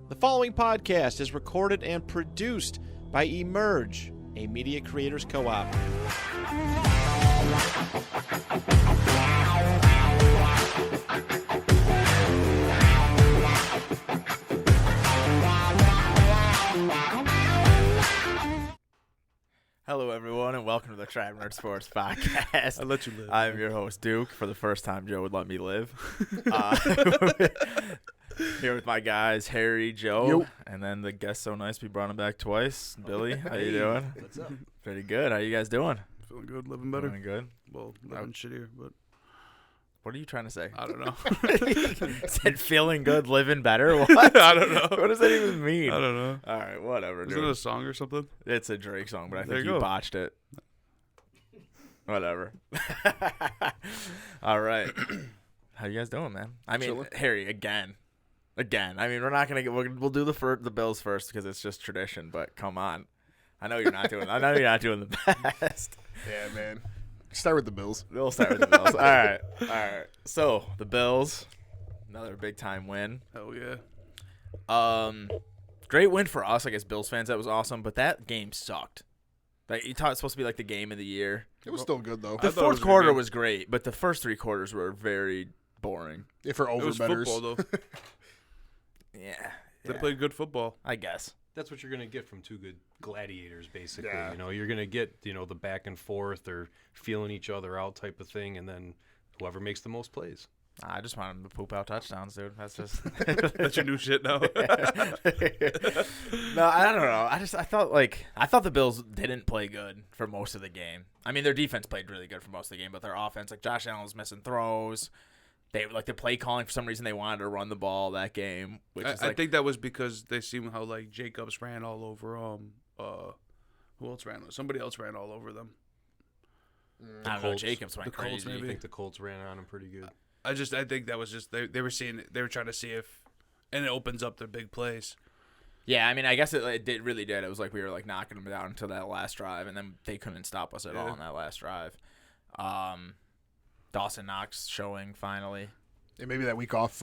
The following podcast is recorded and produced by Emerge, a media creators co-op. Hello, everyone, and welcome to the Trap Nerd Sports Podcast. I let you live. I'm your host, Duke. For the first time, Joe would let me live. Here with my guys, Harry, Joe, and then the guest so nice we brought him back twice. Billy, how you doing? What's up? Pretty good. How you guys doing? Feeling good, living better. Doing good. Well, living shittier, but What are you trying to say? I don't know. Said feeling good, living better? What? I don't know. What does that even mean? I don't know. All right, whatever, Is dude. it a song or something? It's a Drake song, but I There think you you go. botched it. Whatever. All right. How you guys doing, man? I mean, Chilling. Harry, again. I mean, we're not gonna get. We'll do the Bills first because it's just tradition. But come on, I know you're not doing. I know you're not doing the best. Yeah, man. Start with the Bills. We'll start with the Bills. All right. So the Bills, another big time win. Hell yeah. Great win for us, I guess, Bills fans. That was awesome. But that game sucked. Like you thought it's supposed to be like the game of the year. It was still good, though. The I thought it fourth was a good quarter game. was great, but the first three quarters were very boring. If for It was over-betters. football, though. Yeah. They played good football. I guess. That's what you're going to get from two good gladiators, basically. Yeah. You know, you're going to get, the back and forth or feeling each other out type of thing, and then whoever makes the most plays. I just want him to poop out touchdowns, dude. That's just. That's your new shit now. No, I don't know. I thought the Bills didn't play good for most of the game. I mean, their defense played really good for most of the game, but their offense, like Josh Allen was missing throws. They the play calling for some reason they wanted to run the ball that game, which is I think that was because they seen how like Jacobs ran all over who else ran? Somebody else ran all over them. I don't know. Colts. Jacobs went The Colts, crazy. I maybe. think the Colts ran on him pretty good. I think that was just they were trying to see if, and it opens up their big plays. Yeah, I mean, I guess it really did. It was like we were like knocking them down until that last drive, and then they couldn't stop us at all Yeah. on that last drive. Dawson Knox showing finally. And maybe that week off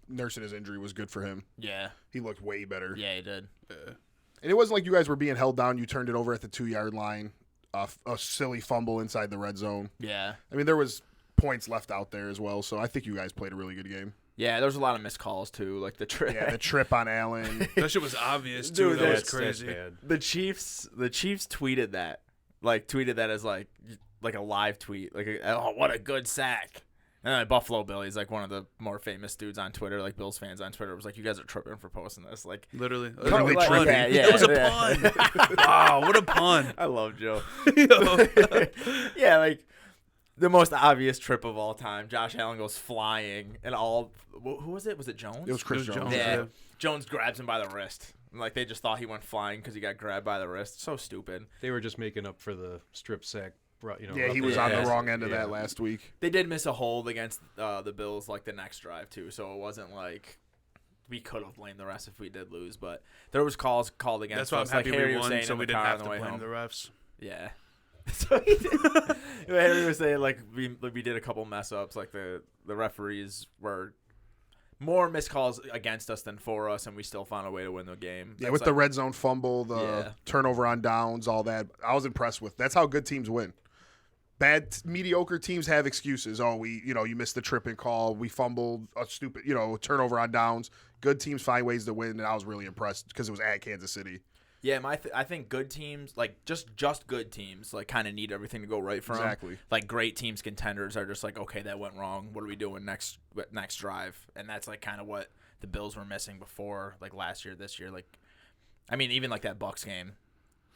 nursing his injury was good for him. Yeah, He looked way better. yeah, he did. And it wasn't like you guys were being held down. You turned it over at the 2-yard line. A silly fumble inside the red zone. Yeah, I mean, there was points left out there as well. So I think you guys played a really good game. yeah. There was a lot of missed calls too, like the trip. Yeah, the trip on Allen. That shit was obvious too. Dude, that was that's crazy. bad. The Chiefs tweeted that as like a live tweet, like oh what a good sack. And then Buffalo Billy's like one of the more famous dudes on Twitter, like Bills fans on Twitter, was like, "You guys are tripping for posting this." Like, Literally Literally pun. tripping. Yeah, It was a yeah. pun. Wow, what a pun. I love Joe. Yo. Yeah, like the most obvious trip of all time. Josh Allen goes flying, and who was it? Was it Jones? It was Chris It was Jones. Jones. Yeah. Yeah. Jones grabs him by the wrist. Like they just thought he went flying because he got grabbed by the wrist. So stupid. They were just making up for the strip sack. Yeah, he was Yeah. on the wrong end of Yeah. that last week. They did miss a hold against the Bills like the next drive too, so it wasn't like we could have blamed the refs if we did lose, but there was calls called against That's why I'm us. Like happy Harry we was won, saying so in we the didn't car have on to the way blame home. the refs. Yeah. So he did. Harry was saying like we did a couple mess ups, like the referees were more missed calls against us than for us, and we still found a way to win the game. Yeah, That's with like, the red zone fumble, the Yeah. turnover on downs, all that. I was impressed with. That's how good teams win. Bad, mediocre teams have excuses. Oh, you missed the tripping call. We fumbled a stupid, turnover on downs. Good teams find ways to win, and I was really impressed because it was at Kansas City. Yeah, I think good teams, like just good teams, like kind of need everything to go right for them. Exactly. Like great teams, contenders are just like, okay, that went wrong. What are we doing next drive? And that's like kind of what the Bills were missing before, like last year, this year. Like, I mean, even like that Bucs game,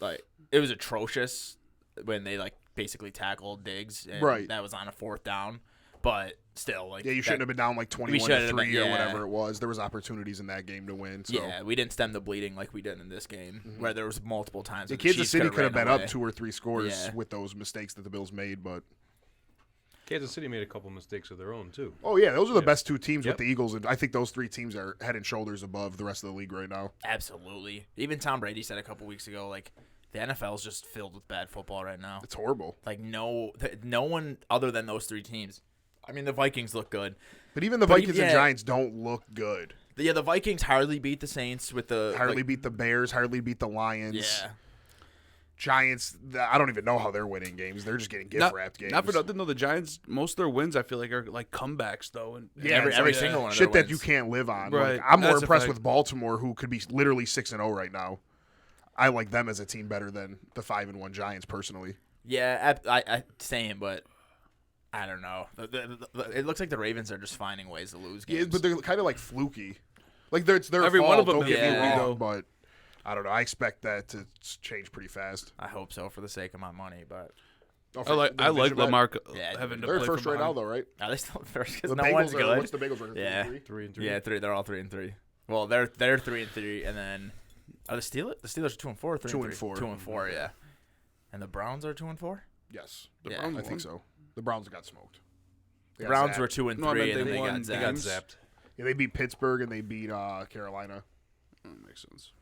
like it was atrocious when they like basically tackled Diggs, and Right. that was on a 4th down. But still, like Yeah, you shouldn't have been down like shouldn't 21-3 have been- or yeah. whatever it was. There was opportunities in that game to win. So. Yeah, we didn't stem the bleeding like we did in this game, where there was multiple times. The that Kansas Chiefs City could have ran been away. up 2 or 3 scores Yeah. with those mistakes that the Bills made, but Kansas City made a couple mistakes of their own, too. oh yeah, those are the Yeah. best 2 teams Yep. with the Eagles, and I think those 3 teams are head and shoulders above the rest of the league right now. Absolutely. Even Tom Brady said a couple weeks ago, like, the NFL is just filled with bad football right now. It's horrible. Like, no one other than those 3 teams. I mean, the Vikings look good. But even the But Vikings yeah. and Giants don't look good. the Vikings hardly beat the Saints with the Hardly beat the Bears. Hardly beat the Lions. Yeah. Giants. I don't even know how they're winning games. They're just getting gift wrapped games. Not for nothing though. The Giants, most of their wins, I feel like, are like comebacks though. And Yeah, it's every like single one of shit their that you wins. can't live on. Right. Like, I'm more That's a impressed fact. with Baltimore, who could be literally 6-0 right now. I like them as a team better than the 5-1 Giants personally. Yeah, I same, but I don't know. It looks like the Ravens are just finding ways to lose games. Yeah, but they're kind of like fluky. Like it's their Every fault. one of them Don't is get me fluky, wrong, though. but I don't know. I expect that to change pretty fast. I hope so for the sake of my money, but Oh, I like division bet. Lamar Yeah, having to They're play first from right now, behind. though, right? are they still first? Because The no one's Bengals are. good. What's the Bengals record? Yeah. 3-3. Yeah, they're all 3-3. Well, they're 3-3, and then are the Steelers? The Steelers are 2-4, 3-3. 2-4. 2-4, yeah. And the Browns are 2-4. Yes, The Yeah, Browns I think won. so. The Browns got smoked. They The got Browns zapped. were 2-3, No, I meant and then they they got won They got zapped. zapped. Yeah, they beat Pittsburgh and they beat Carolina. Makes sense.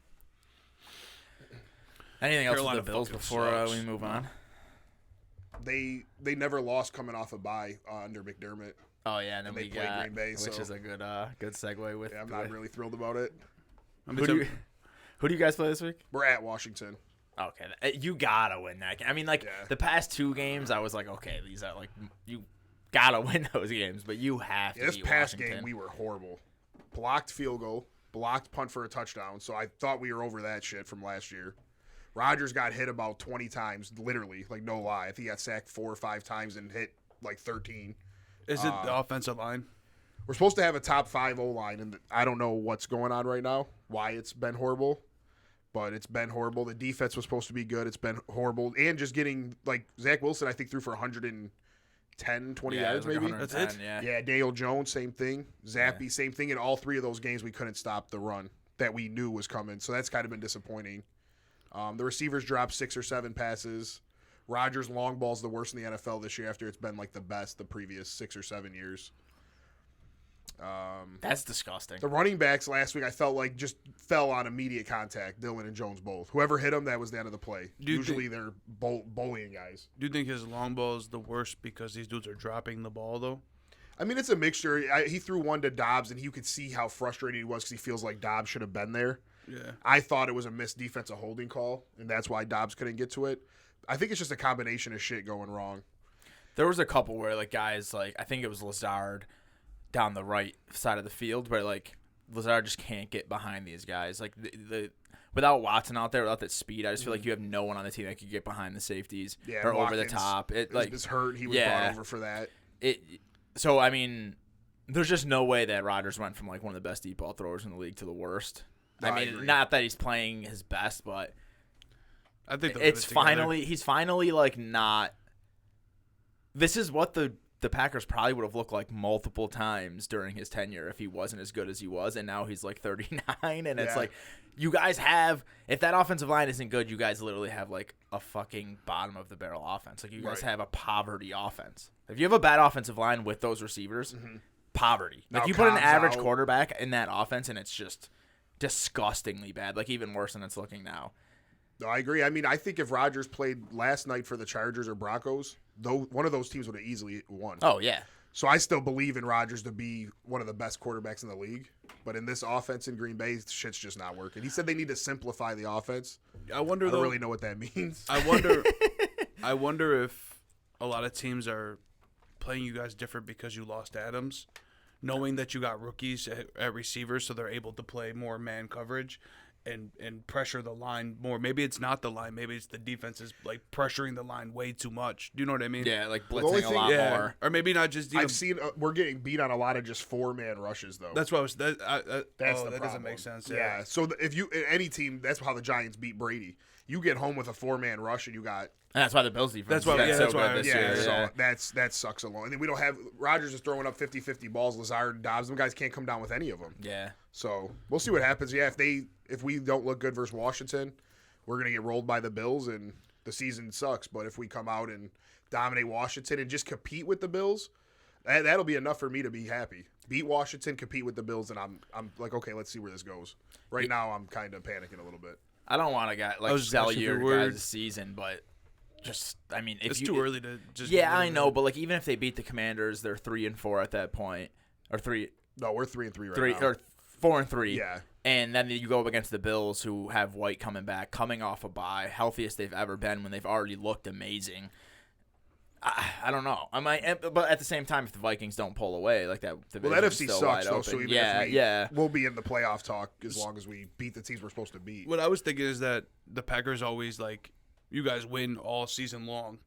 Anything else Carolina with the Bills fucking before sucks. we move on? They never lost coming off a bye under McDermott. Oh yeah, and then And they we played got Green Bay, which so- is a good segue with. Yeah, I'm the- not really thrilled about it. Who do you guys play this week? We're at Washington. Okay, you gotta win that game. I mean, like Yeah. the past 2 games, I was like, okay, these are like you gotta win those games, but you have to. Yeah, this beat past Washington. game we were horrible. Blocked field goal, blocked punt for a touchdown. So I thought we were over that shit from last year. Rodgers got hit about 20 times, literally, like no lie. I think he got sacked 4 or 5 times and hit like 13. Is it the offensive line? We're supposed to have a top 5 O-line, and I don't know what's going on right now, why it's been horrible, but it's been horrible. The defense was supposed to be good. It's been horrible. And just getting, like, Zach Wilson, I think, threw for 110, 20 Yeah, it yards was like maybe. 110, That's Yeah. Yeah, Daniel Jones, same thing. Zappy, same thing. In all 3 of those games, we couldn't stop the run that we knew was coming. So that's kind of been disappointing. The receivers dropped 6 or 7 passes. Rodgers' long ball's the worst in the NFL this year after it's been like the best the previous 6 or 7 years. That's disgusting. The running backs last week, I felt like just fell on immediate contact. Dylan and Jones both. Whoever hit them, that was the end of the play. Do you Usually they're bullying guys. Do you think his long ball is the worst because these dudes are dropping the ball though? I mean, it's a mixture. He threw one to Dobbs, and you could see how frustrated he was because he feels like Dobbs should have been there. Yeah. I thought it was a missed defensive holding call, and that's why Dobbs couldn't get to it. I think it's just a combination of shit going wrong. There was a couple where like guys like I think it was Lazard down the right side of the field where like Lazard just can't get behind these guys. Like the without Watson out there, without that speed, I just feel like you have no one on the team that could get behind the safeties Yeah, or over the Watkins top. It was like just hurt. He was yeah. brought over for that. it. So I mean, there's just no way that Rodgers went from like one of the best deep ball throwers in the league to the worst. No, I I mean, agree. not that he's playing his best, but I think it's he's finally like not. This is what the Packers probably would have looked like multiple times during his tenure if he wasn't as good as he was, and now he's like 39, and it's Yeah. like you guys have if that offensive line isn't good, you guys literally have like a fucking bottom of the barrel offense. Like you guys Right. have a poverty offense. If you have a bad offensive line with those receivers, poverty. Like Now you put an Cobb's average out. quarterback in that offense, and it's just disgustingly bad. Like even worse than it's looking now. No, I agree. I mean, I think if Rodgers played last night for the Chargers or Broncos, though one of those teams would have easily won. Oh yeah. So I still believe in Rodgers to be one of the best quarterbacks in the league. But in this offense in Green Bay, shit's just not working. He said they need to simplify the offense. I wonder I don't though. really know what that means. I wonder if a lot of teams are playing you guys different because you lost Adams, knowing that you got rookies at receivers, so they're able to play more man coverage and pressure the line more. Maybe it's not the line. Maybe it's the defense is like pressuring the line way too much. Do you know what I mean? Yeah, like the only blitzing a thing- lot Yeah. more. Or maybe not just. You know, I've seen we're getting beat on a lot of just 4-man rushes though. that's what I was. That's that the doesn't problem. make sense. Yeah. So if you any team, that's how the Giants beat Brady. You get home with a 4-man rush and you got And that's why the Bills defense That's why- is yeah, so that's good why I- this yeah. year. So that sucks alone. And then we don't have Rodgers is throwing up 50-50 balls. Lazard, Dobbs, them guys can't come down with any of them. Yeah. So we'll see what happens. Yeah, if we don't look good versus Washington, we're gonna get rolled by the Bills and the season sucks. But if we come out and dominate Washington and just compete with the Bills, that'll be enough for me to be happy. Beat Washington, compete with the Bills, and I'm like, okay, let's see where this goes. Right now, I'm kind of panicking a little bit. I don't want to I was just sell asking your for word. guys' season, but just I mean, if it's you, too early to just. Yeah, I know, but like even if they beat the Commanders, they're 3-4 at that point, or No, we're 3-3 right three now. or 4-3. Yeah. And then you go up against the Bills, who have White coming off a bye, healthiest they've ever been when they've already looked amazing. I don't know. But at the same time, if the Vikings don't pull away like that, the Well, that NFC sucks though. So even if we'll be in the playoff talk as long as we beat the teams we're supposed to beat. What I was thinking is that the Packers always like, you guys win all season long,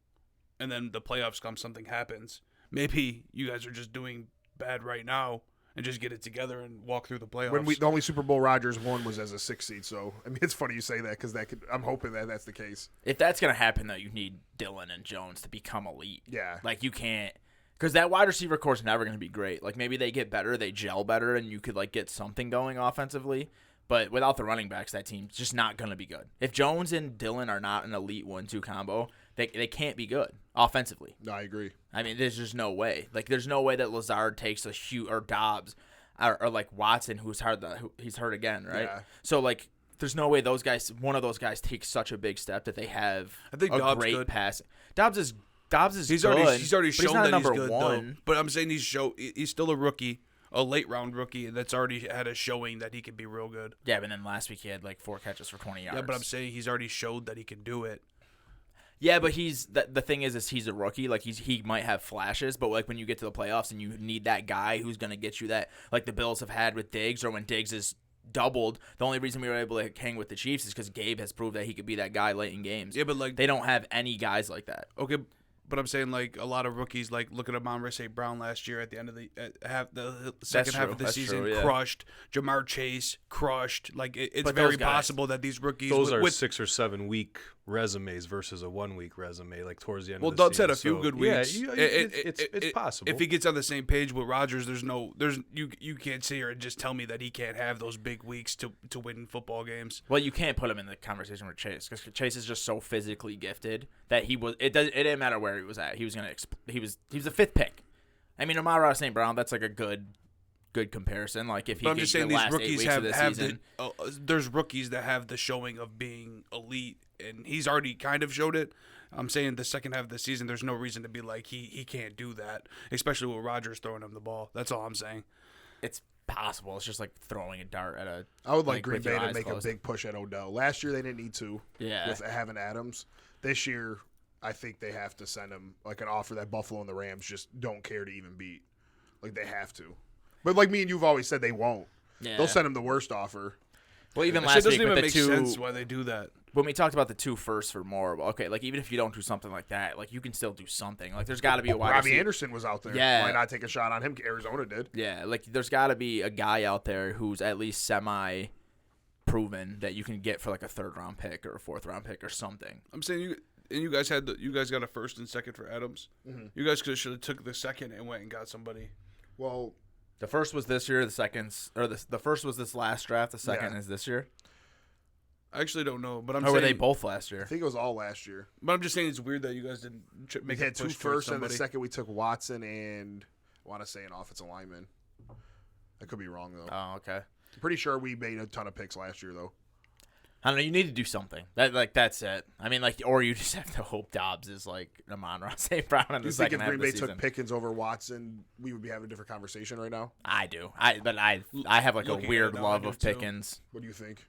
and then the playoffs come, something happens. Maybe you guys are just doing bad right now and just get it together and walk through the playoffs. The only Super Bowl Rodgers won was as a 6th seed. So I mean, it's funny you say that because I'm hoping that that's the case. If that's gonna happen, though, you need Dillon and Jones to become elite. Yeah. Like you can't, because that wide receiver core is never gonna be great. Like maybe they get better, they gel better, and you could like get something going offensively. But without the running backs, that team's just not going to be good. If Jones and Dillon are not an elite 1-2 combo, they can't be good offensively. No, I agree. I mean, there's just no way. Like, there's no way that Lazard takes a huge, or Dobbs, or like Watson, he's hurt again, right? Yeah. So, like, there's no way one of those guys takes such a big step that they have I think a Dobbs great good. pass. Dobbs is He's good, already but shown he's not that number he's good, one. though. But I'm saying he's still a rookie, a late round rookie that's already had a showing that he can be real good. Yeah, but then last week he had like 4 catches for 20 yards. Yeah, but I'm saying he's already showed that he can do it. Yeah, but the thing is he's a rookie. Like he might have flashes, but like when you get to the playoffs and you need that guy who's gonna get you that, like the Bills have had with Diggs, or when Diggs is doubled. The only reason we were able to hang with the Chiefs is because Gabe has proved that he could be that guy late in games. Yeah, but like They don't have any guys like that. okay, but I'm saying like a lot of rookies, like look at Amon-Ra St. Brown last year at the end of the second half true. of the That's season, true, yeah. crushed. Jamar Chase crushed. Like it's But very those guys- possible that these rookies Those are with 6 or 7 week resumes versus a 1 week resume, like towards the end. well, of the Dutz season. had a few So, good yeah, weeks. it's possible. If he gets on the same page with Rodgers, you can't sit here and just tell me that he can't have those big weeks to win football games. Well, you can't put him in the conversation with Chase because Chase is just so physically gifted that it didn't matter where he was at. He was he was a 5th pick. I mean, Amon-Ra St. Brown, that's like a good comparison. Like if he But I'm gets just saying the these last 8 rookies weeks of have the season, there's rookies that have the showing of being elite, and he's already kind of showed it. I'm saying the second half of the season, there's no reason to be like he can't do that, especially with Rodgers throwing him the ball. That's all I'm saying. it's possible. It's just like throwing a dart at a. I would like Green with your Bay to eyes make closed. a big push at Odell. Last year they didn't need to with having Adams. This year, I think they have to send him like an offer that Buffalo and the Rams just don't care to even beat. Like they have to. But like me and you've always said, they won't. Yeah. They'll send him the worst offer. Well, even That shit last doesn't week even with make the 2 sense why they do that. when we talked about the 2 firsts for more. Okay, like even if you don't do something like that, like you can still do something. Like there's got to be a wide Robbie receiver. Anderson was out there. Yeah. Why not take a shot on him? Arizona did. Yeah, like there's got to be a guy out there who's at least semi proven that you can get for like a 3rd round pick or a 4th round pick or something. I'm saying you guys got a 1st and 2nd for Adams. Mm-hmm. You guys should have took the 2nd and went and got somebody. Well, The 1st was this year. The 1st was this last draft. The 2nd is this year. I actually don't know, but I'm Or saying were they both last I year? think it was all last year. But I'm just saying it's weird that you guys didn't We make had a 2 push towards firsts, and the somebody. 2nd we took Watson and I want to say an offensive lineman. I could be wrong though. Oh, okay. Pretty sure we made a ton of picks last year though. I don't know. You need to do something. That's it. I mean, like, or you just have to hope Dobbs is like Amon-Ra St. Brown in Do the you think second if half Green of the Bay season. took Pickens over Watson, we would be having a different conversation right now? I do. I have like a Looking at weird it now, love I do of too. Pickens. What do you think?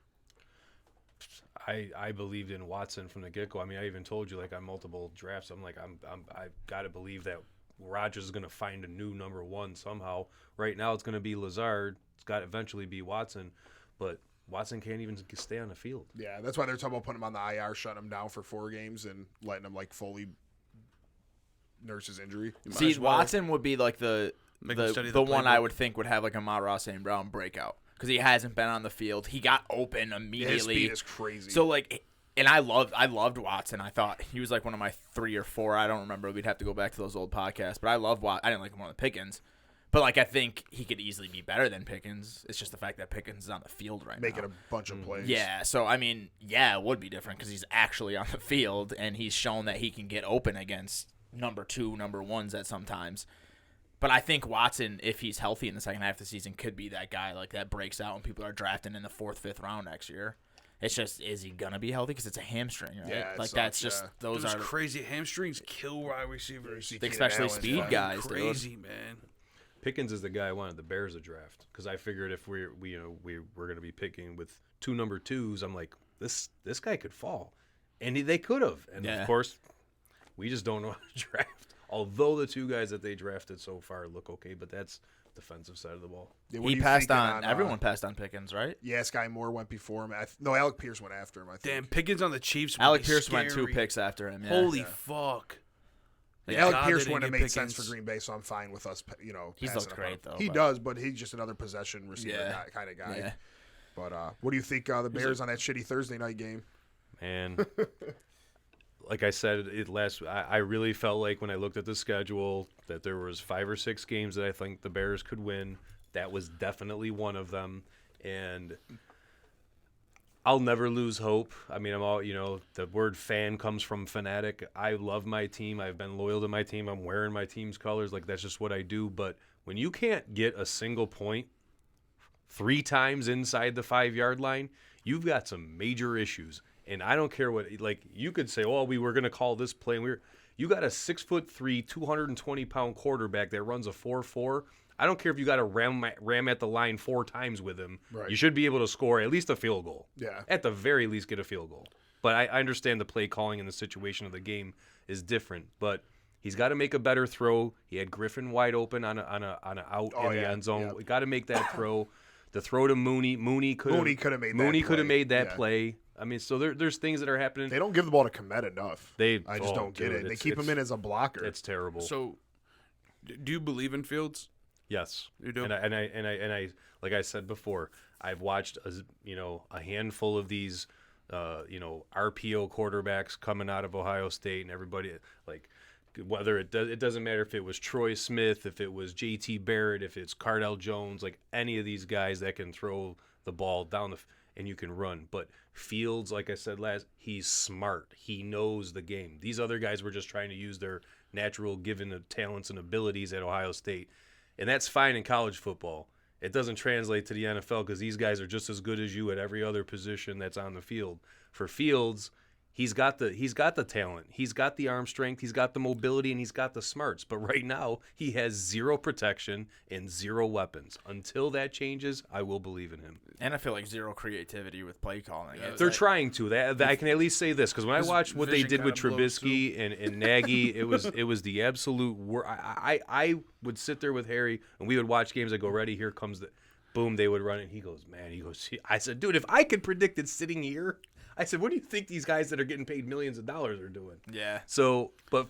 I believed in Watson from the get go. I mean, I even told you like on multiple drafts, I'm like I've got to believe that Rodgers is going to find a new number 1 somehow. Right now, it's going to be Lazard. It's got to eventually be Watson, but Watson can't even stay on the field. Yeah, that's why they're talking about putting him on the IR, shutting him down for 4 games, and letting him like fully nurse his injury. See, as well Watson would be like the make him study the the one I playbook. would think would have like a Amon-Ra St. Brown breakout because he hasn't been on the field. He got open Yeah, his immediately. speed is crazy. So like, and I loved Watson. I thought he was like one of my 3 or 4. I don't remember. We'd have to go back to those old podcasts. But I loved Watson. I didn't like him more than Pickens. But like, I think he could easily be better than Pickens. It's just the fact that Pickens is on the field right making now. a bunch of plays. Yeah, so I mean, yeah, it would be different because he's actually on the field and he's shown that he can get open against number 2, number 1s at sometimes. But I think Watson, if he's healthy in the second half of the season, could be that guy like that breaks out when people are drafting in the 4th, 5th round next year. It's just, is he gonna be healthy? Because it's a hamstring, right? Yeah, it like sucks, that's just yeah. those Those are crazy hamstrings kill wide receivers. Keenan especially Allen's speed fine. guys, dude. Crazy, man. Pickens is the guy I wanted the Bears to draft because I figured if we're going to be picking with 2 number 2s, I'm like this guy could fall, and they could have, and of course, we just don't know how to draft. Although the 2 guys that they drafted so far look okay, but that's defensive side of the ball. Yeah, what He are you passed thinking on. Everyone passed on Pickens, right? Yeah, Sky Moore went before him. No, Alec Pierce went after him, I think. Damn, Pickens on the Chiefs. would Alec be Pierce went 2 scary. picks after him. Yeah. Holy fuck. Thank Alec God Pierce they wouldn't have didn't made get sense for Pickens. Green Bay, so I'm fine with us, He's passing looked him great, up. though, He but- does, but he's just another possession receiver kind of guy. Yeah. But what do you think the Bears on that shitty Thursday night game? And like I said, I really felt like when I looked at the schedule that there was 5 or 6 games that I think the Bears could win. That was definitely one of them, and I'll never lose hope. I mean, the word fan comes from fanatic. I love my team. I've been loyal to my team. I'm wearing my team's colors. Like, that's just what I do. But when you can't get a single point 3 times inside the 5-yard line, you've got some major issues. And I don't care what, like, you could say, oh, we were going to call this play. And you got a 6'3", 220-pound quarterback that runs a 4.4. I don't care if you got to ram at the line 4 times with him. Right. You should be able to score at least a field goal. Yeah. At the very least, get a field goal. But I understand the play calling and the situation of the game is different. But he's got to make a better throw. He had Griffin wide open on an out in the end zone. Yeah. We got to make that throw. The throw to Mooney. Mooney could have made that play. I mean, so there's things that are happening. They don't give the ball to Kmet enough. I just don't get dude, it. They keep him in as a blocker. It's terrible. So, do you believe in Fields? Yes, You do? and I like I said before, I've watched a handful of these RPO quarterbacks coming out of Ohio State, and everybody like whether it doesn't matter if it was Troy Smith, if it was J.T. Barrett, if it's Cardell Jones, like any of these guys that can throw the ball down and you can run. But Fields, like I said last, he's smart. He knows the game. These other guys were just trying to use their natural given talents and abilities at Ohio State. And that's fine in college football. It doesn't translate to the NFL because these guys are just as good as you at every other position that's on the field. For Fields, he's got the talent. He's got the arm strength. He's got the mobility, and he's got the smarts. But right now, he has 0 protection and 0 weapons. Until that changes, I will believe in him. And I feel like 0 creativity with play calling. It's They're like- trying to. I can at least say this because when I His watched what they vision did with kinda blows, Trubisky and Nagy, it was the absolute worst. I would sit there with Harry and we would watch games. I go, ready, here comes the boom. They would run it. He goes, man. He goes. I said, dude, if I could predict it sitting here, I said, what do you think these guys that are getting paid millions of dollars are doing? Yeah. So, but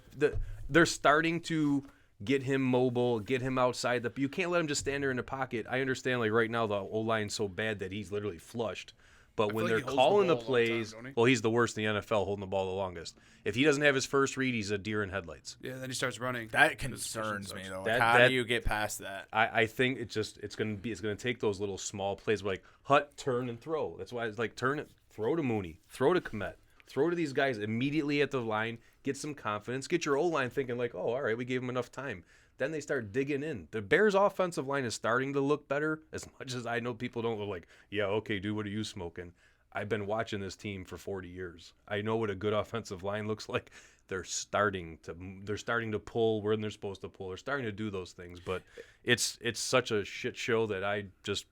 they're starting to get him mobile, get him outside. You can't let him just stand there in the pocket. I understand, like right now, the O-line's so bad that he's literally flushed. But when like they're he holds the calling the ball a long time, plays, don't he? well, he's the worst in the NFL holding the ball the longest. If he doesn't have his first read, he's a deer in headlights. Yeah, then he starts running. That concerns me, though. Like, That- how that- do you get past that? I think it's gonna take those little small plays like hut, turn, and throw. That's why it's like turn it, throw to Mooney, throw to Kmet, throw to these guys immediately at the line, get some confidence, get your O-line thinking like, oh, all right, we gave him enough time. Then they start digging in. The Bears' offensive line is starting to look better. As much as I know people don't look like, yeah, okay, dude, what are you smoking? I've been watching this team for 40 years. I know what a good offensive line looks like. They're starting to pull when they're supposed to pull. They're starting to do those things, but it's such a shit show that I just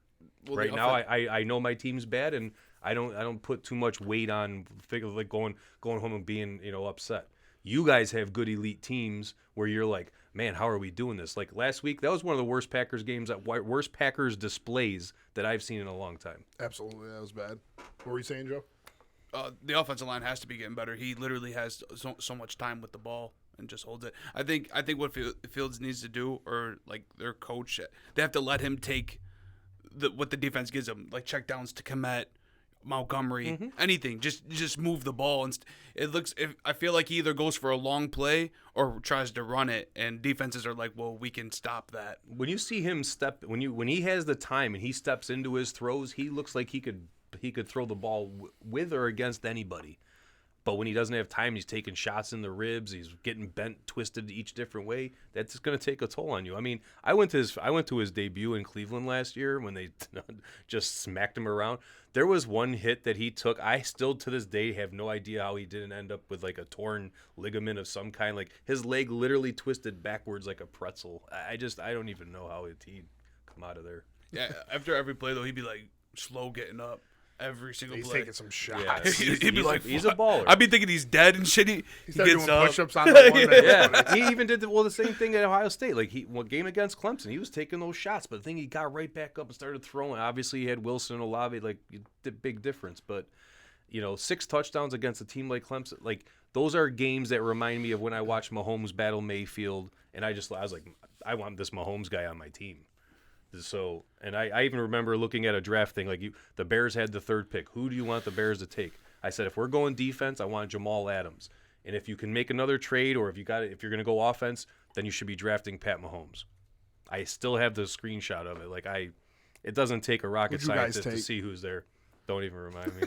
right now I know my team's bad and I don't put too much weight on like going home and being upset. You guys have good elite teams where you're like, man, how are we doing this? Like last week, that was one of the worst Packers games, worst Packers displays that I've seen in a long time. Absolutely, that was bad. What were you saying, Joe? The offensive line has to be getting better. He literally has so much time with the ball and just holds it. I think what Fields needs to do, or like their coach, they have to let him take what the defense gives him, like check downs to Kmet, Montgomery, anything. Just move the ball. And I feel like he either goes for a long play or tries to run it, and defenses are like, well, we can stop that. When you see him when he has the time and he steps into his throws, he looks like he could throw the ball with or against anybody. But when he doesn't have time, he's taking shots in the ribs. He's getting bent, twisted each different way. That's going to take a toll on you. I mean, I went to his debut in Cleveland last year when they just smacked him around. There was one hit that he took. I still to this day have no idea how he didn't end up with like a torn ligament of some kind. Like his leg literally twisted backwards like a pretzel. I don't even know how he'd come out of there. Yeah, after every play though, he'd be like slow getting up. Every single He's play. taking some shots. Yeah, He'd be like, he's a baller. I'd be thinking he's dead and shit. He started gets doing up. push-ups on the one. Yeah, he even did the same thing at Ohio State. Like game against Clemson, he was taking those shots, but the thing he got right back up and started throwing. Obviously, he had Wilson and Olave, like the big difference. But 6 touchdowns against a team like Clemson, like those are games that remind me of when I watched Mahomes battle Mayfield, and I was like, I want this Mahomes guy on my team. So, and I even remember looking at a draft thing, like the Bears had the 3rd pick. Who do you want the Bears to take? I said, if we're going defense, I want Jamal Adams. And if you can make another trade, or if you're going to go offense, then you should be drafting Pat Mahomes. I still have the screenshot of it. Like it doesn't take a rocket Who'd you guys scientist to take? see who's there. Don't even remind me.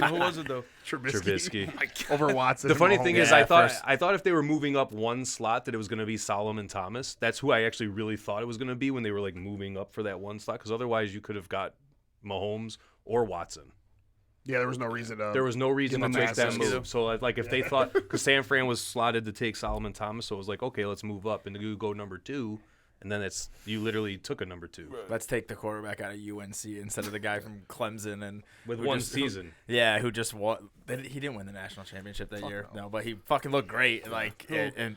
Who was it though? Trubisky. Oh my God. Over Watson. The funny and thing Mahomes. is, Yeah, I thought if they were moving up one slot, that it was going to be Solomon Thomas. That's who I actually really thought it was going to be when they were like moving up for that one slot. Because otherwise, you could have got Mahomes or Watson. Yeah, there was no reason to. There was no reason to Give him make that access. move. So like if they thought, because San Fran was slotted to take Solomon Thomas, so it was like, okay, let's move up and you go number 2, and then you literally took a number 2 Let's take the quarterback out of UNC instead of the guy from Clemson and with who one just- season. who just won. He didn't win the national championship that year. No, but he fucking looked great. Like and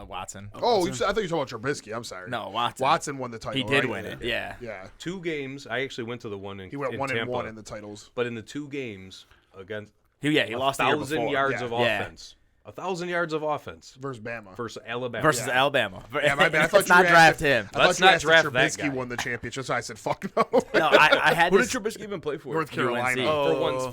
Watson. Oh, I thought you were talking about Trubisky. I'm sorry. No, Watson. Watson won the title. He did right? win it. Yeah. Yeah. 2 games. I actually went to the one in He went in 1-1 Tampa, in the titles but in the 2 games against He lost the year 1,000 before. yards Yeah. of Yeah. offense. 1,000 yards of offense Versus Bama. versus Alabama. versus Alabama. Yeah, my bad. I thought Let's you not asked draft if- him. I Let's thought you not asked if draft that Trubisky guy. won the championship, so I said, fuck no. No, I had Who did this. Trubisky even play for? North Carolina. UNC.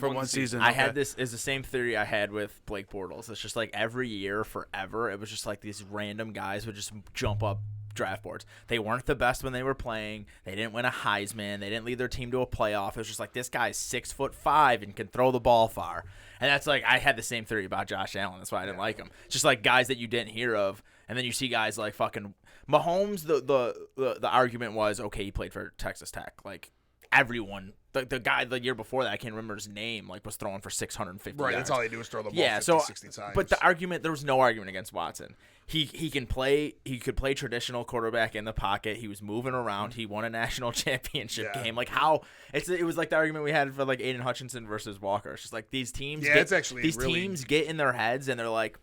For one season. I okay. had this is the same theory I had with Blake Bortles. It's just like every year forever, it was just like these random guys would just jump up draft boards. They weren't the best when they were playing. They didn't win a Heisman. They didn't lead their team to a playoff. It was just like this guy's 6'5" and can throw the ball far. And that's like I had the same theory about Josh Allen. That's why I didn't like him. Just like guys that you didn't hear of, and then you see guys like fucking Mahomes. The argument was okay. He played for Texas Tech. Like everyone, the guy the year before that, I can't remember his name. Like was throwing for 650. Right, yards. that's all they do is throw the ball Yeah, 50, so 60 times. but the argument there was no argument against Watson. He can play. He could play traditional quarterback in the pocket. He was moving around. He won a national championship Yeah. game. Like how it was like the argument we had for like Aiden Hutchinson versus Walker. It's just like these teams. Yeah, it's actually these really- teams get in their heads and they're like,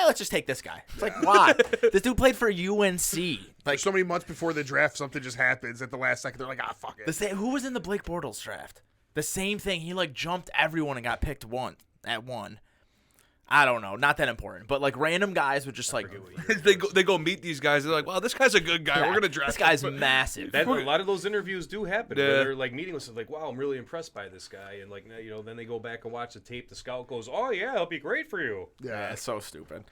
let's just take this guy. It's like why? This dude played for UNC. Like so many months before the draft, something just happens at the last second. They're like, fuck it. the same. Who was in the Blake Bortles draft? The same thing. He like jumped everyone and got picked at one. I don't know, not that important, but like random guys would just like they go meet these guys. They're like, "Wow, this guy's a good guy. We're gonna draft this guy's him." massive. A lot of those interviews do happen. Yeah. Where they're like meeting with like, wow, I'm really impressed by this guy, and like then they go back and watch the tape. The scout goes, oh yeah, it'll be great for you. Yeah, it's so stupid.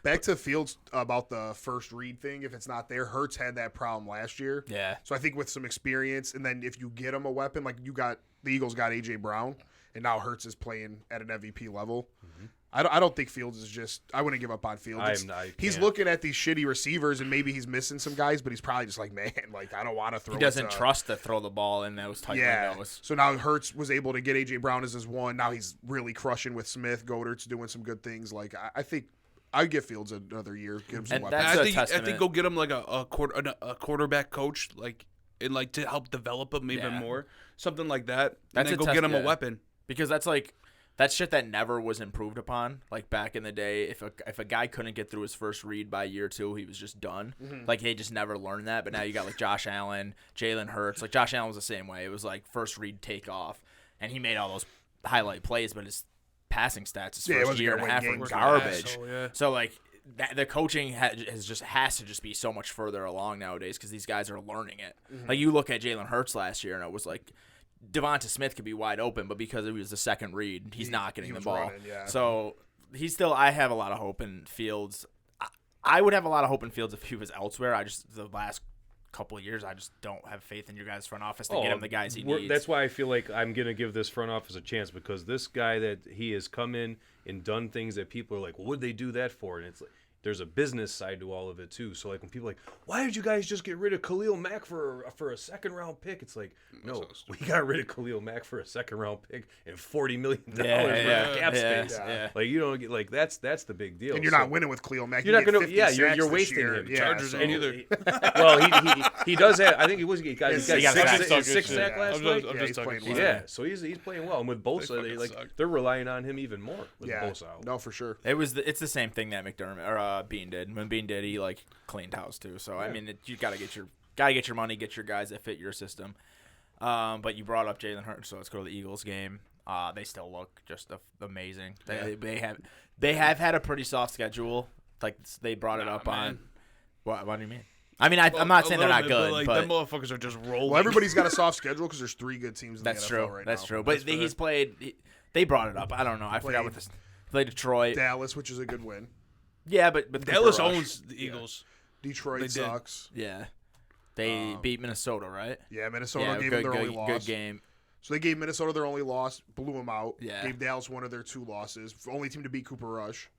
Back to Fields about the first read thing. If it's not there, Hurts had that problem last year. Yeah. So I think with some experience, and then if you get him a weapon, like the Eagles got A.J. Brown, and now Hurts is playing at an MVP level. Mm-hmm. I don't think Fields is just. I wouldn't give up on Fields. He's can't. looking at these shitty receivers, and maybe he's missing some guys, but he's probably just like, man, like I don't want to throw. He doesn't it to, trust to throw the ball in those tight windows. So now Hurts was able to get A.J. Brown as his one. Now he's really crushing with Smith. Goddard's doing some good things. Like I think I'd give Fields another year. Give him some And weapons. that's I a think testament. go get him like a quarterback coach, like and like to help develop him even Yeah. more, something like that. That's and a then go get him a yeah. weapon. Because that's like that's shit that never was improved upon. Like back in the day, if a guy couldn't get through his first read by year 2, he was just done. Like they just never learned that. But now you got like Josh Allen, Jalen Hurts. Like Josh Allen was the same way. It was like first read take off, and he made all those highlight plays, but his passing stats his Yeah, it first wasn't year gonna and a half win were games. garbage. Asshole, yeah. So like the coaching has to just be so much further along nowadays because these guys are learning it. Like you look at Jalen Hurts last year, and it was like Devonta Smith could be wide open, but because it was the second read, he's not getting he the was ball. running, yeah. So he's still. I have a lot of hope in Fields. I would have a lot of hope in Fields if he was elsewhere. The last couple of years, I just don't have faith in your guys' front office to get him the guys he needs. That's why I feel like I'm going to give this front office a chance, because this guy that he has come in and done things that people are like, well, what'd they do that for? And it's like, there's a business side to all of it too. So like when people are like, why did you guys just get rid of Khalil Mack for a second round pick? It's like, no, we got rid of Khalil Mack for a second round pick and $40 million worth of cap space. Yeah. Like you don't get like that's the big deal. And you're not winning with Khalil Mack. You're not going to. to. Yeah, you're this wasting year. him. Yeah, Chargers so- ain't either. Well, he does have. I think he got got six sack. sack last I'm night. just he's talking playing shit. Yeah, so he's playing well, and with Bosa, fucking suck. they're relying on him even more with Yeah, Bosa out. no, for sure. It's the same thing that McDermott or Bean did. When Bean did, he like cleaned house too. So I mean, you gotta get your money, get your guys that fit your system. But you brought up Jalen Hurts, so let's go to the Eagles game. They still look just amazing. They have had a pretty soft schedule. Like they brought it up on. What do you mean? I mean, I'm not saying they're not good, but them motherfuckers are just rolling. Well, everybody's got a soft schedule because there's 3 good teams in that's the true. NFL right now. That's true. But he's played. They brought it up. I don't know. I forgot what this. Played Detroit. Dallas, which is a good win. Yeah, but Dallas Cooper Rush. owns the Eagles. Detroit They did. sucks. Yeah, they beat Minnesota, right? Yeah, Minnesota Yeah, gave good, them their good, only good loss. game. So they gave Minnesota their only loss, blew them out. Yeah. Gave Dallas one of their 2 losses. Only team to beat Cooper Rush.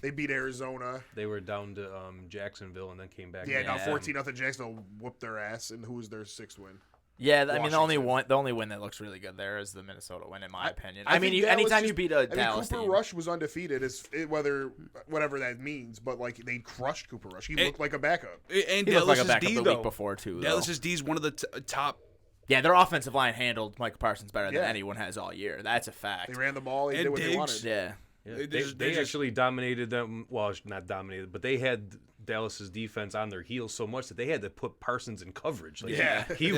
They beat Arizona. They were down to Jacksonville and then came back. Yeah, Yeah. now 14-0 Jacksonville whooped their ass, and who was their 6th win? Yeah, I mean the only Washington. win that looks really good there is the Minnesota win, in my opinion. I I mean, think Dallas anytime just- you beat a Dallas Cooper team, Rush was undefeated, whatever that means, but like they crushed Cooper Rush. He looked like a backup. And he looked like Dallas' a backup D the though. week before too. Dallas' D is one of the top. Yeah, their offensive line handled Michael Parsons better than Yeah. anyone has all year. That's a fact. They ran the ball. They And did what they Diggs. wanted. Yeah. Yeah, They they just- they just- actually dominated them. Well, not dominated, but they had Dallas's defense on their heels so much that they had to put Parsons in coverage. Like, Yeah. he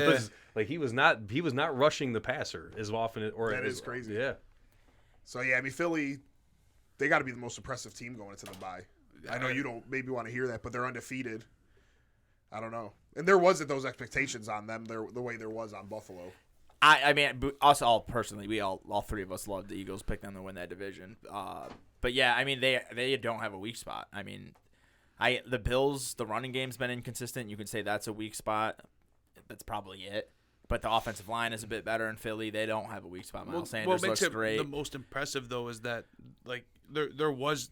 was not rushing the passer as often. That is crazy. Yeah, So yeah, I mean Philly, they got to be the most impressive team going into the bye. I know you don't maybe want to hear that, but they're undefeated. I don't know, and there wasn't those expectations on them the way there was on Buffalo. I mean, us all personally, we all 3 of us loved the Eagles, picked them to win that division. But yeah, I mean, they don't have a weak spot. I mean, the Bills, the running game's been inconsistent. You can say that's a weak spot. That's probably it. But the offensive line is a bit better in Philly. They don't have a weak spot. Miles Sanders what looks makes it great. the most impressive though is that like there was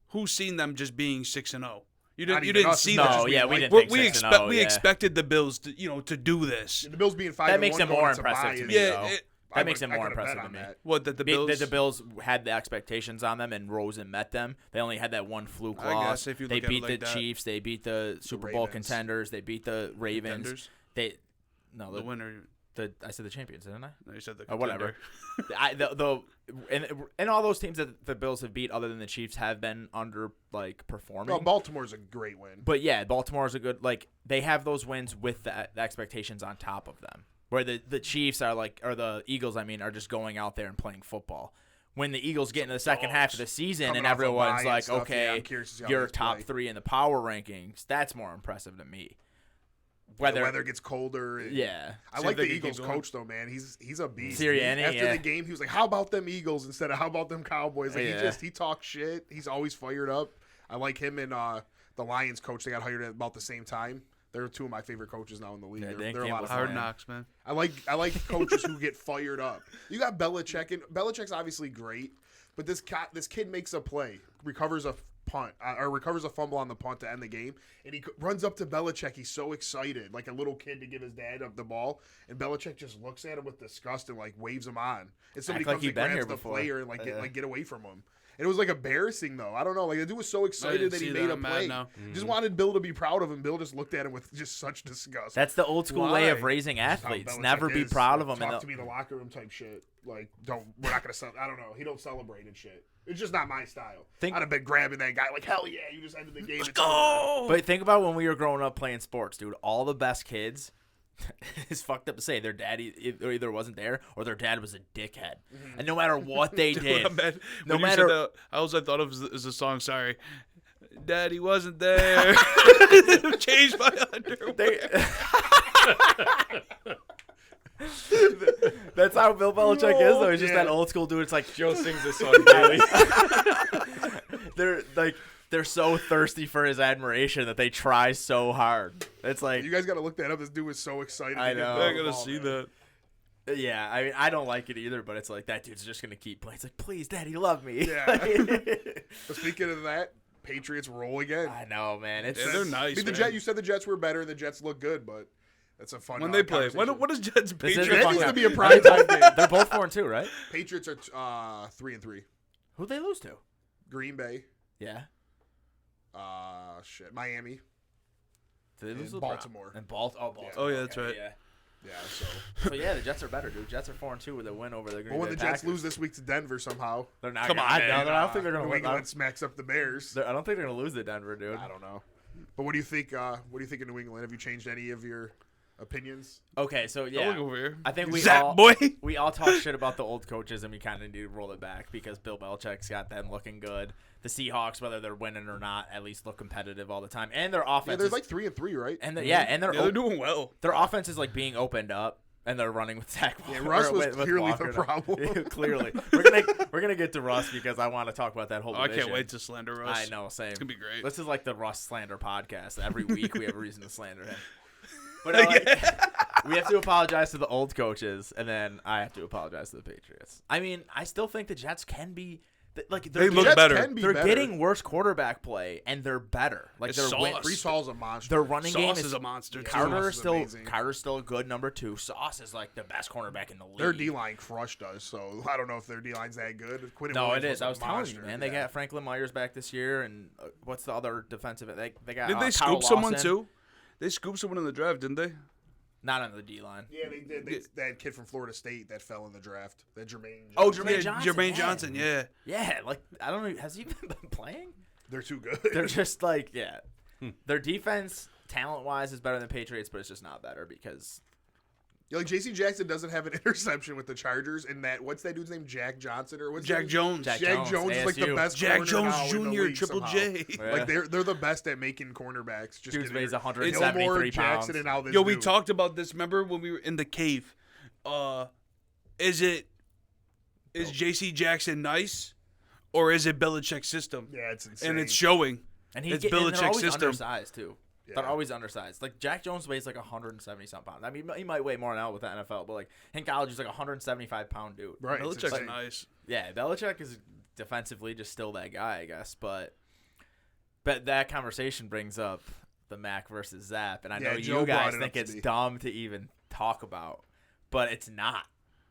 who's seen them just being 6-0. You Not didn't even us. see No, that. yeah, we didn't We, think we 6-0, yeah. expected the Bills to do this. The Bills being 5-1 That makes it going more into impressive bye to is- me, Yeah, though. I That makes it would- I more could've bet impressive to on me. that. What that the The Bills Bills had the expectations on them, and Rosen met them. They only had that one fluke I loss. guess if you They look at it beat like the that. Chiefs. They beat the Super Bowl Ravens. contenders. They beat the Ravens. Contenders? The winner. I said the champions, didn't I? No, you said the Or whatever. contender. And all those teams that the Bills have beat, other than the Chiefs, have been under like performing. No, Baltimore's a great win. But yeah, Baltimore's a good they have those wins with the expectations on top of them. Where the Chiefs are or the Eagles, I mean, are just going out there and playing football. When the Eagles get into the second half of the season Coming and off a everyone's bye and like, stuff, yeah, okay, I'm curious to see how you're they top play. 3 in the power rankings, that's more impressive to me. The weather gets colder. And Yeah. I See like if they the can Eagles keep going. coach though, man. He's a beast. Sirianni, After yeah. the game, he was like, "How about them Eagles?" instead of "How about them Cowboys?" Like Yeah. he talks shit. He's always fired up. I like him and the Lions coach. They got hired at about the same time. They're 2 of my favorite coaches now in the league. Yeah, they're Dan a lot of Campbell's fun. Hard man. knocks, man. I like coaches who get fired up. You got Belichick, and Belichick's obviously great, but this kid makes a play, recovers a punt, or recovers a fumble on the punt to end the game, and he runs up to Belichick. He's so excited, like a little kid to give his dad up the ball, and Belichick just looks at him with disgust and like waves him on. And somebody like comes he'd and been grabs here the before. player and get away from him. And it was like embarrassing though. I don't know. Like the dude was so excited that he made a I'm mad play. now. Just wanted Bill to be proud of him. Bill just looked at him with just such disgust. That's the old school way of Why? raising That's how athletes. Belichick Never be is. proud of them. Talk to me in the locker room type shit. Like, we're not gonna. I don't know. He don't celebrate and shit. It's just not my style. I'd have been grabbing that guy like, hell yeah, you just ended the game. Let's go. But think about when we were growing up playing sports, dude. All the best kids, it's fucked up to say, their dad either wasn't there or their dad was a dickhead. And no matter what they did, I'm mad. no When you matter said that, all I thought of is a song. Sorry, Daddy wasn't there. Changed my underwear. That's how Bill Belichick is, though. He's just that old school dude. It's like Joe sings this song daily. they're like they're so thirsty for his admiration that they try so hard. It's like, You guys got to look that up. This dude was so excited. I to get know. the I gotta ball, see man. that. yeah, I mean, I don't like it either, but it's like that dude's just gonna keep playing. It's like, please, Daddy, love me. Yeah. But speaking of that, Patriots roll again. I know, man. It's Yeah, they're nice. I mean, man. you said the Jets were better, and the Jets look good, but that's a fun when they play. conversation. What is Jets This is Patriots? a That fun needs to guy. be a prime time game. They're both 4-2, right? Patriots are 3-3. Who'd they lose to? Green Bay, Yeah. Miami. Did they lose And to the Browns? Baltimore. And Baltimore. Oh, yeah, that's okay, right. Yeah. Yeah, so. So yeah, the Jets are better, dude. Jets are 4-2 with a win over the Green But when Bay the Jets Packers. lose this week to Denver somehow, They're not. Come gonna, on, I, man. I don't think they're gonna New win. England smacks up the Bears. I don't think they're gonna lose to Denver, dude. I don't know. But what do you think? What do you think of New England? Have you changed any of your opinions? Okay, so Don't yeah, look over here. I think we Zap, all boy. we all talk shit about the old coaches, and we kind of need to roll it back because Bill Belichick's got them looking good. The Seahawks, whether they're winning or not, at least look competitive all the time, and their offense. Yeah, they're is, like 3-3, right? and their They're doing well. their offense is like being opened up. And they're running with Zach Walker. Yeah, Russ was with clearly Walker the now. problem. Yeah, clearly, we're gonna get to Russ because I want to talk about that whole. Oh, I division. can't wait to slander Russ. I know, same. It's gonna be great. This is like the Russ slander podcast. Every week we have a reason to slander him. But like, we have to apologize to the old coaches, and then I have to apologize to the Patriots. I mean, I still think the Jets can be like They look Jets better. can be they're better. getting worse quarterback play, and they're better. Like It's they're Sauce. Brees Hall's a monster. their running game Sauce is is a monster. too. Carter Sauce is is still amazing. Carter's still a good number 2. Sauce is like the best cornerback in the league. Their D-line crushed us, so I don't know if their D-line's that good. Quentin No, Williams it is. a I was telling you, monster. man. They Yeah. got Franklin Myers back this year, and what's the other defensive? They got. Did they Kyle scoop someone Lawson. too? They scooped someone in the draft, didn't they? Not on the D line. Yeah, they did. That kid from Florida State that fell in the draft. That Jermaine. Oh, Johnson. Jermaine Yeah, Johnson. Jermaine yeah. Johnson. Yeah. Yeah, like I don't know. Has he been playing? They're too good. They're just like Their defense, talent wise, is better than Patriots, but it's just not better because Yeah, like J.C. Jackson doesn't have an interception with the Chargers, and that what's that dude's name? Jack Johnson or what's Jack that? Jones. Jack Jack Jones is like the ASU. best. Jack corner Jones now in the Jr. league Triple somehow. J. Yeah. Like they're the best at making cornerbacks. Just dude get weighs inter- 173 Gilmore, pounds. Jackson, and now this Yo, we dude. talked about this. Remember when we were in the cave? Is J.C. Jackson nice, or is it Belichick's system? Yeah, it's insane. And it's showing. And It's and they're Belichick's always system. undersized too. Yeah. They're always undersized. Like Jack Jones weighs like 170 some pounds. I mean, he might weigh more now with the NFL, but like in college, he's like a 175 pound dude. right. It's Belichick's insane. nice. Yeah, Belichick is defensively just still that guy, I guess. But that conversation brings up the Mac versus Zap, and I know Yeah, Joe you brought guys it think up to it's me. dumb to even talk about, but it's not.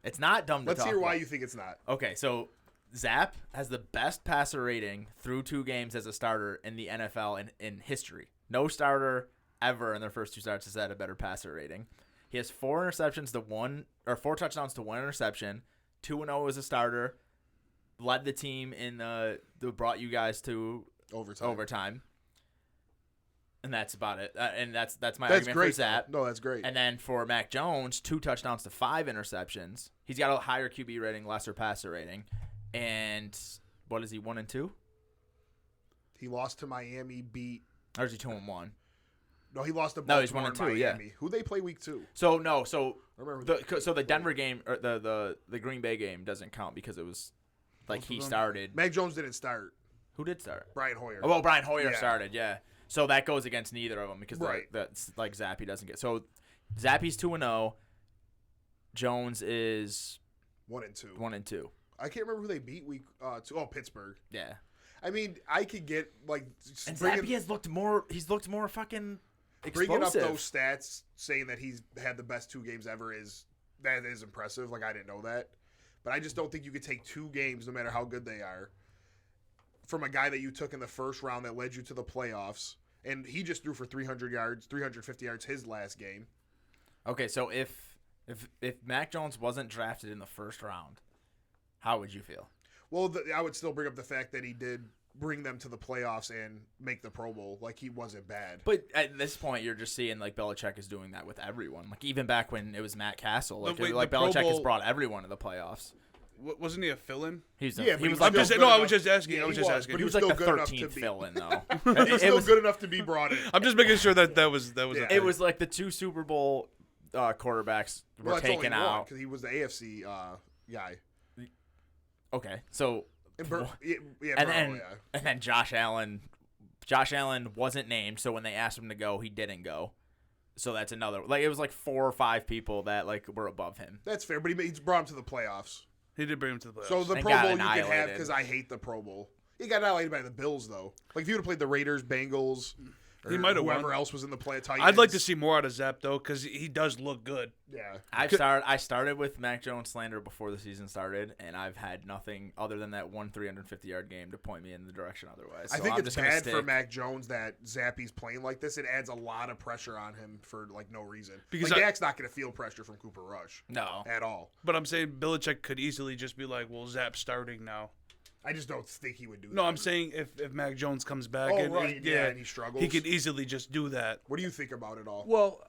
It's not dumb to Let's talk hear why about. you think it's not. Okay, so Zap has the best passer rating through 2 games as a starter in the NFL in history. No starter ever in their first 2 starts has had a better passer rating. He has 4 touchdowns to 1 interception, 2-0 as a starter, led the team in that brought you guys to overtime. And that's about it. And that's my That's argument great. for Zap. No, that's great. And then for Mac Jones, 2 touchdowns to 5 interceptions. He's got a higher QB rating, lesser passer rating. And what is he, 1-2? He lost to Miami. Beat. Or is he 2-1? No, he lost to No, he's Baltimore 1-2, and yeah. Miami. Who they play week 2? So I remember. the Denver game or the Green Bay game doesn't count because it was like he started. Mac Jones didn't start. Who did start? Brian Hoyer. Oh, well, Brian Hoyer Yeah. started, yeah. So that goes against neither of them because Right. that's like Zappy doesn't get. So Zappy's 2-0. Jones is 1-2. 1-2. I can't remember who they beat week 2. Oh, Pittsburgh. Yeah. I mean, I could get like And bringing, Zappy has looked more. He's looked more fucking bringing up explosive. those stats, saying that he's had the best 2 games ever is impressive. Like I didn't know that, but I just don't think you could take 2 games, no matter how good they are, from a guy that you took in the first round that led you to the playoffs, and he just threw for 300 yards, 350 yards his last game. Okay, so if Mac Jones wasn't drafted in the first round, how would you feel? Well, I would still bring up the fact that he did bring them to the playoffs and make the Pro Bowl. Like he wasn't bad. But at this point, you're just seeing like Belichick is doing that with everyone. Like even back when it was Matt Castle, like Wait, like the Pro Belichick has Bowl- brought everyone to the playoffs. Wasn't he a fill-in? He's Yeah, but he he was was like I'm just good no. I enough. was just asking. Yeah, I was he just was, asking. but he was still like the good enough to 13th be- fill-in though. He was still was- good enough to be brought in. I'm just making sure that was. Yeah. It was like the 2 Super Bowl quarterbacks were Well, that's only taken one out. because he was the AFC guy. Okay, so And, yeah, and Burrow, then yeah. and then Josh Allen Josh Allen wasn't named, so when they asked him to go, he didn't go. So that's another. Like, it was like 4 or 5 people that like were above him. That's fair, but he brought him to the playoffs. He did bring him to the playoffs. So the And Pro got Bowl you can have annihilated. because I hate the Pro Bowl. He got annihilated by the Bills though. Like if you would have played the Raiders, Bengals, or He might have whoever won. else was in the play. I'd like to see more out of Zep though, because he does look good. Yeah, I started with Mac Jones slander before the season started, and I've had nothing other than that one 350-yard game to point me in the direction otherwise. I So think I'm it's just gonna bad for stick. Mac Jones that Zappy's playing like this. It adds a lot of pressure on him for like no reason. Because like I- Dak's not going to feel pressure from Cooper Rush No. at all. But I'm saying Belichick could easily just be like, well, Zap's starting now. I just don't think he would do that. No, I'm saying if Mac Jones comes back Oh, and, right, yeah, and he struggles. he could easily just do that. What do you think about it all? Well,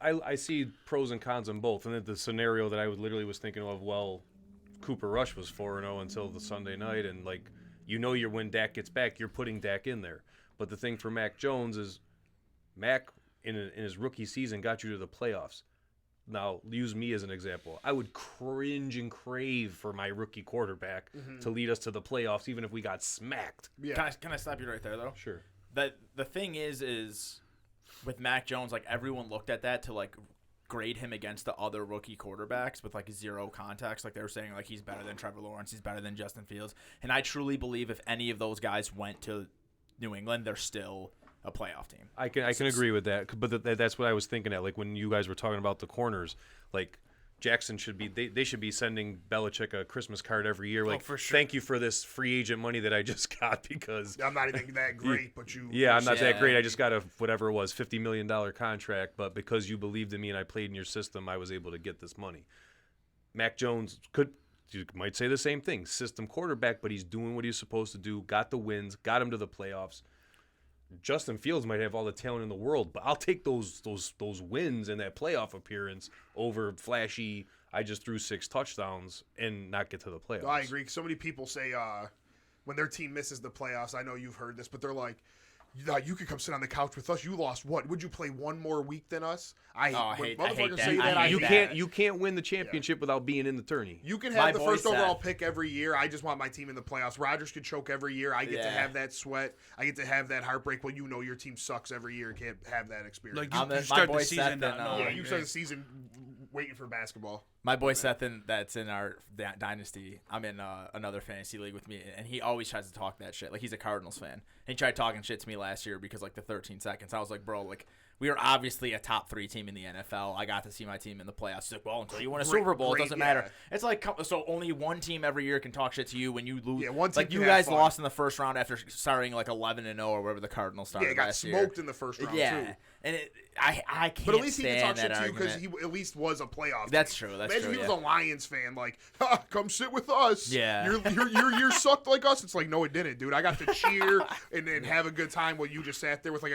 I see pros and cons on both, and then the scenario that I literally was thinking of. Well, Cooper Rush was 4-0 until the Sunday night, and like you're when Dak gets back, you're putting Dak in there. But the thing for Mac Jones is, Mac in his rookie season got you to the playoffs. Now, use me as an example. I would cringe and crave for my rookie quarterback to lead us to the playoffs, even if we got smacked. Yeah, Can I stop you right there though? Sure. The thing is with Mac Jones, like everyone looked at that to like grade him against the other rookie quarterbacks with like zero context. Like they were saying like he's better than Trevor Lawrence, he's better than Justin Fields. And I truly believe if any of those guys went to New England, they're still a playoff team. I can agree with that, but that's what I was thinking at. Like when you guys were talking about the corners, like Jackson should be they should be sending Belichick a Christmas card every year. Like, for sure. Thank you for this free agent money that I just got because I'm not even that great, but you. yeah, I'm not that Yeah. great. I just got a whatever it was $50 million contract, but because you believed in me and I played in your system, I was able to get this money. Mac Jones you might say the same thing, system quarterback, but he's doing what he's supposed to do. Got the wins, got him to the playoffs. Justin Fields might have all the talent in the world, but I'll take those wins and that playoff appearance over flashy. I just threw 6 touchdowns and not get to the playoffs. I agree. So many people say when their team misses the playoffs, I know you've heard this, but they're like, you could come sit on the couch with us. You lost what? Would you play one more week than us? I when hate motherfuckers that. say that. I I hate You hate that. can't win the championship without being in the tourney. You can My have the boy first overall Seth. pick every year. I just want my team in the playoffs. Rodgers could choke every year. I get to Yeah. have that sweat. I get to have that heartbreak. Well, you know your team sucks every year and can't have that experience. Like I'm you my start boy the season Seth not and, knowing. yeah, you start the season waiting for basketball. My boy Seth, that's in our dynasty. I'm in another fantasy league with me, and he always tries to talk that shit. Like he's a Cardinals fan. And he tried talking shit to me last year because like the 13 seconds. I was like, bro, like we are obviously a top 3 team in the NFL. I got to see my team in the playoffs. He's like, well, until you win a Super Bowl, great, it doesn't yeah. matter. It's like so only one team every year can talk shit to you when you lose. Yeah, one team like can you have guys fun. lost in the first round after starting like 11-0 or wherever the Cardinals started Yeah, it got last smoked year. in the first round Yeah, too. and I can't But at least he can stand talk shit that to you because argument. he at least was a playoff. That's team. true, that's Imagine true, he was a Lions fan, like, ha, come sit with us. Yeah. your year sucked like us. It's like, no, it didn't, dude. I got to cheer and then have a good time while you just sat there with like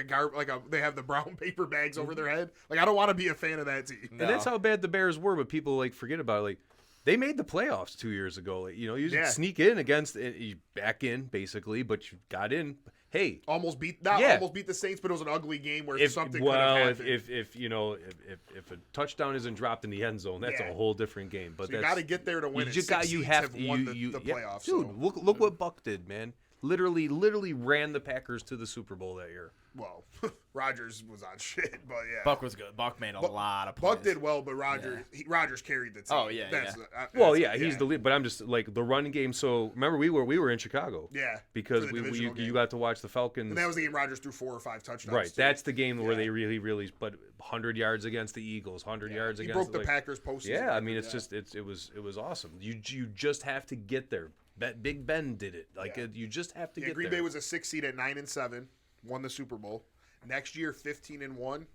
they have the brown paper bags over their head. Like, I don't want to be a fan of that team. And that's how bad the Bears were, but people like forget about it. Like they made the playoffs 2 years ago. Like, you Yeah. sneak in against you back in basically, but you got in. Hey, Almost beat the Saints, but it was an ugly game where something could have happened. if a touchdown isn't dropped in the end zone, that's Yeah. a whole different game. But So you got to get there to win. you it. just Six got you seeds have to won you the yeah, playoffs. dude. so. Look what Buck did, man. Literally ran the Packers to the Super Bowl that year. Well, Rodgers was on shit, but yeah. Buck was good. Buck made a lot of plays. Buck did well, but Rodgers carried the team. Oh, yeah, That's, yeah. Well, yeah, he's the lead, but I'm just like the run game. So remember, we were in Chicago. Yeah, because for the divisional you game. got to watch the Falcons. And that was the game Rodgers threw 4 or 5 touchdowns. Right, too. that's the game where Yeah. they really, but 100 yards against the Eagles, 100 yards He against. broke the like, Packers postseason. Yeah, I record, mean, it's yeah. just it was awesome. You just have to get there. Big Ben did it. Like Yeah. you just have to Yeah, get Green there. Bay was a 6 seed at 9-7, won the Super Bowl. Next year, 15-1,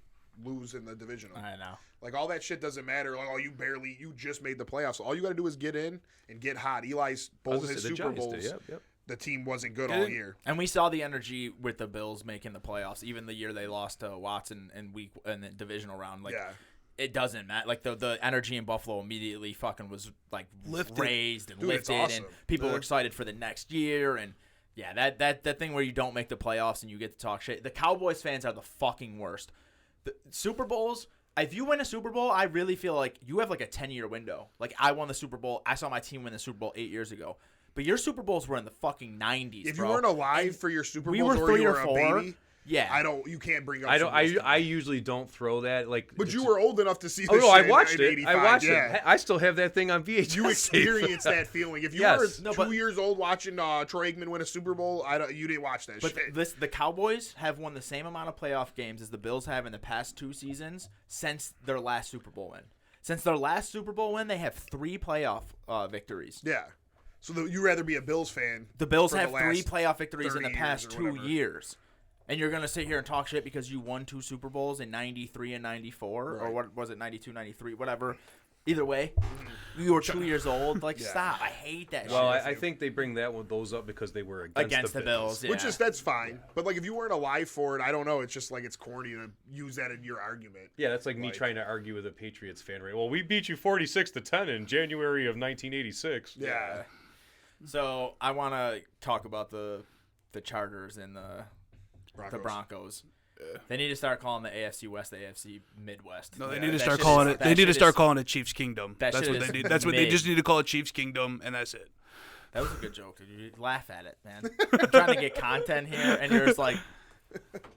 lose in the divisional. I know. Like all that shit doesn't matter. Like you just made the playoffs. All you got to do is get in and get hot. Eli's I was both gonna his say, the Super Giants Bowls. did, yep. The team wasn't good all year. And we saw the energy with the Bills making the playoffs, even the year they lost to Watson in the divisional round. Like, Yeah. it doesn't matter. Like the energy in Buffalo immediately fucking was like Lifted. raised and Dude, it's lifted, awesome. and people Yeah. were excited for the next year. And yeah, that thing where you don't make the playoffs and you get to talk shit. The Cowboys fans are the fucking worst. The Super Bowls. If you win a Super Bowl, I really feel like you have like a 10-year window. Like I won the Super Bowl. I saw my team win the Super Bowl 8 years ago. But your Super Bowls were in the fucking 90s, If bro. you weren't alive And for your Super we Bowls were or 3 you or were 4. a baby, Yeah. you can't bring up. I don't. Super Bowls I usually don't throw that. Like, But it's- you were old enough to see. Oh This no, I shit watched in it. 85. I watched yeah. it. I still have that thing on VHS. You experienced that feeling. If you Yes. were No, 2 but- years old watching Troy Aikman win a Super Bowl, you didn't watch that But shit. the Cowboys have won the same amount of playoff games as the Bills have in the past 2 seasons since their last Super Bowl win. Since their last Super Bowl win, they have 3 playoff victories. Yeah. So you rather be a Bills fan? The Bills for the have 3 last playoff victories in the 30 past years 2 or whatever. years. And you're going to sit here and talk shit because you won 2 Super Bowls in 93 and 94, or Right. what was it, 92, 93, whatever. Either way, you were 2 years old. Like, Yeah. stop. I hate that Well, shit. I think they bring those up because they were Against the Bills, yeah. Which is that's fine. But like if you weren't alive for it, I don't know. It's just like it's corny to use that in your argument. Yeah, that's like me trying to argue with a Patriots fan, right? Well, we beat you 46-10 in January of 1986. Yeah. So I want to talk about the Chargers and the Broncos. They need to start calling the AFC West the AFC Midwest. No, they Yeah, need to that start shit calling is- it. that They need to shit start is- calling it Chiefs Kingdom. that That's shit what is they need. That's what they mid. just need to call it Chiefs Kingdom, and that's it. That was a good joke, dude. You laugh at it, man. I'm trying to get content here, and you're just like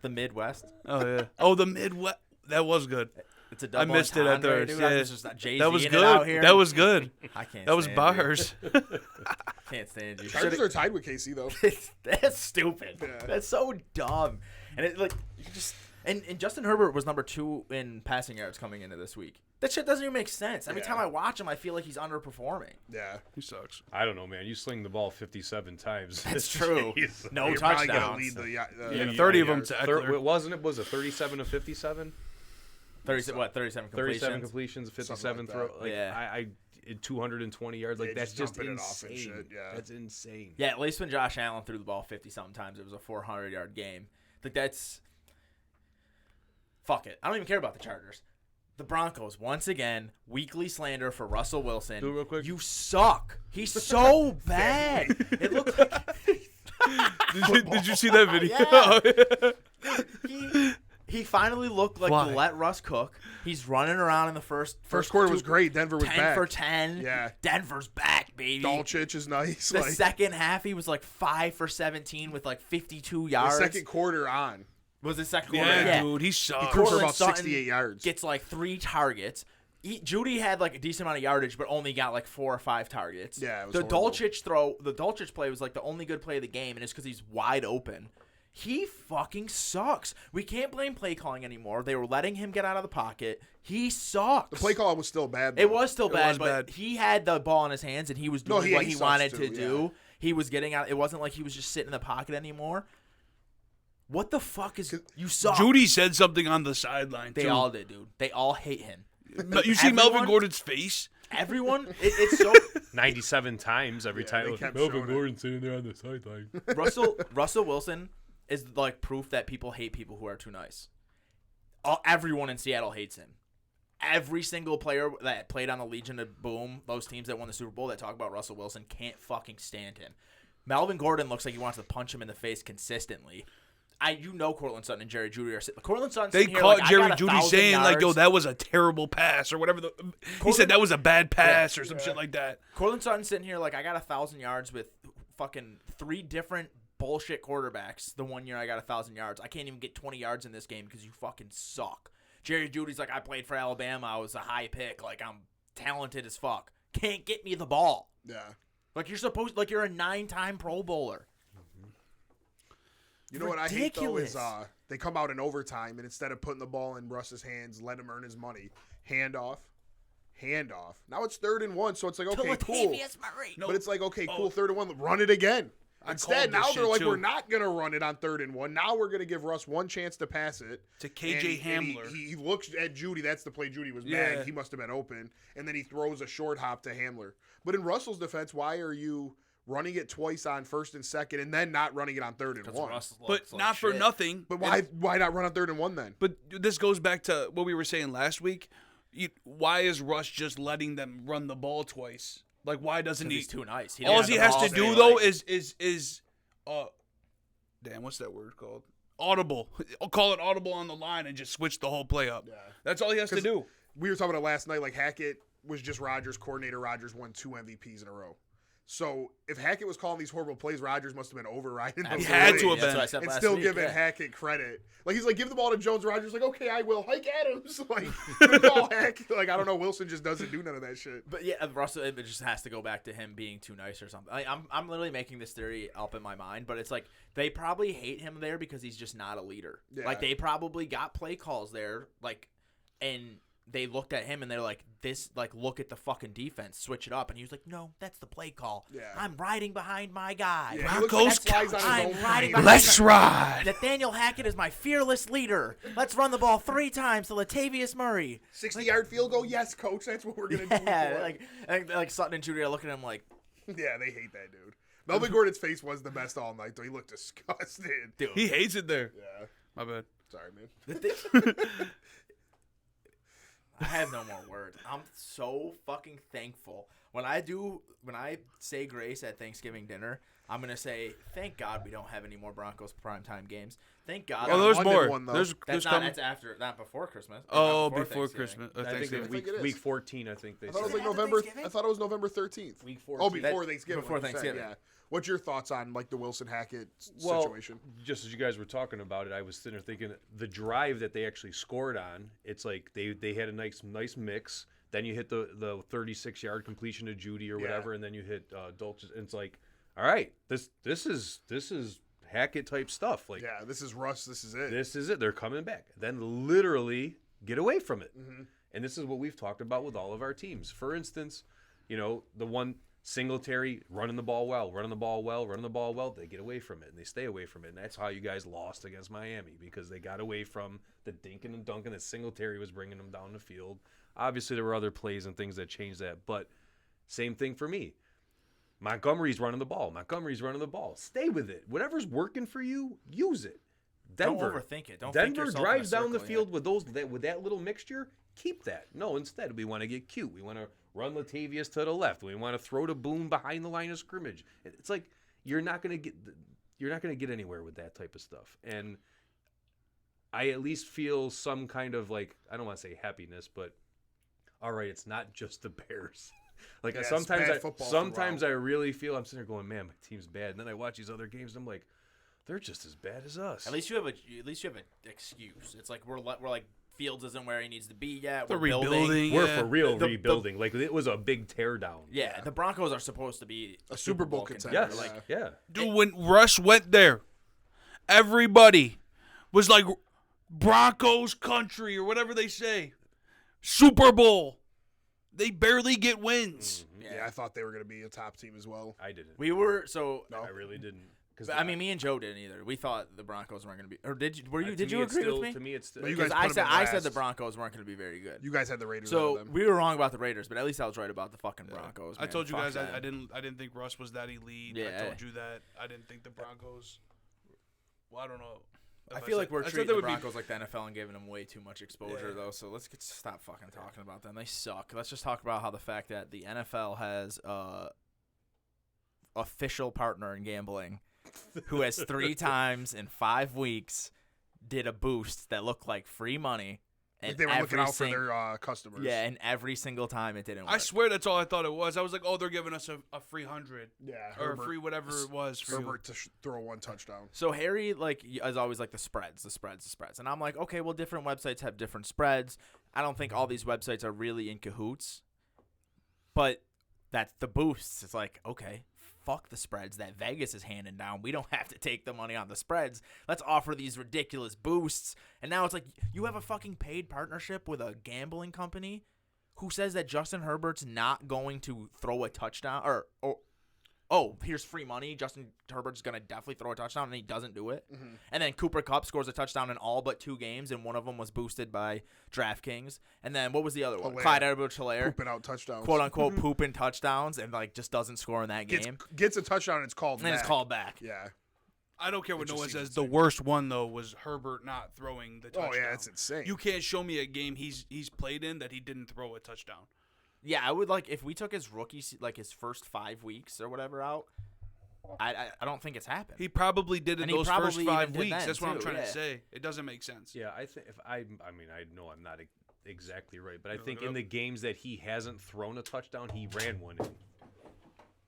the Midwest. Oh yeah. Oh, the Midwest. That was good. It's a I double missed it at entendre, the. dude. Yeah. I'm just Jay-Z That was in it out good. here. That was good. I can't. That was stand bars. You. Can't stand you. Chargers Should've- are tied with KC though. That's stupid. Yeah. That's so dumb. And it like you just and Justin Herbert was number 2 in passing yards coming into this week. That shit doesn't even make sense. Every Yeah. time I watch him, I feel like he's underperforming. Yeah. He sucks. I don't know, man. You sling the ball 57 times. That's true. Jeez. No You're probably gonna touchdowns. lead the Yeah, you- 30 of yeah, them to thir- Eckler. wasn't it? Was it 37 to 57? 37 completions. 37 completions, 57 like throw. that. Like, Yeah. I 220 yards. Like Yeah, that's just just jumping it off and insane. shit, yeah. That's insane. Yeah, at least when Josh Allen threw the ball 50 something times, it was a 400-yard game. Like that's fuck it. I don't even care about the Chargers. The Broncos, once again, weekly slander for Russell Wilson. Do it real quick. You suck. He's so bad. It looked like Did you see that video? he finally looked like Why? to let Russ cook. He's running around in the first quarter two- was great. Denver was 10 back. for 10. Yeah. Denver's back, baby. Dolchich is nice. The Like, second half, he was like 5 for 17 with like 52 the yards. second quarter on. Was the second quarter? Yeah, dude, he He sucks. threw for Cortland about Sutton 68 yards. Gets like 3 targets. Judy had like a decent amount of yardage, but only got like 4 or 5 targets. Yeah, it was the horrible. the Dolchich play was like the only good play of the game, and it's because he's wide open. He fucking sucks. We can't blame play calling anymore. They were letting him get out of the pocket. He sucks. The play call was still bad. Though. It was still It bad, was but bad. he had the ball in his hands and he was No, doing what he he sucks wanted too, to yeah. do. He was getting out. It wasn't like he was just sitting in the pocket anymore. What the fuck is you suck? Judy said something on the sideline. They too. all did, dude. They all hate him. But you see Melvin Everyone- Gordon's face? Everyone, it's so 97 times every Yeah, time. they Look, kept Melvin showing it. Gordon sitting there on the sideline. Russell Wilson is like proof that people hate people who are too nice. Everyone in Seattle hates him. Every single player that played on the Legion of Boom, those teams that won the Super Bowl that talk about Russell Wilson, can't fucking stand him. Melvin Gordon looks like he wants to punch him in the face consistently. Cortland Sutton and Jerry Judy are sitting. Cortland Sutton They sitting here caught like, I Jerry got Judy 1,000 saying, like, yo, yards. that was a terrible pass or whatever. He said that was a bad pass or some shit like that. Cortland Sutton sitting here like, I got 1,000 yards with fucking 3 different bullshit quarterbacks. The one year I got 1,000 yards. I can't even get 20 yards in this game because you fucking suck. Jerry Judy's like, I played for Alabama. I was a high pick. Like, I'm talented as fuck. Can't get me the ball. Yeah. Like, you're a 9-time Pro Bowler. You know what I hate though is Ridiculous. they come out in overtime and instead of putting the ball in Russ's hands, let him earn his money. Handoff. Now it's 3rd and 1, so it's like okay, cool. Murray. But it's like okay, cool. 3rd and 1, run it again. Instead, called this now they're shit, like, too. we're not gonna run it on 3rd and 1. Now we're gonna give Russ one chance to pass it To KJ And Hamler. He looks at Judy. That's the play. Judy was Yeah. mad. He must have been open, and then he throws a short hop to Hamler. But in Russell's defense, why are you running it twice on 1st and 2nd, and then not running it on 3rd and 1? But not for nothing. But why not run on 3rd and 1 then? But this goes back to what we were saying last week. Why is Russ just letting them run the ball twice? Like, why doesn't he? He's too nice. All doesn't he have has the to ball do say, though like- is damn, what's that word called? Audible. I'll call it audible on the line and just switch the whole play up. Yeah. That's all he has to 'Cause do. We were talking about it last night. Like Hackett was just Rodgers' coordinator. Rodgers won 2 MVPs in a row. So if Hackett was calling these horrible plays, Rodgers must have been overriding those He had to plays have That's been. what I said and last still week, giving yeah. Hackett credit. Like he's like, give the ball to Jones. Rodgers like, okay, I will. Hike Adams. Like good call, Hackett. Like I don't know. Wilson just doesn't do none of that shit. But yeah, Russell, it just has to go back to him being too nice or something. I'm literally making this theory up in my mind, but it's like they probably hate him there because he's just not a leader. Yeah. Like they probably got play calls there, like, and they looked at him and they're like, this, like, look at the fucking defense, switch it up. And he was like, no, that's the play call. Yeah. I'm riding behind my guy. Yeah, he looks like Broncos he flies on his I'm own riding plane. behind Let's my- ride. Nathaniel Hackett is my fearless leader. Let's run the ball 3 times to Latavius Murray. 60-yard field goal. Yes, coach. That's what we're gonna do. Yeah, like Sutton and Judy are looking at him like, Yeah, they hate that dude. Melvin Gordon's face was the best all night, though. He looked disgusted. dude. He hates it there. Yeah. My bad. Sorry, man. I have no more words. I'm so fucking thankful. When I say grace at Thanksgiving dinner, I'm gonna say, thank God we don't have any more Broncos primetime games. Thank God. Oh, there's London more. one, though. There's that's coming. that's after, not before Christmas. or Oh, not before Thanksgiving. Christmas. I think Thanksgiving. I think it is. week 14. I think they I thought it was said. like after November. Thanksgiving? I thought it was November 13th. Week Oh, 14. before Thanksgiving. before like you said, Thanksgiving. Yeah. What's your thoughts on like the Wilson Hackett Well, situation? just as you guys were talking about it, I was sitting there thinking the drive that they actually scored on. It's like they had a nice mix. Then you hit the 36-yard completion to Judy or whatever, and then you hit Dulcich. And it's like, all right, this is Hackett type stuff. Like Yeah, this is Russ. This is it. this is it. They're coming back. Then literally get away from it. Mm-hmm. And this is what we've talked about with all of our teams. For instance, the one Singletary running the ball well, they get away from it and they stay away from it. And that's how you guys lost against Miami, because they got away from the dinking and dunking that Singletary was bringing them down the field. Obviously, there were other plays and things that changed that, but same thing for me. Montgomery's running the ball. Stay with it. Whatever's working for you, use it. Denver, Don't overthink it. Don't think Denver yourself in a drives down the circle, field with that little mixture. Keep that. No, instead we want to get cute. We want to run Latavius to the left. We want to throw to Boone behind the line of scrimmage. It's like you're not going to get anywhere with that type of stuff. And I at least feel some kind of, like, I don't want to say happiness, but all right, it's not just the Bears. Like Yeah, it's sometimes bad football I really feel I'm sitting there going, man, my team's bad. And then I watch these other games and I'm like, they're just as bad as us. At least you have an excuse. It's like we're like Fields isn't where he needs to be yet. The We're building. rebuilding. We're yeah. for real The- rebuilding. Like it was a big teardown. Yeah, the Broncos are supposed to be A Super Bowl contender. Yes. Like, yeah. Dude, when Russ went there, everybody was like, Broncos country or whatever they say. Super Bowl. They barely get wins. Yeah, I thought they were going to be a top team as well. I didn't. we were so. No. I really didn't. Because I mean, me and Joe didn't either. We thought the Broncos weren't going to be. Or did you? Were you? to Did me, you it's agree still, with me? To me, it's still. But you Because guys I put said them in the last. Broncos weren't going to be very good. You guys had the Raiders ahead of So them. we were wrong about the Raiders, but at least I was right about the fucking Broncos. I man. told you Fuck guys that. I didn't think Russ was that elite. Yeah. I told you that. I didn't think the Broncos. Well, I don't know. I if feel like said- we're I said treating they the would be- Broncos like the NFL and giving them way too much exposure, Yeah. though. So let's stop fucking talking about them. They suck. Let's just talk about how the fact that the NFL has official partner in gambling who has 3 times in 5 weeks did a boost that looked like free money. Like And they were looking every out for sing- their customers. Yeah, and every single time it didn't work. I swear that's all I thought it was. I was like, oh, they're giving us a free 100 Yeah. or Herbert, free whatever it was. For you. Herbert to throw 1 touchdown. So Harry, like, is always like the spreads. And I'm like, okay, well, different websites have different spreads. I don't think all these websites are really in cahoots. But that's the boosts. It's like, okay, fuck the spreads that Vegas is handing down. We don't have to take the money on the spreads. Let's offer these ridiculous boosts. And now it's like you have a fucking paid partnership with a gambling company who says that Justin Herbert's not going to throw a touchdown or oh, here's free money. Justin Herbert's going to definitely throw a touchdown, and he doesn't do it. Mm-hmm. And then Cooper Kupp scores a touchdown in all but 2 games, and one of them was boosted by DraftKings. And then what was the other one? Hilaire. Clyde Edwards-Helaire, Pooping out touchdowns. quote-unquote, pooping touchdowns, and, like, just doesn't score in that game. Gets a touchdown and it's called And then it's back. called back. Yeah. I don't care what It no just one seems says. The insane. worst one though was Herbert not throwing the touchdown. Oh, yeah, it's insane. You can't show me a game he's played in that he didn't throw a touchdown. Yeah, I would, like, if we took his rookie, like, his first 5 weeks or whatever out, I don't think it's happened. He probably did in And he those first probably 5 even did weeks. then, That's what I'm too, trying yeah. to say. It doesn't make sense. Yeah, I think if I mean, I know I'm not exactly right, but I Look think it in up. the games that he hasn't thrown a touchdown, he ran one in.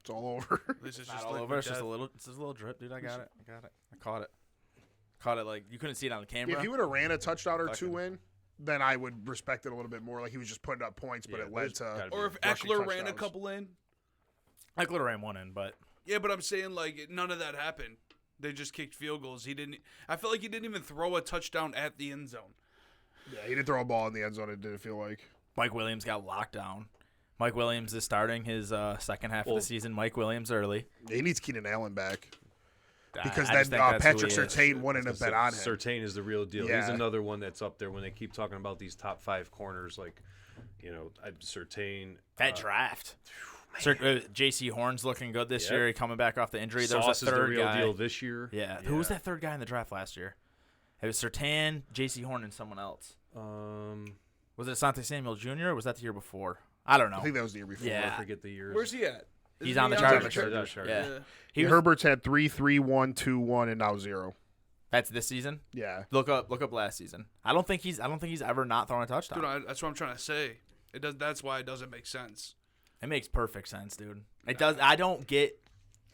It's all over. This is It's not just all liquid over. It's just death. a little. It's just a little drip, dude. I got it. I caught it. Caught it like you couldn't see it on the camera. If he would have ran a touchdown or two Fucking- in, then I would respect it a little bit more. Like he was just putting up points, but Yeah, it led there's to. gotta be Or if rushing Eckler ran a touchdowns. couple in. Eckler ran one in, but Yeah, but I'm saying like none of that happened. They just kicked field goals. He didn't. I felt like he didn't even throw a touchdown at the end zone. Yeah, he didn't throw a ball in the end zone. It didn't feel like. Mike Williams got locked down. Mike Williams is starting his second half of the season. Mike Williams early. He needs Keenan Allen back because I just then think that's who Patrick he is. Surtain wouldn't have been on him. Sertain is the real deal. He's Yeah. another one that's up there when they keep talking about these top 5 corners. Like, Sertain. That draft. J.C. Horn's looking good this Yep. year. He coming back off the injury. There was Sauce a is the third real guy. deal this year. Yeah. Who was that third guy in the draft last year? It was Surtain, J.C. Horn, and someone else. Was it Asante Samuel Jr. or was that the year before? I don't know. I think that was the year before. Yeah. I forget the years. Where's he at? He's Isn't on the he Chargers. Chargers. Yeah. Yeah. He was- Herbert's had 3, 3, 1, 2, 1, and now 0. That's this season. Yeah. Look up last season. I don't think he's ever not thrown a touchdown. Dude, that's what I'm trying to say. It does. That's why it doesn't make sense. It makes perfect sense, dude. It does. I don't get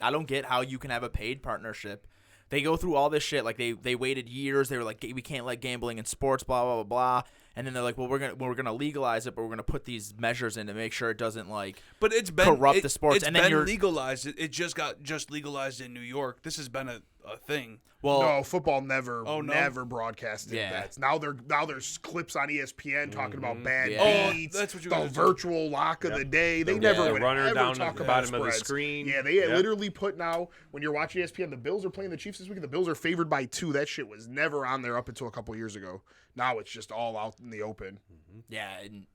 how you can have a paid partnership. They go through all this shit. Like they waited years. They were like, we can't let gambling in sports. Blah blah blah blah. And then they're like, well, we're gonna legalize it, but we're gonna put these measures in to make sure it doesn't like. But it's been corrupt the sports, It's and then been you're- legalized. It just got legalized in New York. This has been a thing. Well, No, football never, Oh, no? never broadcasted Yeah. bets. Now there's clips on ESPN talking about bad Yeah. beats. Oh, that's what you the guys do. virtual lock of the day. They The- never the would runner ever down talk the about bottom of the spreads. screen. Yeah, they Yep. literally put now when you're watching ESPN, the Bills are playing the Chiefs this week. And the Bills are favored by 2. That shit was never on there up until a couple years ago. Now it's just all out in the open. yeah, and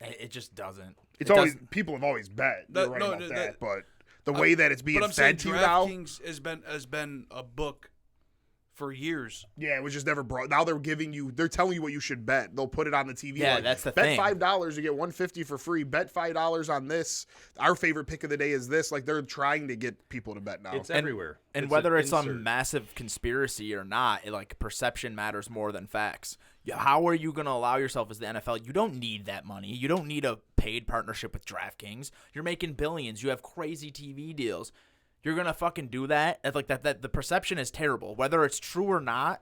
it just doesn't. It's It always doesn't- people have always bet. You're right about that- that, but the way that it's being But I'm saying fed to you now. DraftKings has been a book for years. Yeah, it was just never brought. Now they're telling you what you should bet. They'll put it on the TV. Yeah, like, that's the bet thing. $5, you get $150 for free. Bet $5 on this. Our favorite pick of the day is this. Like they're trying to get people to bet now. It's everywhere. And It's whether an it's some insert. massive conspiracy or not, like perception matters more than facts. How are you going to allow yourself as the NFL? You don't need that money. You don't need a paid partnership with DraftKings. You're making billions. You have crazy TV deals. You're going to fucking do that? Like that the perception is terrible. Whether it's true or not,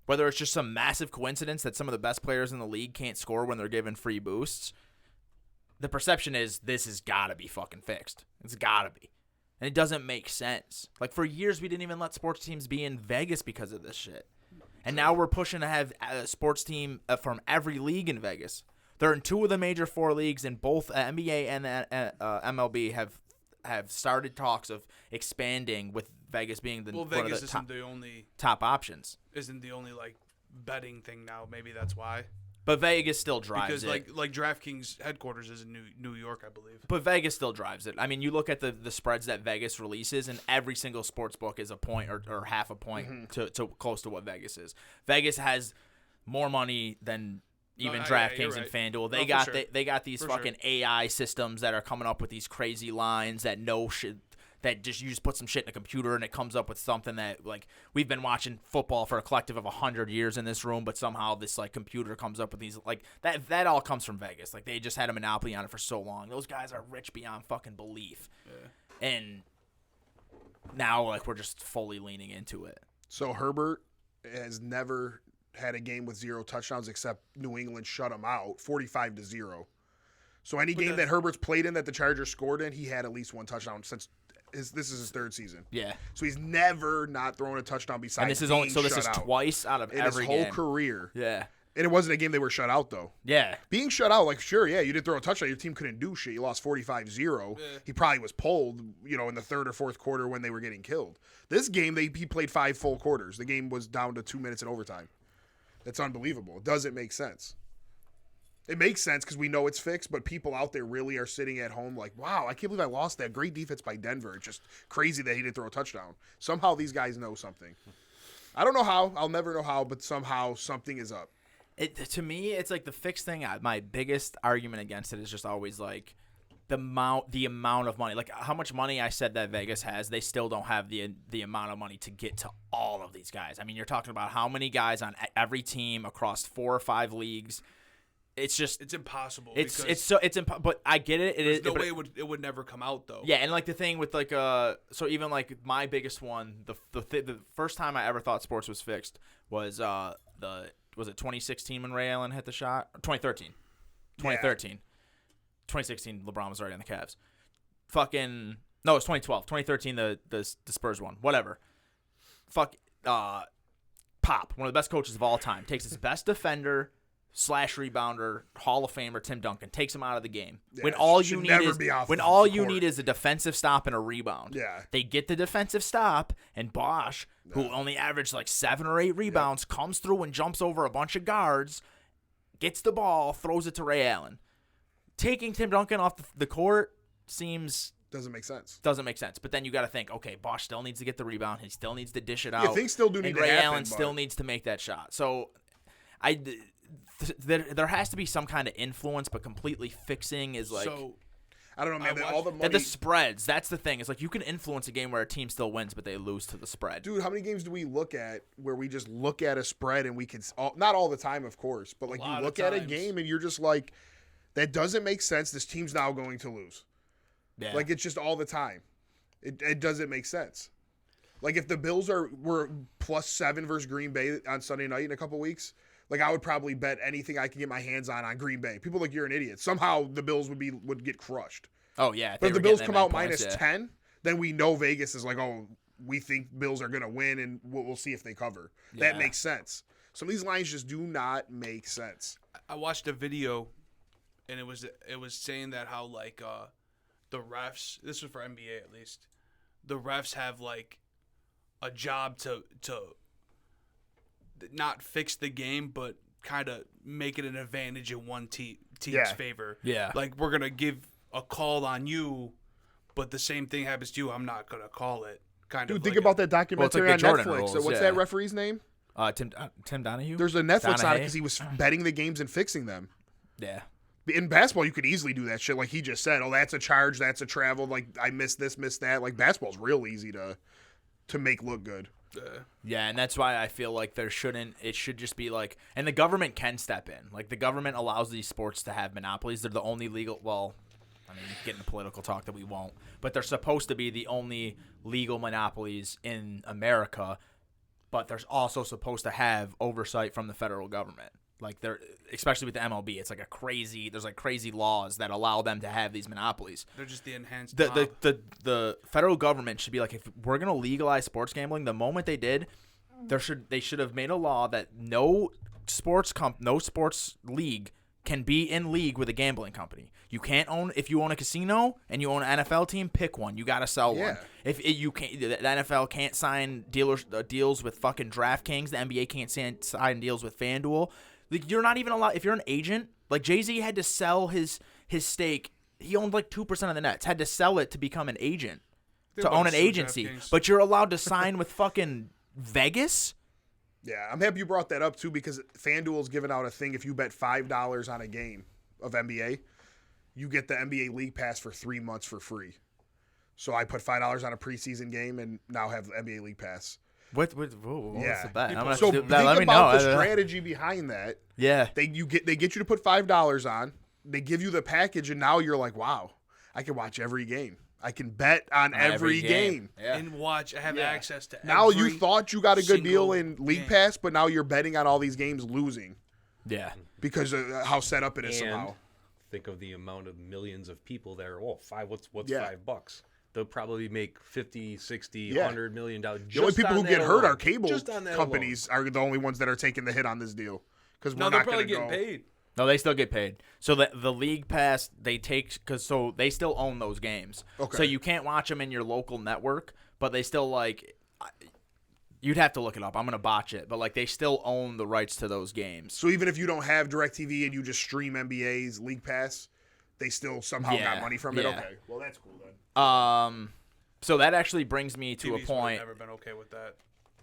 whether it's just some massive coincidence that some of the best players in the league can't score when they're given free boosts, the perception is this has got to be fucking fixed. It's got to be. And it doesn't make sense. Like, for years, we didn't even let sports teams be in Vegas because of this shit. And now we're pushing to have a sports team from every league in Vegas. They're in 2 of the major 4 leagues, and both NBA and MLB have started talks of expanding, with Vegas being Well, one of Vegas the isn't top options. the only like betting thing now. Maybe that's why. But Vegas still drives Because it. like DraftKings headquarters is in New York, I believe. But Vegas still drives it. I mean, you look at the spreads that Vegas releases, and every single sports book is a point or half a point to close to what Vegas is. Vegas has more money than even yeah, DraftKings you're and right. FanDuel. No, They for got sure. they got these For fucking AI systems that are coming up with these crazy lines that know shit. That just you just put some shit in a computer and it comes up with something that, like, we've been watching football for a collective of 100 years in this room, but somehow this like computer comes up with these, like, that all comes from Vegas. Like, they just had a monopoly on it for so long. Those guys are rich beyond fucking belief. Yeah. And now, like, we're just fully leaning into it. So Herbert has never had a game with 0 touchdowns except New England shut him out 45-0. So any game that Herbert's played in that the Chargers scored in, he had at least 1 touchdown since this is his 3rd season. Yeah. So he's never not thrown a touchdown besides And this is being this shut is out twice out of in every his whole game. career. Yeah. And it wasn't a game they were shut out though. Yeah. Being shut out, like, sure, yeah, you didn't throw a touchdown. Your team couldn't do shit. You lost 45-0. He probably was pulled, in the 3rd or 4th quarter when they were getting killed. This game, he played 5 full quarters. The game was down to 2 minutes in overtime. That's unbelievable. It doesn't make sense. It makes sense because we know it's fixed, but people out there really are sitting at home like, wow, I can't believe I lost that. Great defense by Denver. It's just crazy that he didn't throw a touchdown. Somehow these guys know something. I don't know how. I'll never know how, but somehow something is up. To me, it's like the fixed thing. My biggest argument against it is just always like the amount of money. Like how much money I said that Vegas has, they still don't have the amount of money to get to all of these guys. I mean, you're talking about how many guys on every team across 4 or 5 leagues. it's just It's impossible. it's because but I get it. there's no way it would never come out though. Yeah, and like the thing with like so even like my biggest one, the first time I ever thought sports was fixed was was it 2016 when Ray Allen hit the shot? 2013. 2016 LeBron was already on the Cavs. Fucking no, it was 2012. 2013 the Spurs won. Whatever. Pop, one of the best coaches of all time, takes his best defender / rebounder, Hall of Famer Tim Duncan, takes him out of the game. Yeah, When all should you need never is be off when the all you court. need is a defensive stop and a rebound. Yeah. They get the defensive stop, and Bosch, who only averaged like 7 or 8 rebounds, comes through and jumps over a bunch of guards, gets the ball, throws it to Ray Allen. Taking Tim Duncan off the court Doesn't make sense. doesn't make sense. But then you got to think, okay, Bosch still needs to get the rebound. He still needs to dish it out. things still do need and to Ray happen, Allen but- still needs to make that shot. So there has to be some kind of influence, but completely fixing is like So I don't know, man. I All the watched- money. and the spreads. That's the thing. It's like you can influence a game where a team still wins, but they lose to the spread. Dude, how many games do we look at where we just look at a spread and we can not all the time, of course, but like lot you of look at a times. game and you're just like, that doesn't make sense. This team's now going to lose. Yeah. Like it's just all the time. It doesn't make sense. Like if the Bills were +7 versus Green Bay on Sunday night in a couple weeks, like I would probably bet anything I can get my hands on Green Bay. People like, you're an idiot. Somehow the Bills would get crushed. Oh yeah. But if the were Bills getting come that out many points, -10, then we know Vegas is like, oh, we think Bills are going to win, and we'll see if they cover. That Yeah. makes sense. Some of these lines just do not make sense. I watched a video, and it was saying that how like the refs. This was for NBA at least. The refs have like a job to not fix the game, but kind of make it an advantage in one team's Yeah. favor. Yeah. Like we're gonna give a call on you, but the same thing happens to you. I'm not gonna call it. Kind Dude, of. think like about that Well, it's documentary like the on Jordan Netflix. rules, What's yeah. that referee's name? Tim Donahue. There's a Netflix on it Donahue? because he was betting the games and fixing them. Yeah. In basketball, you could easily do that shit. Like he just said, oh, that's a charge, that's a travel. Like I missed this, missed that. Like basketball's real easy to make look good. Yeah, and that's why I feel like it should just be like, and the government can step in. Like the government allows these sports to have monopolies. They're the only legal, well, I mean, get into political talk that we won't, but they're supposed to be the only legal monopolies in America, but they're also supposed to have oversight from the federal government. Like they're, especially with the MLB, it's like there's like crazy laws that allow them to have these monopolies. they're just the enhanced. The federal government should be like, if we're gonna legalize sports gambling, the moment they did, they should have made a law that no sports league can be in league with a gambling company. You can't if you own a casino and you own an NFL team, pick one. You gotta sell one. Yeah. If you can't, the NFL can't sign deals with fucking DraftKings. The NBA can't sign deals with FanDuel. Like you're not even allowed. If you're an agent, like Jay-Z had to sell his stake. He owned like 2% of the Nets. Had to sell it to become an agent, to own an agency. But you're allowed to sign with fucking Vegas. Yeah, I'm happy you brought that up too because FanDuel's giving out a thing. If you bet $5 on a game of NBA, you get the NBA League Pass for 3 months for free. So I put $5 on a preseason game and now have the NBA League Pass. What's the bet? I'm gonna So do think that. Let me about know. the strategy behind that. Yeah. They get you to put $5 on. They give you the package, and now you're like, wow, I can watch every game. I can bet on every game. Yeah. and watch. I have access to. Now you every thought you got a good deal single in League game. Pass, but now you're betting on all these games losing Yeah. because of how set up it is And somehow. think of the amount of millions of people that are, what's Yeah. $5? They'll probably make 50, 60, Yeah. $100 million. The only people who get hurt are cable Just on that companies are the only ones that are taking the hit on this deal because we're No, they're not probably going to getting go. paid. No, they still get paid. So the League Pass they take so they still own those games. Okay. So you can't watch them in your local network, but they still you'd have to look it up. I'm gonna botch it, but like they still own the rights to those games. So even if you don't have DirecTV and you just stream NBA's League Pass, they still somehow Yeah, got money from it. yeah. Okay, well that's cool then. So that actually brings me to a TV's point. Never been okay with that.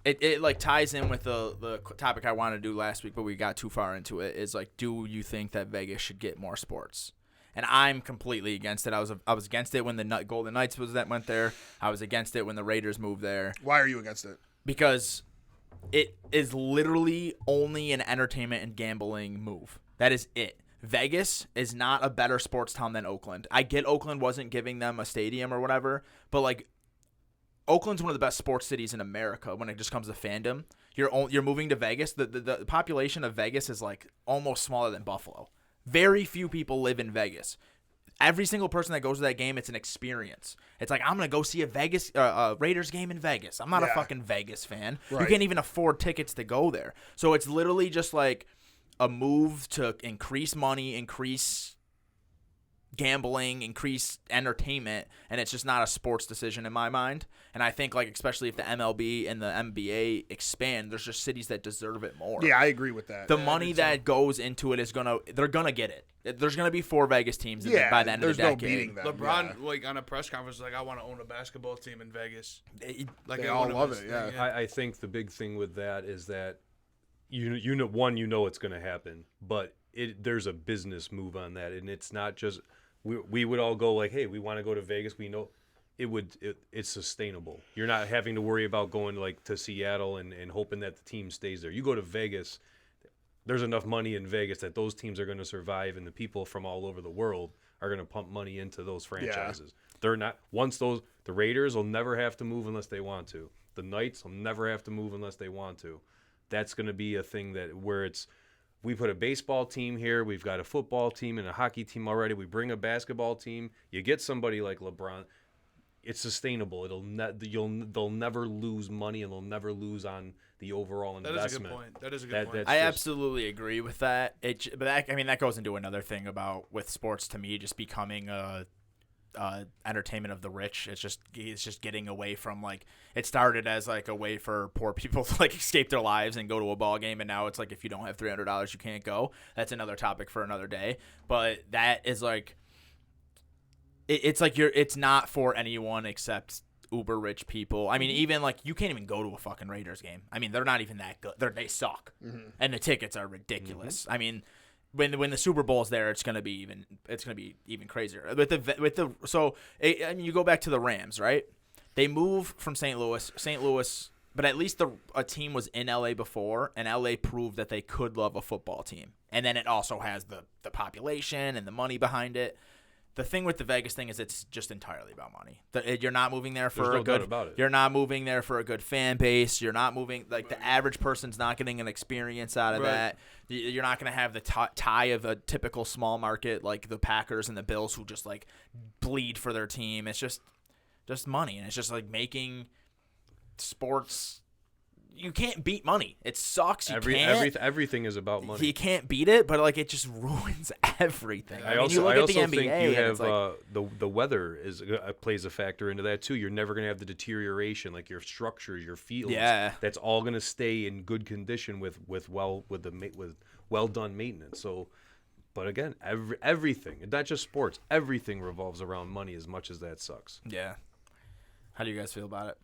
It like ties in with the topic I wanted to do last week, but we got too far into it. Is like, do you think that Vegas should get more sports? And I'm completely against it. I was against it when the Golden Knights went there. I was against it when the Raiders moved there Why are you against it? because it is literally only an entertainment and gambling move. That is it. Vegas is not a better sports town than Oakland. I get Oakland wasn't giving them a stadium or whatever, but like Oakland's one of the best sports cities in America when it just comes to fandom. You're moving to Vegas. The population of Vegas is like almost smaller than Buffalo. Very few people live in Vegas. Every single person that goes to that game, it's an experience. It's like, I'm going to go see a Raiders game in Vegas. I'm not a fucking Vegas fan. Right. You can't even afford tickets to go there. So it's literally just like a move to increase money, increase gambling, increase entertainment, and it's just not a sports decision in my mind. And I think, like, especially if the MLB and the NBA expand, there's just cities that deserve it more. Yeah, I agree with that. The money that goes into it they're gonna get it. There's gonna be 4 Vegas teams by the end of the decade. There's no beating them. LeBron, like on a press conference, like, I want to own a basketball team in Vegas. Like, They all love it. Yeah. I think the big thing with that is that you know it's going to happen, but there's a business move on that, and it's not just we would all go like, hey, we want to go to Vegas. We know it's sustainable. You're not having to worry about going like to Seattle and hoping that the team stays there. You go to Vegas, there's enough money in Vegas that those teams are going to survive, and the people from all over the world are going to pump money into those franchises. They're not the Raiders will never have to move unless they want to. The Knights will never have to move unless they want to. That's going to be a thing where we put a baseball team here, we've got a football team and a hockey team already. We bring a basketball team. You get somebody like LeBron, it's sustainable. They'll never lose money, and they'll never lose on the overall investment. That is a good point. I absolutely agree with that. That goes into another thing about with sports to me just becoming a entertainment of the rich. It's just getting away from, like, it started as like a way for poor people to like escape their lives and go to a ball game, and now it's like if you don't have $300 you can't go. That's another topic for another day. But that is like it's like it's not for anyone except uber rich people. I mean, even like you can't even go to a fucking Raiders game. I mean, they're not even that good. They suck, and the tickets are ridiculous. I mean, when the Super Bowl's there, it's gonna be even crazier. You go back to the Rams, right? They move from St. Louis, but at least a team was in LA before, and LA proved that they could love a football team. And then it also has the population and the money behind it. The thing with the Vegas thing is it's just entirely about money. You're not moving there for You're not moving there for a good fan base. You're not moving the average person's not getting an experience out of that. You're not going to have the tie of a typical small market like the Packers and the Bills who just like bleed for their team. It's just money, and it's just like making sports. You can't beat money. It sucks. Everything is about money. You can't beat it, but like it just ruins everything. I mean, you look at the NBA, think you have like, the weather plays a factor into that too. You're never going to have the deterioration, like your structures, your fields. Yeah, that's all going to stay in good condition with well done maintenance. So, but again, everything, not just sports, everything revolves around money. As much as that sucks. Yeah. How do you guys feel about it?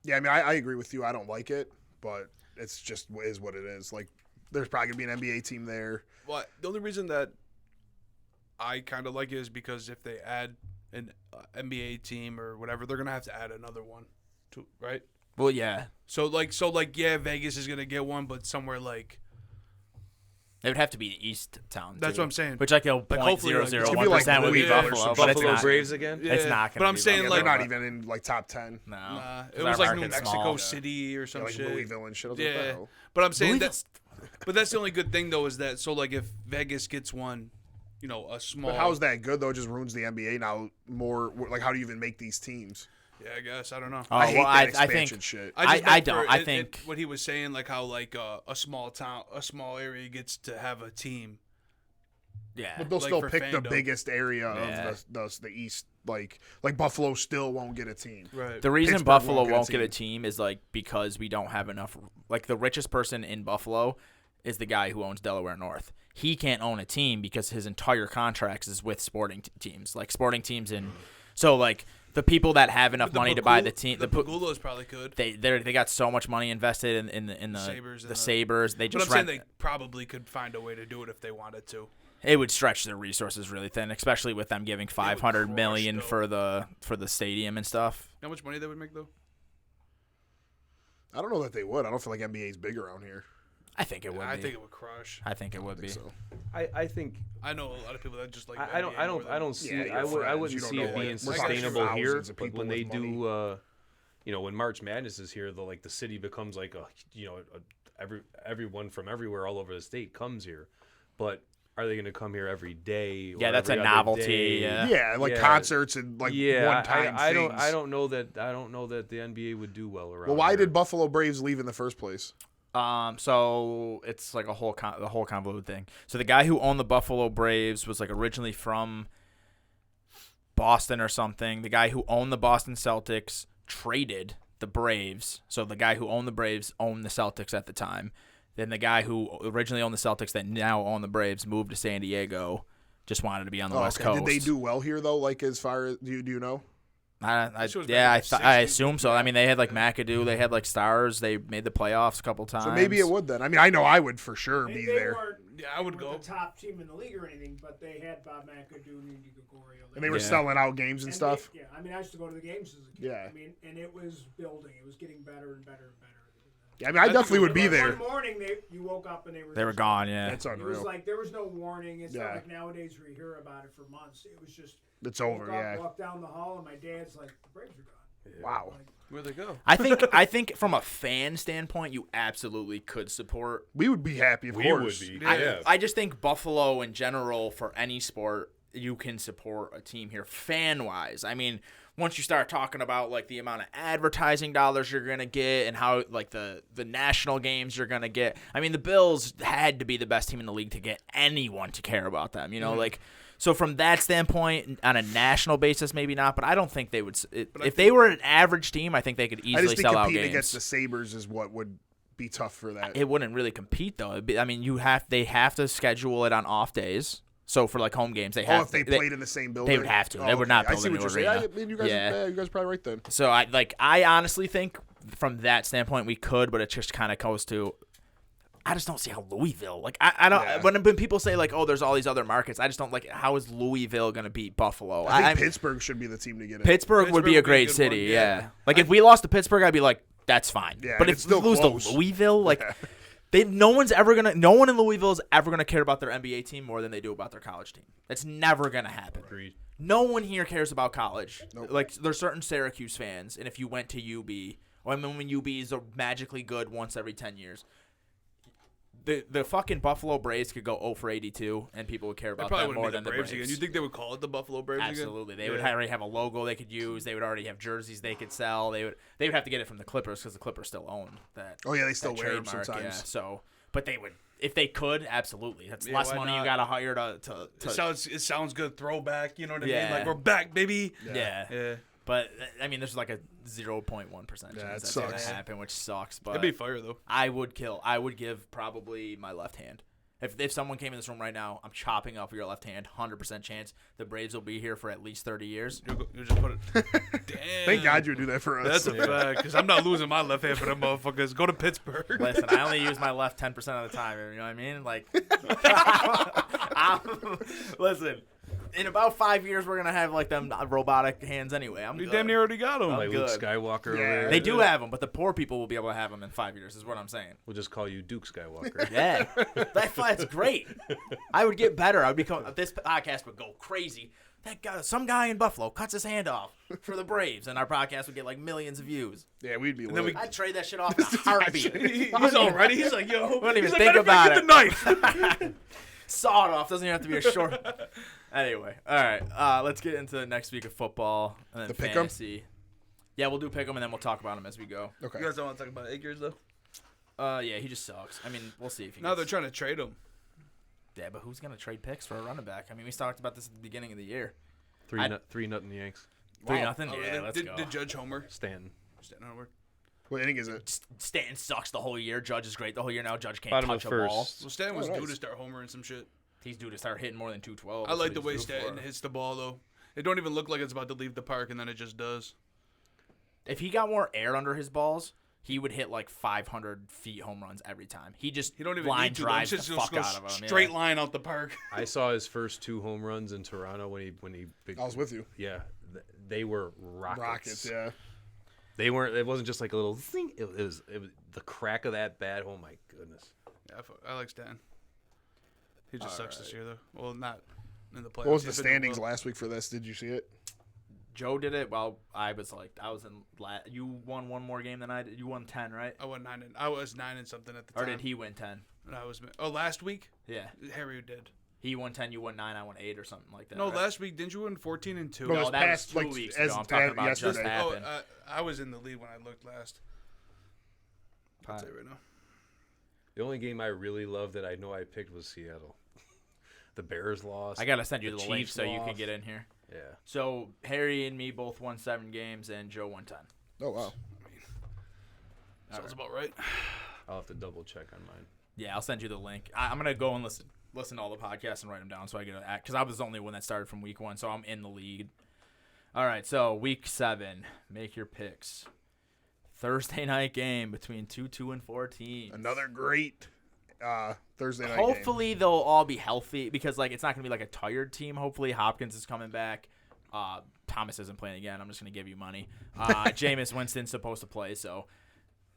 Yeah, I mean, I agree with you. I don't like it, but it's just is what it is. Like, there's probably going to be an NBA team there. Well, the only reason that I kind of like it is because if they add an NBA team or whatever, they're going to have to add another one, too, right? Well, yeah. So yeah, Vegas is going to get one, but somewhere like... It would have to be East Town. That's what I'm saying. Which like 0.001% would be Buffalo. But it's not. Braves again? Yeah. It's not going to be. But I'm saying They're not even in like top 10. No. It was like New Mexico City or some like shit. Louisville and shit. I was Yeah. like, oh. But I'm saying that's the only good thing though is that like if Vegas gets one, a small. But how's that good though? It just ruins the NBA now. More like how do you even make these teams? Yeah, I guess I don't know. I hate that expansion shit. I don't. I think what he was saying, like how like a small town, a small area gets to have a team. Yeah, but they'll like still for pick the fandom. biggest area of the East. Like Buffalo still won't get a team. Right. the reason Pittsburgh Buffalo won't won't get a get a team is like because we don't have enough. Like the richest person in Buffalo is the guy who owns Delaware North. He can't own a team because his entire contract is with sporting teams, like sporting teams in. So like the people that have enough money to buy the team, the Pagulos probably could. They got so much money invested in the Sabres Sabres. They just but I'm saying they probably could find a way to do it if they wanted to. It would stretch their resources really thin, especially with them giving $500 million for the stadium and stuff. How much money they would make though? I don't know that they would. I don't feel like NBA's big around here. I think it would. I be. think it would crush. I think it would be. So. I think I know a lot of people that just like. I don't see. Yeah, I your friends, wouldn't you don't see know it what- being we're talking sustainable here. thousands of But people when they with do, when March Madness is here, the city becomes like everyone from everywhere all over the state comes here. But are they going to come here every day? Or Yeah, that's every a other novelty, day? yeah. Yeah, like Yeah. concerts and like one-time I things. don't know that the NBA would do well around. Well, why here. did Buffalo Braves leave in the first place? So it's like the whole convoluted thing. So the guy who owned the Buffalo Braves was like originally from Boston or something. The guy who owned the Boston Celtics traded the Braves. So the guy who owned the Braves owned the Celtics at the time. Then the guy who originally owned the Celtics that now own the Braves moved to San Diego. Just wanted to be on the West Coast. Did they do well here though? Like as far as do you know? I Sure it's yeah, back in the I 60s, assume so. I mean, they had like McAdoo, they had like stars. They made the playoffs a couple times. So maybe it would then. I mean, I know I would for sure be They there. weren't Yeah, I would with go. the top team in the league or anything, but they had Bob McAdoo and Andy Gregorio. And they were Yeah. selling out games and stuff. Yeah, I mean, I used to go to the games as a kid. Yeah. I mean, and it was building. It was getting better and better and better. Yeah, I mean, I definitely would be One there. morning, you woke up and they were They were just gone. Yeah, That's It was unreal. like there was no warning. It's Yeah. not like nowadays where you hear about it for months. It was just It's woke over. up, Yeah. walked down the hall, and my dad's like, "The Braves are gone." Wow. Like, Where'd they go? I think from a fan standpoint, you absolutely could support. We would be happy, of We course. would be. Yeah. I just think Buffalo in general for any sport, you can support a team here fan wise. I mean, once you start talking about like the amount of advertising dollars you're gonna get and how like the national games you're gonna get. I mean, the Bills had to be the best team in the league to get anyone to care about them. You know, like. So from that standpoint, on a national basis, maybe not, but I don't think they would. If they were an average team, I think they could I easily just think sell out competing games. against the Sabres is what would be tough for that. It wouldn't really compete though. I mean, they have to schedule it on off days. So for like home games, they have. If they played in the same building, they would have to. They would not I build see a what new you're saying. arena. I mean, you guys, Yeah. you guys are probably right then. So I honestly think from that standpoint we could, but it just kind of goes to. I just don't see how Louisville. Like I don't. Yeah. When people say like, oh, there's all these other markets, I just don't like. How is Louisville gonna beat Buffalo? I think I'm- Pittsburgh should be the team to get it. Pittsburgh would be a Pittsburgh would be a great good city. one, Yeah. yeah. Like if we lost to Pittsburgh, I'd be like, that's fine. Yeah, but it's if we still lose close. to Louisville, like. No one in Louisville is ever gonna care about their NBA team more than they do about their college team. That's never gonna happen. Agreed. No one here cares about college. Like there's certain Syracuse fans, and if you went to UB, or I mean when UB is magically good once every 10 years, the fucking Buffalo Braves could go 0 for 82, and people would care They about probably that wouldn't more be than the the Braves Braves. again. You think they would call it the Buffalo Braves again? Absolutely, they would Yeah. already have a logo they could use. They would already have jerseys they could sell. They would have to get it from the Clippers because the Clippers still own that. Oh yeah, they still that wear them trademark, sometimes. Yeah, so, but they would if they could. Absolutely, that's Yeah, less why money you not? gotta hire to It sounds good. Throwback. You know what I Yeah. mean? Like we're back, baby. yeah. Yeah. But I mean, there's like a 0.1% chance Yeah, it that's gonna sucks. happen, which sucks. But That'd be fire though. I would give probably my left hand. If someone came in this room right now, I'm chopping up your left hand. 100% chance the Braves will be here for at least 30 years. You just put it. Damn. Thank God you do that for us. That's a fact. Because I'm not losing my left hand for them motherfuckers. Go to Pittsburgh. Listen, I only use my left 10% of the time. You know what I mean? Like, listen. In about 5 years, we're gonna have like them robotic hands anyway. I'm You good. damn near already got them. Like Luke good. Skywalker over Yeah. there. They do have them, but the poor people will be able to have them in 5 years. Is what I'm saying. We'll just call you Duke Skywalker. Yeah, that's great. I would get better. I would become. This podcast would go crazy. That guy, some guy in Buffalo cuts his hand off for the Braves, and our podcast would get like millions of views. Yeah, we'd be then lit. I'd trade that shit off in a heartbeat. He's all ready. He's like, yo. Wouldn't even He's like, think matter of fact, about get the knife. Saw it off. Doesn't even have to be a short. Anyway, all right. Let's get into the next week of football and then The pick'em? fantasy. Yeah, we'll do pick 'em and then we'll talk about them as we go. Okay. You guys don't want to talk about Akers though. Yeah, he just sucks. I mean, we'll see if he. Now they're gets- trying to trade him. Yeah, but who's gonna trade picks for a running back? I mean, we talked about this at the beginning of the year. Three nothing Yanks. 3-0. Oh, Yeah, they- let's did, go. Did Judge Homer? Stanton. Stanton Homer. What inning is it? Stanton sucks the whole year. Judge is great the whole year now. Judge can't Bottom touch of a ball. first. Well, Stanton was Oh, due nice. to start Homer and some shit. He's due to start hitting more than 212. I like the That's what way he's due Stanton for. hits the ball though. It don't even look like it's about to leave the park, and then it just does. If he got more air under his balls, he would hit like 500 feet home runs every time. He just He don't even line need to. Though. drives He the just fuck goes out of him. straight yeah. line out the park. I saw his first 2 home runs in Toronto when he. I was with you. Yeah, they were rockets. Rockets, yeah. They weren't. It wasn't just like a little zing. It was the crack of that bat. Oh my goodness. Yeah, I like Stan. He just sucks this year, though. Well, not in the playoffs. What was the He's been doing standings well. last week for this? Did you see it? Joe did it. Well, I was in. You won one more game than I did. You won 10, right? I won 9 and something at the Or time. did he win 10? And last week Yeah. Harry did. He won 10. You won 9. I won 8 or something like that. No, right? last week didn't you win 14 and 2? No, it was that past, was 2 like, weeks as- ago. I'm talking as about just yesterday. happened. I was in the lead when I looked last. I'll tell you right now. The only game I really love that I know I picked was Seattle. The Bears lost. I gotta send you the link Chiefs so you can lost. get in here. Yeah. So Harry and me both won 7 games, and Joe won 10. Oh wow. Sounds about right. I'll have to double check on mine. Yeah, I'll send you the link. I'm gonna go and listen to all the podcasts and write them down so I get because I was the only one that started from week 1, so I'm in the lead. All right, so week 7, make your picks. Thursday night game between 2 and 4 teams. Another great Thursday night game. Hopefully they'll all be healthy because it's not gonna be like a tired team. Hopefully Hopkins is coming back. Thomas isn't playing again. I'm just gonna give you money. Jameis Winston's supposed to play, so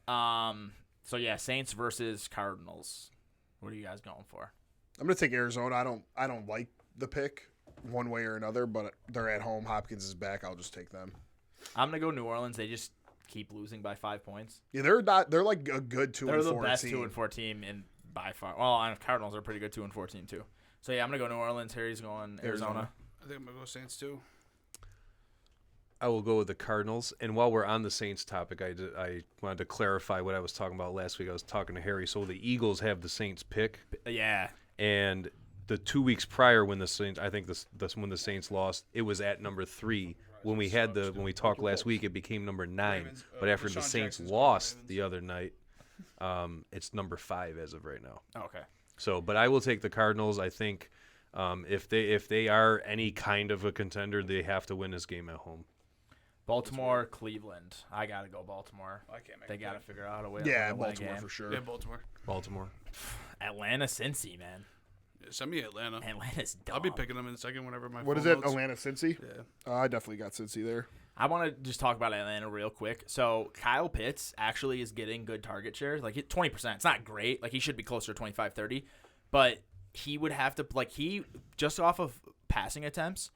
yeah, Saints versus Cardinals. What are you guys going for? I'm gonna take Arizona. I don't like the pick one way or another, but they're at home. Hopkins is back. I'll just take them. I'm gonna go New Orleans. They just keep losing by 5 points. Yeah, they're not. They're like a good 2 They're and the 4 best team. 2 and 4 team in by far. Well, and Cardinals are a pretty good 2 and 4 team too. So yeah, I'm gonna go New Orleans. Harry's going Arizona. I think I'm going to go Saints too. I will go with the Cardinals. And while we're on the Saints topic, I wanted to clarify what I was talking about last week. I was talking to Harry. So the Eagles have the Saints pick, Yeah, and the 2 weeks prior when the Saints, I think when the Saints lost, it was at number 3. When we talked last week, it became number 9. Ravens, But after Deshaun the Saints Jackson's lost Ravens. the other night, it's number 5 as of right now. okay. So, but I will take the Cardinals. I think if they are any kind of a contender, they have to win this game at home. Baltimore, Cleveland. I gotta go Baltimore. I can't make They a gotta pick. figure out a way. Yeah, to win a Baltimore game. for sure. Yeah, Baltimore. Baltimore. Atlanta, Cincy, man. Yeah, send me Atlanta. Atlanta's dumb. I'll be picking them in a second whenever my What phone is it? loads. Atlanta, Cincy. Yeah. I definitely got Cincy there. I want to just talk about Atlanta real quick. So Kyle Pitts actually is getting good target shares, like 20%. It's not great. Like he should be closer to 25, 30, but he would have to he just off of passing attempts.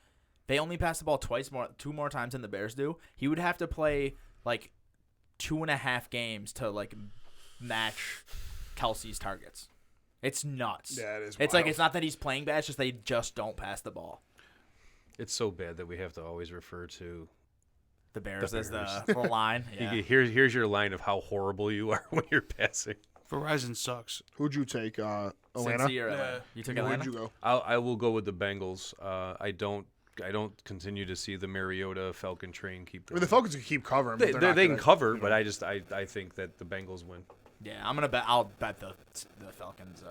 They only pass the ball 2 more times than the Bears do. He would have to play 2.5 games to match Kelsey's targets. It's nuts. Yeah, it is It's wild. it's not that he's playing bad. It's just they just don't pass the ball. It's so bad that we have to always refer to. The Bears as Bears. the line. Yeah. Here's your line of how horrible you are when you're passing. Verizon sucks. Who'd you take? Atlanta. Cincy or Atlanta? Yeah. You took Where'd Atlanta? you go? I will go with the Bengals. I don't continue to see the Mariota Falcon train keep. I mean, the Falcons can keep covering. They, but they're not can gonna- cover, but I think that the Bengals win. Yeah, I'm gonna bet. I'll bet the Falcons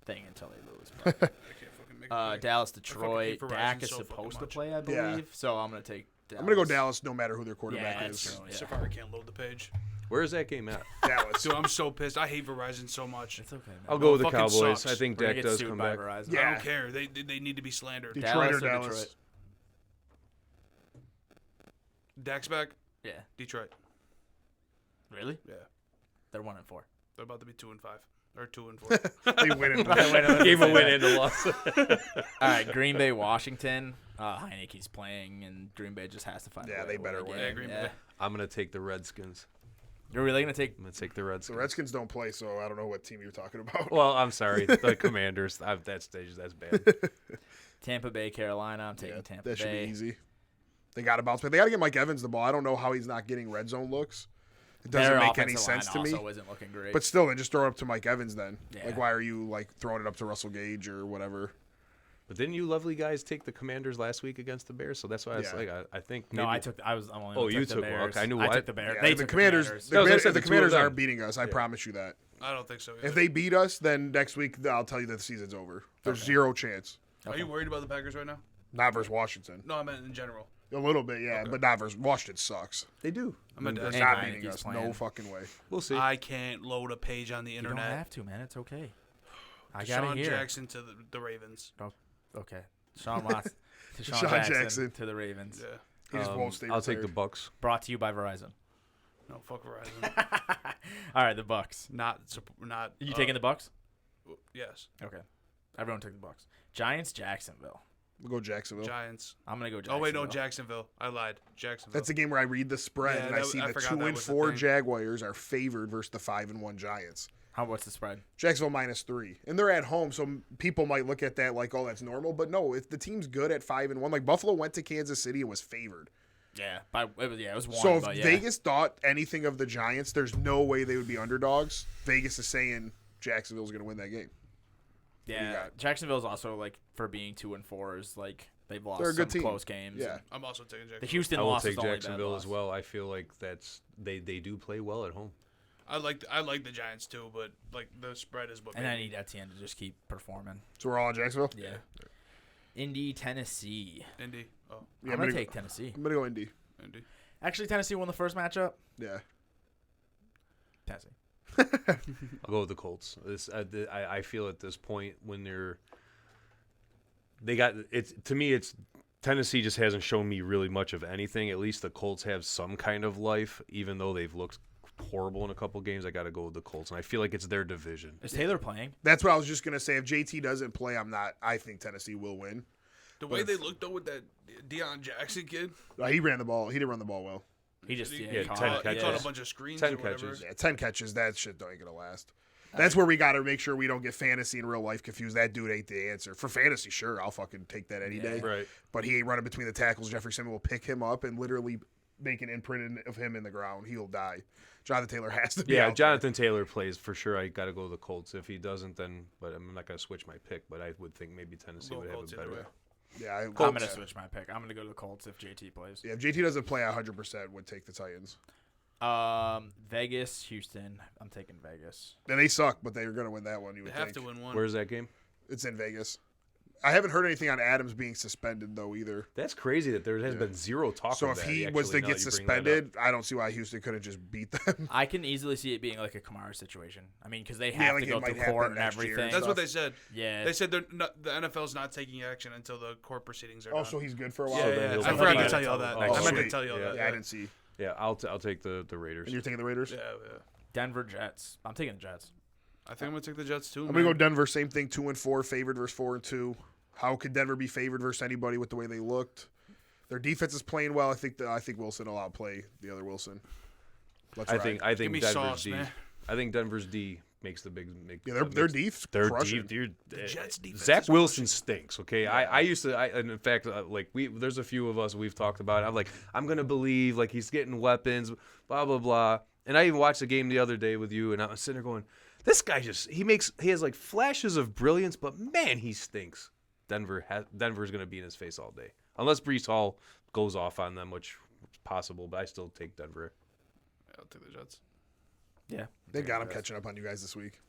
thing until they lose. But, I can't fucking make a pick. Dallas, hate Detroit. Verizon Dak is so fucking supposed to much. play, I Yeah. believe. So I'm gonna take. Dallas. I'm gonna go Dallas, no matter who their Yeah, quarterback that's is. true. Yeah. Safari can't load the page. Where is that game at? Dallas. Dude, I'm so pissed. I hate Verizon so much. It's okay. Man. I'll go with the fucking Cowboys. sucks. I think We're gonna Dak get does sued come by back. Verizon. I Yeah. don't care. They need to be slandered. Detroit or Dallas Dallas? Detroit? Dak's back. Yeah. Detroit. Really? Yeah. They're 1-4. They're about to be 2-5 or 2-4. They win it. Game a win and a loss. All right, Green Bay, Washington. Heineke's playing, and Green Bay just has to find. Yeah, a way they to better a win. game. Yeah, Green Bay. I'm gonna take the Redskins. You're really gonna take? I'm gonna take the The Redskins. Redskins don't play, so I don't know what team you're talking about. Well, I'm sorry, the Commanders. That's bad. Tampa Bay, Carolina. I'm taking Yeah, Tampa that should Bay. be easy. They got to bounce back. They got to get Mike Evans the ball. I don't know how he's not getting red zone looks. It doesn't Their make any offensive sense to line me. Also isn't looking great. But still, then just throw it up to Mike Evans then. Yeah. Like, why are you throwing it up to Russell Gage or whatever? But didn't you lovely guys take the Commanders last week against the Bears? So that's why I was Yeah. like, I think. no, maybe, I took. I'm only. Oh, you the took one. Bears. Okay, I knew I what? took the Bears. Yeah, They the took Commanders. Commanders. The No, I was gonna Commanders, say the the two of Commanders them. aren't beating us. I promise you that. I don't think so. Either. If they beat us, then next week I'll tell you that the season's over. There's zero chance. Are you worried about the Packers right now? Not versus Washington. No, I meant in general. A little bit, yeah, but not versus Washington. Sucks. They do. I meant They're to not Heineke's beating us. playing. No fucking way. We'll see. I can't load a page on the You don't internet. have to, man. It's okay. I got Deshaun it here. Jackson to the Ravens. Okay. Sean Watson. Deshaun Jackson Jackson. to the Ravens. Yeah. He just won't stay I'll take the retired. Bucks. Brought to you by Verizon. No, fuck Verizon. All right, the Bucks. not. You taking the Bucks? Yes. Okay. Everyone took the Bucks. Giants, Jacksonville. We'll go Jacksonville. Giants. I'm gonna go Jacksonville. Oh wait, no, Jacksonville. I lied. Jacksonville. That's the game where I read the spread Yeah, and I that- see I the forgot that was the 2-4 thing. Jaguars are favored versus the 5-1 Giants. What's the spread? Jacksonville -3, and they're at home, so people might look at that like, oh, that's normal. But no, if the team's good at 5-1, like Buffalo went to Kansas City and was favored. Yeah, it was one. So if but yeah. Vegas thought anything of the Giants, there's no way they would be underdogs. Vegas is saying Jacksonville's going to win that game. yeah, got? Jacksonville's also like for being 2-4 is like they've lost They're a good some team. close games. Yeah. and I'm also taking the Jacksonville. Houston I will loss is take the only bad Jacksonville loss. as well. I feel like they do play well at home. I like the Giants too, but like the spread is what. And I made me- need Etienne to just keep performing. So we're all in Jacksonville? Yeah. Indy, Tennessee. Indy. Oh, Yeah, I'm gonna take Tennessee. I'm going to go Indy. Indy. Actually, Tennessee won the first matchup. Yeah. Tennessee. I'll go with the Colts. I feel at this point when they got it's to me it's Tennessee just hasn't shown me really much of anything. At least the Colts have some kind of life, even though they've looked horrible in a couple games. I got to go with the Colts, and I feel like it's their division. Is Taylor playing? That's what I was just going to say. If JT doesn't play, I think Tennessee will win. The way they looked though with that Deion Jackson kid, He ran the ball. He didn't run the ball well. He just he, yeah, Yeah, caught 10 it, catches. caught yeah. a bunch of screens. 10 or whatever. catches. Yeah, 10 catches. That shit ain't going to last. That's where we got to make sure we don't get fantasy and real life confused. That dude ain't the answer. For fantasy, sure, I'll fucking take that any day. Right. But he ain't running between the tackles. Jeffrey Simmons will pick him up and literally make an imprint of him in the ground. He'll die. Jonathan Taylor has to be Yeah, out Jonathan Taylor plays for sure. I got to go with the Colts. If he doesn't, then but I'm not going to switch my pick. But I would think maybe Tennessee Go would have Colts a either better. way. there. Yeah, I'm gonna switch my pick. I'm gonna go to the Colts if JT plays. Yeah, if JT doesn't play 100%, would take the Titans. Vegas, Houston. I'm taking Vegas. And they suck, but they're going to win that one, you They would have think. to win one. Where's that game? It's in Vegas. I haven't heard anything on Adams being suspended, though, either. That's crazy that there has been zero talk So of if that. he actually, was to now get that you bring that up. suspended, I don't see why Houston couldn't just beat them. I can easily see it being like a Kamara situation. I mean, because they Yeah, have like to it go might through happen court and next year. everything. That's what stuff. they said. Yeah. They said they're not, the NFL's not taking action until the court proceedings are Oh, done. so he's good for a while? yeah, then yeah. he'll I be forgot fine to tell you all that. until- I oh, meant to sweet. tell you all that. Yeah, I didn't see. Yeah, I'll take the Raiders. And you're taking the Raiders? Yeah, yeah. Denver Jets. I'm taking the Jets. I think I'm gonna take the Jets too. I'm going to go Denver, same thing, 2-4, favored versus 4-2. How could Denver be favored versus anybody with the way they looked? Their defense is playing well. I think Wilson will outplay the other Wilson. Let's I ride. think Give me Denver's sauce, D. man. I think Denver's D makes the big. Yeah, their def's Their crushing. deep, dude. Jets' defense Zach is Wilson stinks. Okay, I used to. And in fact, like there's a few of us we've talked about it. I'm like, I'm gonna believe like he's getting weapons, blah blah blah. And I even watched the game the other day with you, and I was sitting there going, this guy he has like flashes of brilliance, but man, he stinks. Denver's gonna be in his face all day, unless Breece Hall goes off on them, which is possible. But I still take Denver. I'll take the Jets. Yeah. Thank God I'm catching up on you guys this week.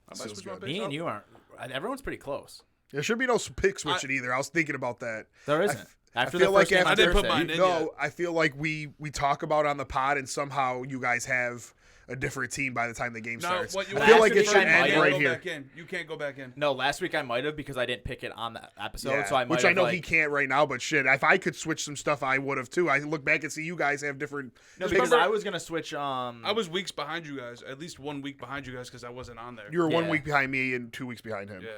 I might Feels switch my good. picks Me and up. you aren't. Everyone's pretty close. There should be no pick switching either. I was thinking about that. There isn't. After I feel the like first game after- on I didn't put Thursday- mine in. No, yet. I feel like we talk about on the pod, and somehow you guys have a different team by the time the game No, starts. what you I feel like week it should I might end have- right go here. Back in. You can't go back in. No, last week I might have because I didn't pick it on that episode. Yeah, So I might which have, I know like, he can't right now, but shit, if I could switch some stuff, I would have too. I look back and see you guys have different. No, picks. because I was gonna switch. I was weeks behind you guys, at least 1 week behind you guys because I wasn't on there. You were 1 Yeah. week behind me and 2 weeks behind him. Yeah,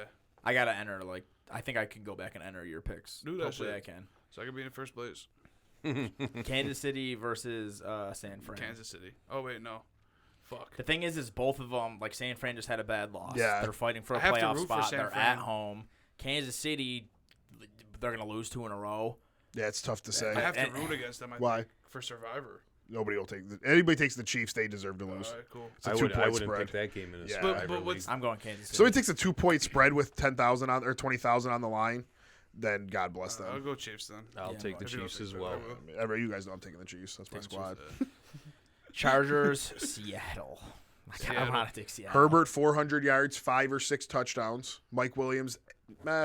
I gotta enter. Like, I think I can go back and enter your picks. Do that Hopefully, shit. I can. so I could be in first place. Kansas City versus San Fran. Kansas City. Oh wait, no. Fuck. The thing is both of them, like San Fran just had a bad loss. Yeah. They're fighting for a I have to playoff root for spot. San They're Fran. at home. Kansas City, they're gonna lose 2 in a row. Yeah, it's tough to say. I have to And- root against them. I Why? think, for Survivor. Nobody will take. Anybody takes the Chiefs, they deserve to lose. All right, cool. It's a I 2 point wouldn't spread. pick that game in a Yeah. Survivor But what's- league. I'm going Kansas City. So he takes a 2 point spread with 10,000 on or 20,000 on the line. Then God bless I'll them. go Chiefs then. I'll Yeah, take the If you don't Chiefs take as that, well. I will. You guys know I'm taking the Chiefs. That's my squad. Chargers, Seattle. I Seattle. want to take Seattle. Herbert 400 yards, 5 or 6 touchdowns. Mike Williams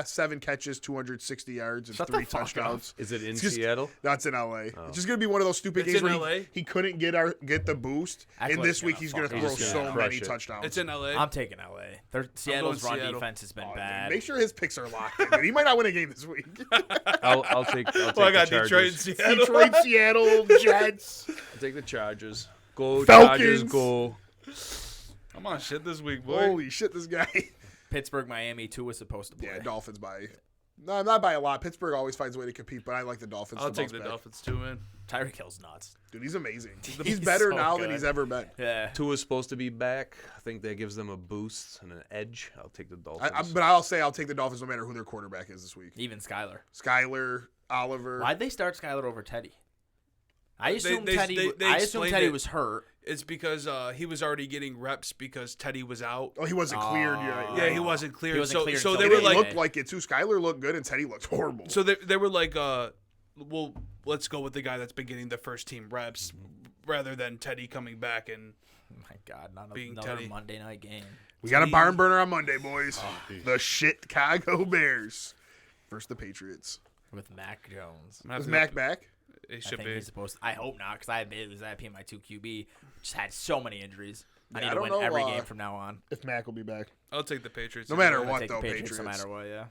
7 catches, 260 yards, and Shut the 3 fuck up. touchdowns. Is it in It's just- Seattle? That's in LA. Oh. It's just gonna be one of those stupid It's games in where LA? he couldn't get the boost. Act And like this he's week gonna he's gonna fucking throw He's just so gonna many crush it. touchdowns. It's in LA. I'm taking LA. Seattle's run Seattle. defense has been Oh, bad. Make sure his picks are locked in. Dude. He might not win a game this week. I'll take Well, I the got Detroit and Chargers. Seattle. Detroit, Seattle, Jets. I'll take the Chargers. Go Falcons. Chargers, go. I'm on shit this week, boy. Holy shit, this guy. Pittsburgh, Miami, Tua was supposed to play. Yeah, Dolphins by. No, not by a lot. Pittsburgh always finds a way to compete, but I like the Dolphins. I'll to take bounce the back. Dolphins too, man. Tyreek Hill's nuts. Dude, he's amazing. He's He's better so now good. than he's ever been. Yeah. Tua's supposed to be back. I think that gives them a boost and an edge. I'll take the Dolphins. But I'll take the Dolphins no matter who their quarterback is this week. Even Skyler. Skyler, Oliver. Why'd they start Skyler over Teddy? I assumed they Teddy explained Teddy it. was hurt. It's because he was already getting reps because Teddy was out. Oh, he wasn't cleared yet. Yeah, he wasn't cleared. He wasn't so cleared so until they It were Monday. like, looked like it too. Skyler looked good and Teddy looked horrible. so they were like, well, let's go with the guy that's been getting the first team reps rather than Teddy coming back and. Oh my God, Being another Teddy. Monday night game. we got a barn burner on Monday, boys. Oh, The Chicago Bears versus the Patriots. With Mac Jones. Is Mac back? It I should think be. he's supposed to. I hope not, because it was that my 2 QB. Just had so many injuries. I Yeah, need I to don't win know, every game from now on. If Mac will be back. I'll take the Patriots. No matter I'm gonna what, take though, the Patriots no Patriots. matter what, yeah.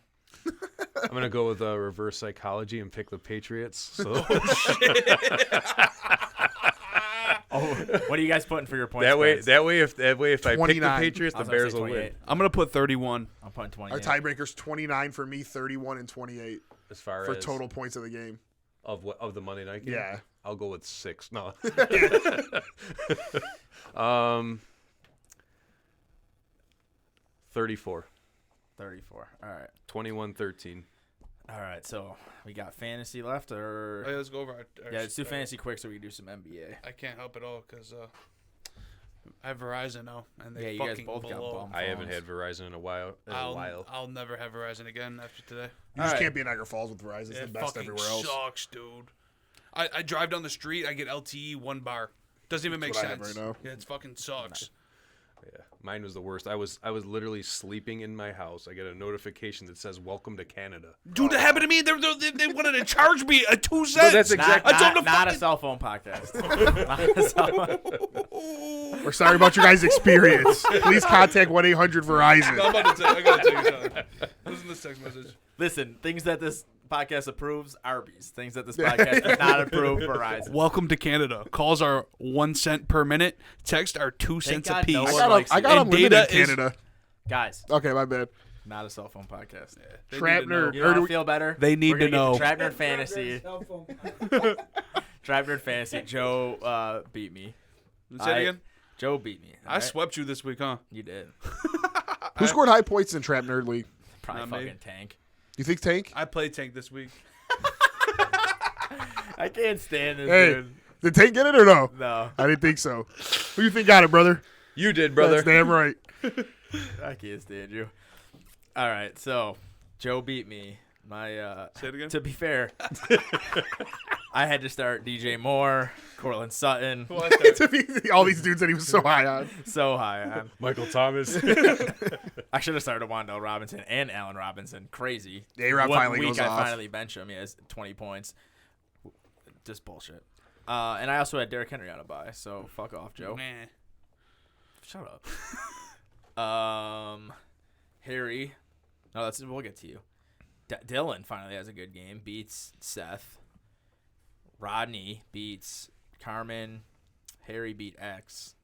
I'm gonna go with reverse psychology and pick the Patriots. So Oh, what are you guys putting for your points? that way, guys? if I pick the 29. Patriots, I the was gonna Bears say will win. 28. I'm gonna put 31. I'm putting 20. Our tiebreaker's 29 for me, 31 and 28 As far for as total points of the game. of the Monday night game. Yeah. I'll go with 6. No. 34. 34. All right. 21-13. All right. So we got fantasy left, or Let's go over. yeah, let's do fantasy quick so we can do some NBA. I can't help it all because I have Verizon now, and they Yeah, you guys fucking both got blow. bummed. I haven't Phones. had Verizon in a while. I'll never have Verizon again after today. You just Alright. can't be in Niagara Falls with Verizon. It's the It best fucking everywhere else. sucks, dude. I drive down the street, I get LTE 1 bar. Doesn't even make what I have sense. right now. Yeah, it fucking sucks. Yeah, mine was the worst. I was literally sleeping in my house. I get a notification that says "Welcome to Canada." Dude, that happened to me. They wanted to charge me a 2 cents. No, that's exactly. I told them to Not a fucking- cell phone podcast. Not a cell phone. We're sorry about your guys' experience. Please contact 1-800-VERIZON. No, I'm about to tell you. I gotta tell you something. Listen to this text message. Listen, things that this podcast approves, Arby's. Things that this podcast does not approve, Verizon. Welcome to Canada. Calls are 1 cent per minute. Text are 2 cents God a piece. no I one got, likes I it. got And unlimited data in is- Canada. Guys, Okay, my bad. not a cell phone podcast. They Trap need to know. nerd. You know how to feel better? They need We're gonna to know. Get the Trap Nerd Fantasy. Cell phone. Trap Nerd Fantasy. Joe beat me. Say it again. Joe beat me. I swept you this week, huh? You did. Who scored high points in Trap Nerd League? Probably Not me. fucking Tank. You think Tank? I played Tank this week. I can't stand this Hey, dude. did Tank get it or no? No, I didn't think so. Who you think got it, brother? You did, brother. That's damn right. I can't stand you. All right, so Joe beat me. My Say it again. to be fair, I had to start DJ Moore, Cortland Sutton, To be all these dudes that he was so high on. so high on. Michael Thomas. I should have started Wandale Robinson and Allen Robinson. Crazy. A-Rod One finally week goes I off. finally bench him. He has 20 points. Just bullshit. And I also had Derrick Henry on a bye, so fuck off, Joe. Meh. Shut up. Harry. No, we'll get to you. Dylan finally has a good game. Beats Seth. Rodney beats Carmen. Harry beat X.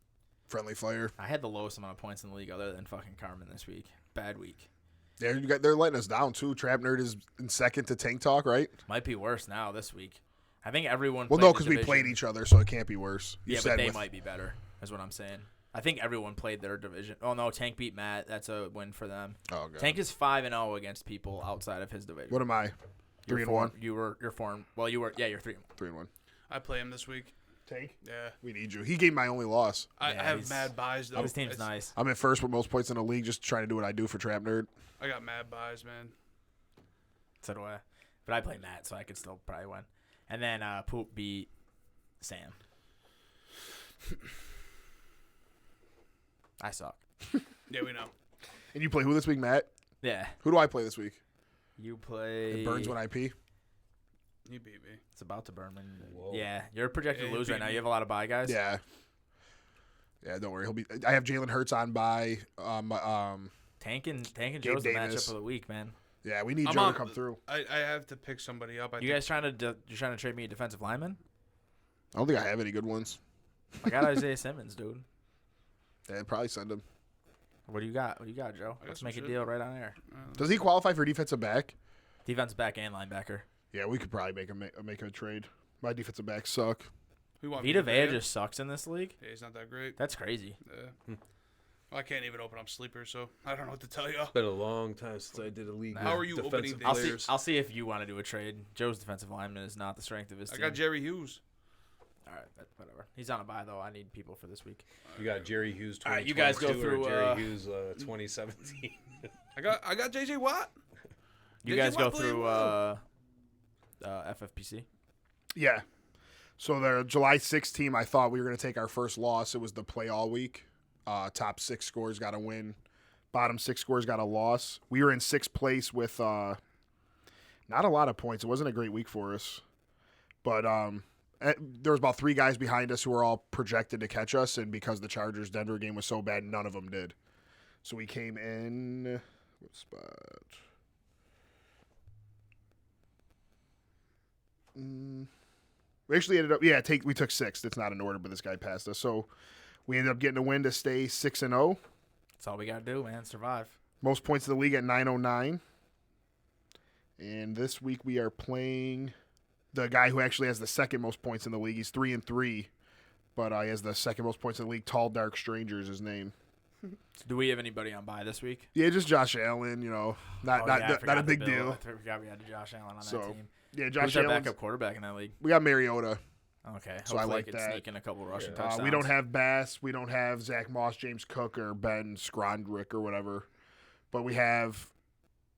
Friendly fire. I had the lowest amount of points in the league other than fucking Carmen this week. Bad week. They're letting us down too. Trap Nerd is in second to Tank Talk, right? Might be worse now this week. I think everyone Well, played no, the because we division. played each other, so it can't be worse. You Yeah, but said they with- might be better, is what I'm saying. I think everyone played their division. Oh, no, Tank beat Matt. That's a win for them. Oh, God. Tank is 5-0 against people outside of his division. What am I? You're 3-1. You're 4. Well, you were. Yeah, you're 3. 3-1. I play him this week. Tank? Yeah. We need you. He gave my only loss. I Yeah, have he's- mad buys, though. His team's It's- nice. I'm in first with most points in the league, just trying to do what I do for Trap Nerd. I got mad buys, man. So do I. But I play Matt, so I could still probably win. And then Poop beat Sam. I suck. Yeah, we know. And you play who this week, Matt? Yeah. Who do I play this week? You play. It burns when I pee. You beat me. It's about to burn when. Whoa. Yeah, you're projected Yeah, to you lose right beat now. me. You have a lot of bye guys. Yeah. Yeah, don't worry. He'll be. I have Jalen Hurts on by. Tank and Gabe Joe's the Davis. matchup of the week, man. Yeah, we need I'm Joe on- to come through. I have to pick somebody up. You guys trying to trade me a defensive lineman? I don't think I have any good ones. I got Isaiah Simmons, dude. Yeah, I'd probably send him. What do you got? Joe? got Let's some make a shit. deal right on air. Does he qualify for defensive back? Defense back and linebacker. Yeah, we could probably make a trade. My defensive backs suck. We want Vita Vea Vea. just sucks in this league. Yeah, he's not that great. That's crazy. Yeah. Well, I can't even open up sleepers, so I don't know what to tell you. It's been a long time since I did a league. How with are you opening defensive things? I'll see if you want to do a trade. Joe's defensive lineman is not the strength of his I team. got Jerry Hughes. All right, whatever. He's on a bye though. I need people for this week. You got Jerry Hughes 2022 All right, you guys go through, or Jerry Hughes 2017. I got JJ Watt. You JJ guys go Watt played through well. FFPC. Yeah. So the July 6th team, I thought we were going to take our first loss. It was the play all week. Top 6 scores got a win. Bottom 6 scores got a loss. We were in 6th place with not a lot of points. It wasn't a great week for us. But there was about 3 guys behind us who were all projected to catch us. And because the Chargers-Denver game was so bad, none of them did. So we came in – what spot? We actually ended up, we took 6th. It's not in order, but this guy passed us. So we ended up getting a win to stay 6-0. That's all we got to do, man. Survive. Most points in the league at 909. And this week we are playing the guy who actually has the second most points in the league. He's 3-3, but he has the second most points in the league. Tall Dark Stranger is his name. So do we have anybody on bye this week? Yeah, just Josh Allen. Not a big deal. I forgot we had Josh Allen on So, that team. Yeah, Josh Who's our Allen. backup quarterback in that league? We got Mariota. Okay, So I hopefully like could that. sneak in a couple rushing Yeah. touchdowns. We don't have Bass. We don't have Zach Moss, James Cook, or Ben Skondrick or whatever. But we have,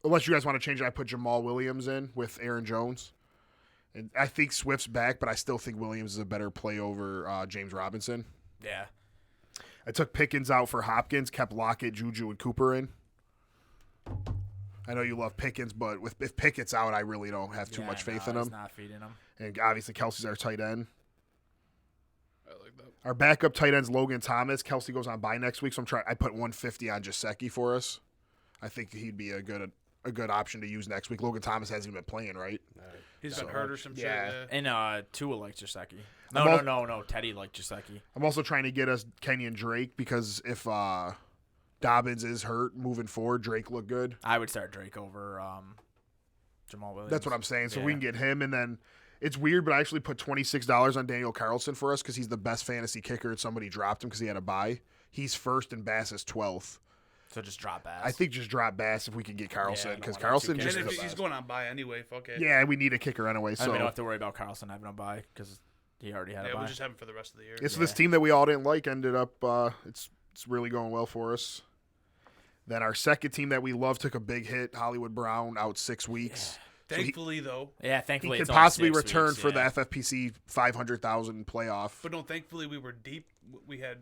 unless you guys want to change it, I put Jamal Williams in with Aaron Jones. And I think Swift's back, but I still think Williams is a better play over James Robinson. Yeah. I took Pickens out for Hopkins, kept Lockett, Juju, and Cooper in. I know you love Pickens, but if Pickett's out, I really don't have too much faith in he's him. not feeding him. And obviously, Kelsey's our tight end. I like that. Our backup tight end's Logan Thomas. Kelsey goes on bye next week, so I put 150 on Jasecki for us. I think he'd be a good option to use next week. Logan Thomas hasn't even been playing, right? He's So, been hurt or some yeah. shit. And Tua likes Jasecki. I'm No. Teddy liked Jasecki. I'm also trying to get us Kenyon Drake because if Dobbins is hurt moving forward, Drake looked good. I would start Drake over Jamal Williams. That's what I'm saying. So Yeah. we can get him, and then it's weird, but I actually put $26 on Daniel Carlson for us because he's the best fantasy kicker, and somebody dropped him because he had a bye. He's first, and Bass is 12th. So just drop Bass. I think just drop Bass if we can get Carlson I don't because want to Carlson have And two just if he's going on bye anyway, fuck it. yeah, we need a kicker anyway. I So mean, we don't have to worry about Carlson having a bye because he already had a Yeah, bye. we'll just have him for the rest of the year. it's this team that we all didn't like ended up it's really going well for us. Then our second team that we love took a big hit. Hollywood Brown out 6 weeks. So Thankfully, though. Yeah, he thankfully could it's only possibly 6 return weeks, for yeah. the FFPC 500,000 playoff. But no, thankfully we were deep. We had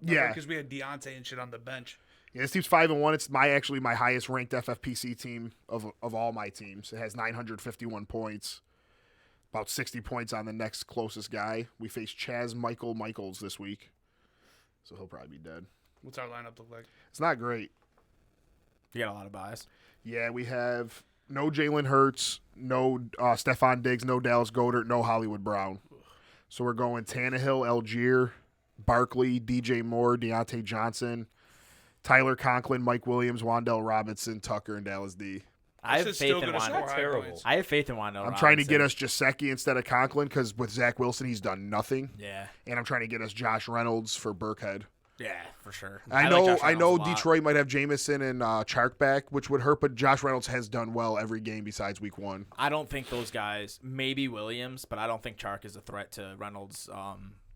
Yeah. because we had Deontay and shit on the bench. Yeah, this team's 5-1. It's my highest ranked FFPC team of all my teams. It has 951 points, about 60 points on the next closest guy. We face Chaz Michaels this week, so he'll probably be dead. What's our lineup look like? It's not great. You got a lot of buys. Yeah, we have no Jalen Hurts, no Stephon Diggs, no Dallas Goedert, no Hollywood Brown. So we're going Tannehill, Algier, Barkley, DJ Moore, Deontay Johnson, Tyler Conklin, Mike Williams, Wandell Robinson, Tucker, and Dallas D. I have This is faith still in gonna score Wandell. high terrible. points. I have faith in Wandell. I'm trying to get Robinson. us Jasecki instead of Conklin because with Zach Wilson, he's done nothing. Yeah, And I'm trying to get us Josh Reynolds for Burkhead. yeah, for sure. I like know Josh I know Reynolds a lot. Detroit might have Jameson and Chark back, which would hurt, but Josh Reynolds has done well every game besides week 1. I don't think those guys. Maybe Williams, but I don't think Chark is a threat to Reynolds.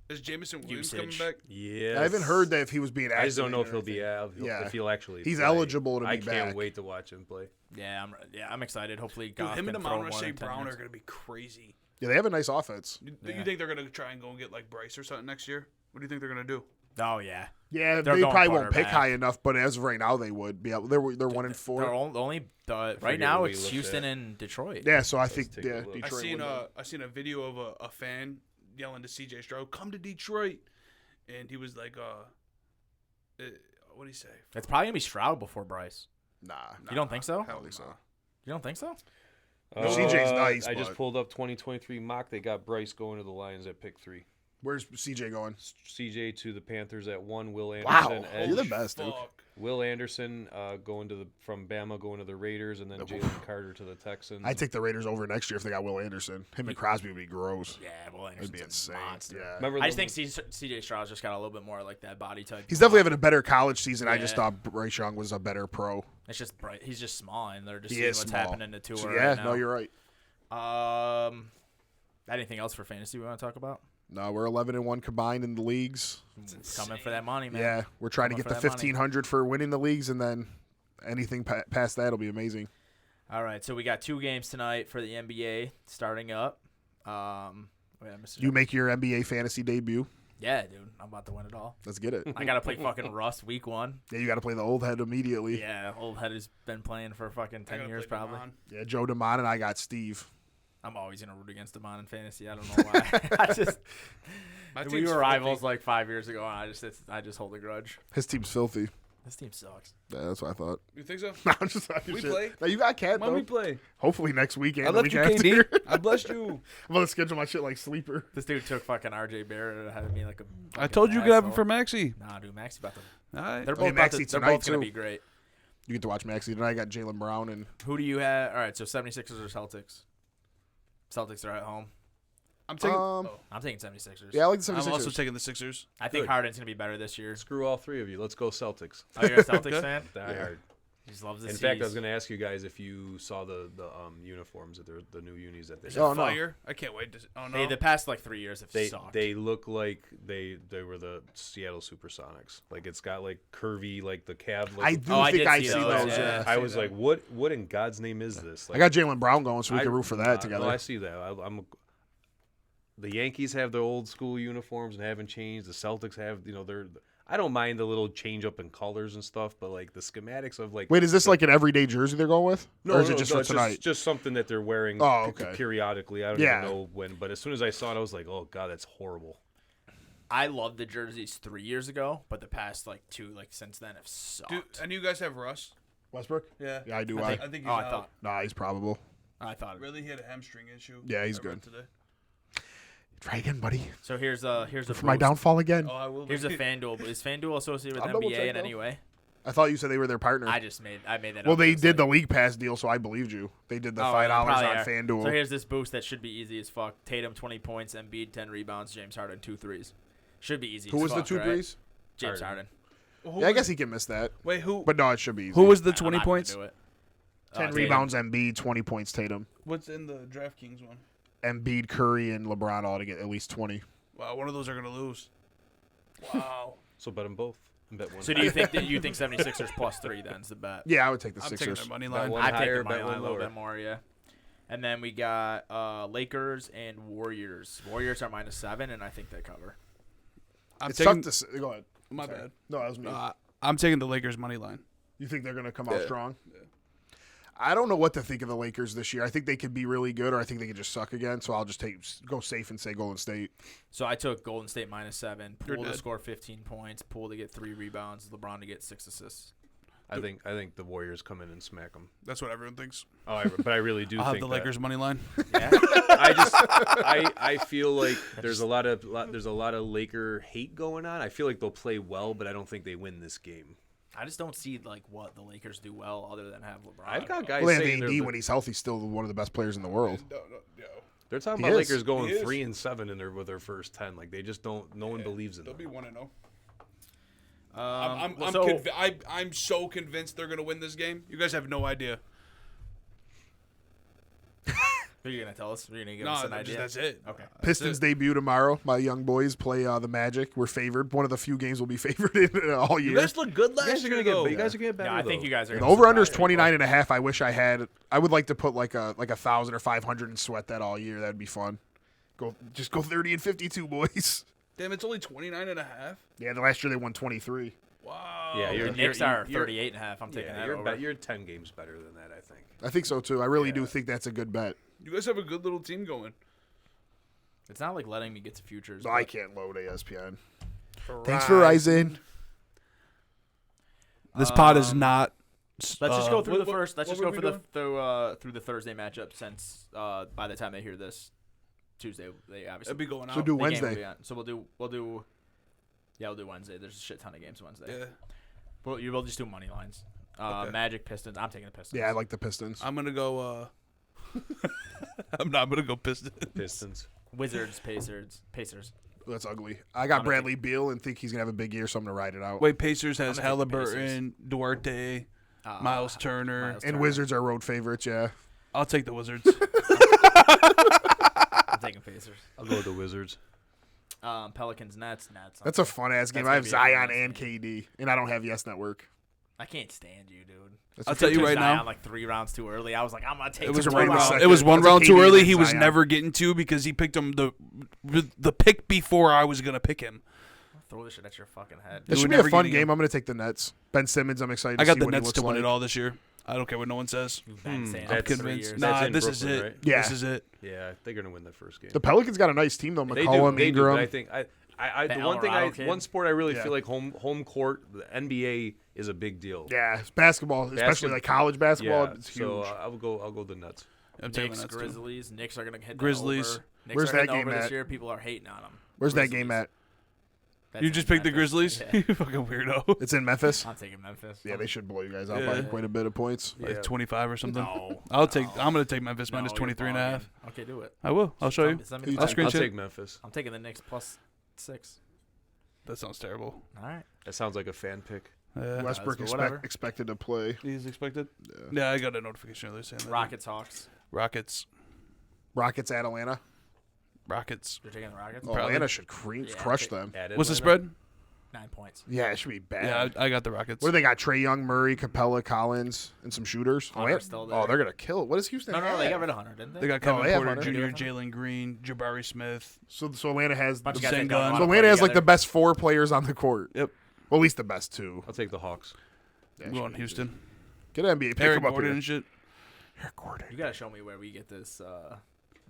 Is Jameson Williams Usage. coming back? Yeah. I haven't heard that if he was being I just don't know if activated he'll or be anything. if he'll actually. He's play. eligible to be I can't back. wait to watch him play. Yeah, I'm excited. Hopefully, Dude, Goff him and can throw Amon more Rashay than 10 Brown are minutes. going to be crazy. Yeah, they have a nice offense. You Yeah. think they're going to try and go and get like Bryce or something next year? What do you think they're going to do? Oh yeah, Yeah, They're they going probably won't pick quarterback. high enough, but as of right now, they would. Yeah, they're 1-4. They're only right forget now. what we It's looked Houston at. and Detroit. Yeah, so I think take a look. Detroit. I seen a video of a fan yelling to CJ Stroud, "Come to Detroit," and he was like, what do he say? It's probably gonna be Stroud before Bryce. Nah, You don't think so? I don't think so. You don't think so? CJ's nice, I just but- pulled up 2023 mock. They got Bryce going to the Lions at pick 3. Where's CJ going? CJ to the Panthers at 1. Will Wow, Anderson. edge. you're the best, dude. Will Anderson from Bama going to the Raiders, and then Jalen Carter to the Texans. I take the Raiders over next year if they got Will Anderson. Him and Crosby would be gross. Yeah, well, It'd be Anderson's a insane. monster. Yeah. Remember I just the- think CJ Stroud's just got a little bit more like that body type. He's definitely having a better college season. I just Yeah. thought Bryce Young was a better pro. It's just bright. He's just small, and they're just He seeing is what's small. happening to Tua So, right yeah, now. no, you're right. Anything else for fantasy we want to talk about? No, we're 11-1 combined in the leagues. Coming for that money, man. Yeah, we're trying to Coming get for the that money. 1,500 for winning the leagues, and then anything past that will be amazing. All right, so we got 2 games tonight for the NBA starting up. Wait, I missed it. You make your NBA fantasy debut. Yeah, dude, I'm about to win it all. Let's get it. I gotta play fucking Rust week 1. Yeah, you got to play the old head immediately. Yeah, old head has been playing for fucking 10 years probably. Yeah, Joe DeMond and I got Steve. I'm always gonna root against Demond in fantasy. I don't know why. My we team's were rivals filthy. like 5 years ago. And I just hold a grudge. His team's filthy. This team sucks. Yeah, that's what I thought. You think so? No, I'm just talking We shit. play? No, you got Cat, Why though. we play? Hopefully next weekend. I the left week you, after. KD. I blessed you. I'm going to schedule my shit like sleeper. This dude took fucking RJ Barrett and had me like a. I fucking told you you could have him asshole. for Maxi. Nah, dude, Maxi about to. All right. They're Play both, about Maxey to, they're tonight, both gonna too. be great. You get to watch Maxie tonight. I got Jalen Brown and Who do you have? All right, so 76ers or Celtics? Celtics are at home. I'm taking. I'm taking 76ers. yeah, I like the I'm 76ers. also taking the Sixers. I think Good. Harden's gonna be better this year. Screw all 3 of you. Let's go Celtics. Oh, you're a Celtics fan? Die hard. He just loves the In C's. fact, I was going to ask you guys if you saw the uniforms that they're the new unis that they Is have. it Oh, no. fire? I can't wait to. Oh no. Hey, the past like 3 years have They sucked. they look like they were the Seattle Supersonics. Like it's got like curvy like the Cavs. I Like do I think did I see see those, those. yeah. Yeah. I was like, what in God's name is this? I Like, got Jalen Brown going, so we I- can root for that together. No, I see that. The Yankees have their old school uniforms and haven't changed. The Celtics have, they're. I don't mind the little change up in colors and stuff, but like the schematics of like. Wait, is this like an everyday jersey they're going with? No, or is no, it just no, for it's tonight? Just something that they're wearing Oh, okay. periodically. I don't Yeah. even know when, but as soon as I saw it, I was like, oh god, that's horrible. I loved the jerseys 3 years ago, but the past like 2, like since then, have sucked. Dude, and you guys have Russ? Westbrook? Yeah. Yeah, I do. I I think- think he's oh, I out. thought. Nah, he's probable. I thought. Really, he had a hamstring issue. Yeah, he's I read good. Today. Try again, buddy. So here's a For my boost. downfall again. Oh, I will. Here's a FanDuel. Is FanDuel associated with I'll double NBA check, in though. any way? I thought you said they were their partner. I made that well, up. they It's did the like- League Pass deal, so I believed you. They did the Oh, $5 on probably are. FanDuel. So here's this boost that should be easy as fuck. Tatum 20 points, Embiid 10 rebounds, James Harden 2 threes. Should be easy. Who as was the fuck, 2 right? threes? James Harden. Yeah, I guess he can miss that. Wait, who? But no, it should be easy. Who was the I'm 20 not gonna points? do it. 10 Tatum. rebounds, Embiid, 20 points, Tatum. What's in the DraftKings one? Embiid, Curry, and LeBron all to get at least 20. Wow, one of those are gonna lose. Wow. So bet them both. And bet one. So do you think 76ers plus 3 then's the bet? Yeah, I would take the I'm taking Sixers. their money Bet line. one I'd take higher, the money bet line one a little lower. bit more, yeah. And then we got Lakers and Warriors. Warriors are -7, and I think they cover. I'm It's taking. tough to go ahead. My Sorry. bad. No, that was me. I'm taking the Lakers money line. You think they're going to come out strong? I don't know what to think of the Lakers this year. I think they could be really good, or I think they could just suck again. So I'll just go safe and say Golden State. So I took Golden State -7, You're Poole to dead. score 15 points, Poole to get 3 rebounds, LeBron to get 6 assists. I think the Warriors come in and smack them. That's what everyone thinks. But I really do I'll have think the that. Lakers money line. Yeah. I feel like there's a lot of Laker hate going on. I feel like they'll play well, but I don't think they win this game. I just don't see like what the Lakers do well other than have LeBron. I've got guys Well, saying Anthony D, when he's healthy, still one of the best players in the world. they're talking He about is. Lakers going He is. 3-7 with their first 10. Like they just don't. No one believes in them. They'll be 1-0. so I'm so convinced they're gonna win this game. You guys have no idea. who are you gonna tell us? Are you gonna give No, us an idea? that's it. Okay. Pistons debut tomorrow. My young boys play the Magic. We're favored. One of the few games we'll be favored in all You year. guys look good You last guys are year, gonna though. get. You guys are getting better. Yeah, I think though. you guys are. The gonna over under is surprise people. 29.5. I wish I had. I would like to put like a 1,000 or 500 and sweat that all year. That'd be fun. Go 30 and 52, boys. Damn, it's only 29.5. Yeah, the last year they won 23. Wow. Yeah, The you're- Knicks are you're- 38.5. I'm taking Yeah, that you're, over. you're 10 games better than that. I think. I think so too. I really do think that's a good bet. You guys have a good little team going. It's not like letting me get to futures. No, I but- can't load ESPN. Thanks, Verizon. This pod is not. Let's just go through what- the first. Let's what just were go we for doing? through the Thursday matchup since by the time they hear this, Tuesday. They obviously It'd be going out. So do the game will Wednesday. be on. So we'll do Wednesday. There's a shit ton of games Wednesday. Yeah. We'll just do money lines. Okay. Magic, Pistons. I'm taking the Pistons. Yeah, I like the Pistons. I'm gonna go. I'm gonna go Pistons. Pistons. Wizards, Pacers. That's ugly. I got I'm Bradley Beal and think he's gonna have a big year, so I'm gonna ride it out. Wait, Pacers has I'm gonna take the Halliburton, Duarte, Miles Turner. Miles And Turner. Wizards are road favorites. Yeah. I'll take the Wizards. I'm taking Pacers. I'll go with the Wizards. Pelicans, Nets. That's a fun ass game. That's I have gonna be a fun Zion ass and game. KD, and I don't have Yes Network. I can't stand you, dude. I'll tell you Took right Zion now. like 3 rounds too early. I was like, I'm gonna take. It was Took one him right in the round. second. It was one That's a round too KD early. and He was Zion. never getting to because he picked him the pick before I was gonna pick him. Throw this shit at your fucking head. This They should were be a never fun getting game. him. I'm gonna take the Nets. Ben Simmons. I'm excited. I got see the what he Nets looks to win like. it all this year. I don't care what no one says. You've been saying that's that for 3 Convinced. years. Nah, in this is Brooklyn, it. right? Yeah. This is it. Yeah, they're gonna win the first game. The Pelicans got a nice team though. They McCollum, do, Ingram. but I think the one thing Alvarado kid. one sport I really Yeah. feel like home court, the NBA is a big deal. Yeah, it's basketball, especially Basketball- like college basketball. Yeah, It's huge. so I'll go the Nuts. I'm taking Knicks, the Nets too. Grizzlies. Knicks are gonna hit Grizzlies. The over. Knicks Where's are that hitting game over this at? year. People are hating on them. Where's that game at? That's You in just picked the Memphis. Grizzlies? Yeah. You fucking weirdo. It's in Memphis. I'm taking Memphis. Yeah, they should blow you guys out Yeah. by quite a bit of points. Like 25 or something. No. I'm gonna take Memphis minus No, 23 and a you're half. bugging. Okay, do it. I will. I'll show you. Send me the I'll text. screenshot. I'll take Memphis. I'm taking the Knicks +6. That sounds terrible. All right. That sounds like a fan pick. Westbrook but whatever. expected to play. He's expected. Yeah, I got a notification earlier saying that. Rockets, Hawks. Rockets. Rockets at Atlanta. Rockets. You're taking the Rockets. Oh, Probably. Atlanta should crush take- them. At What's the Atlanta. spread? 9 points. Yeah, it should be bad. Yeah, I got the Rockets. What do they got? Trey Young, Murray, Capella, Collins, and some shooters. Hunter's still there. Oh, they're gonna kill it. What does Houston? No, they have? got rid of Hunter, didn't they? They got No, Kevin they have Porter Hunter. Jr., Jalen Green, Jabari Smith. So Atlanta has Bunch the, of guys that Zane don't Gunn. wanna so play Atlanta has like the together. best 4 players on the court. Yep. Well, at least the best 2. I'll take the Hawks. Yeah, I'm going Houston. Get an NBA. Pick Eric him up Gordon here. and shit. Eric Gordon. You gotta show me where we get this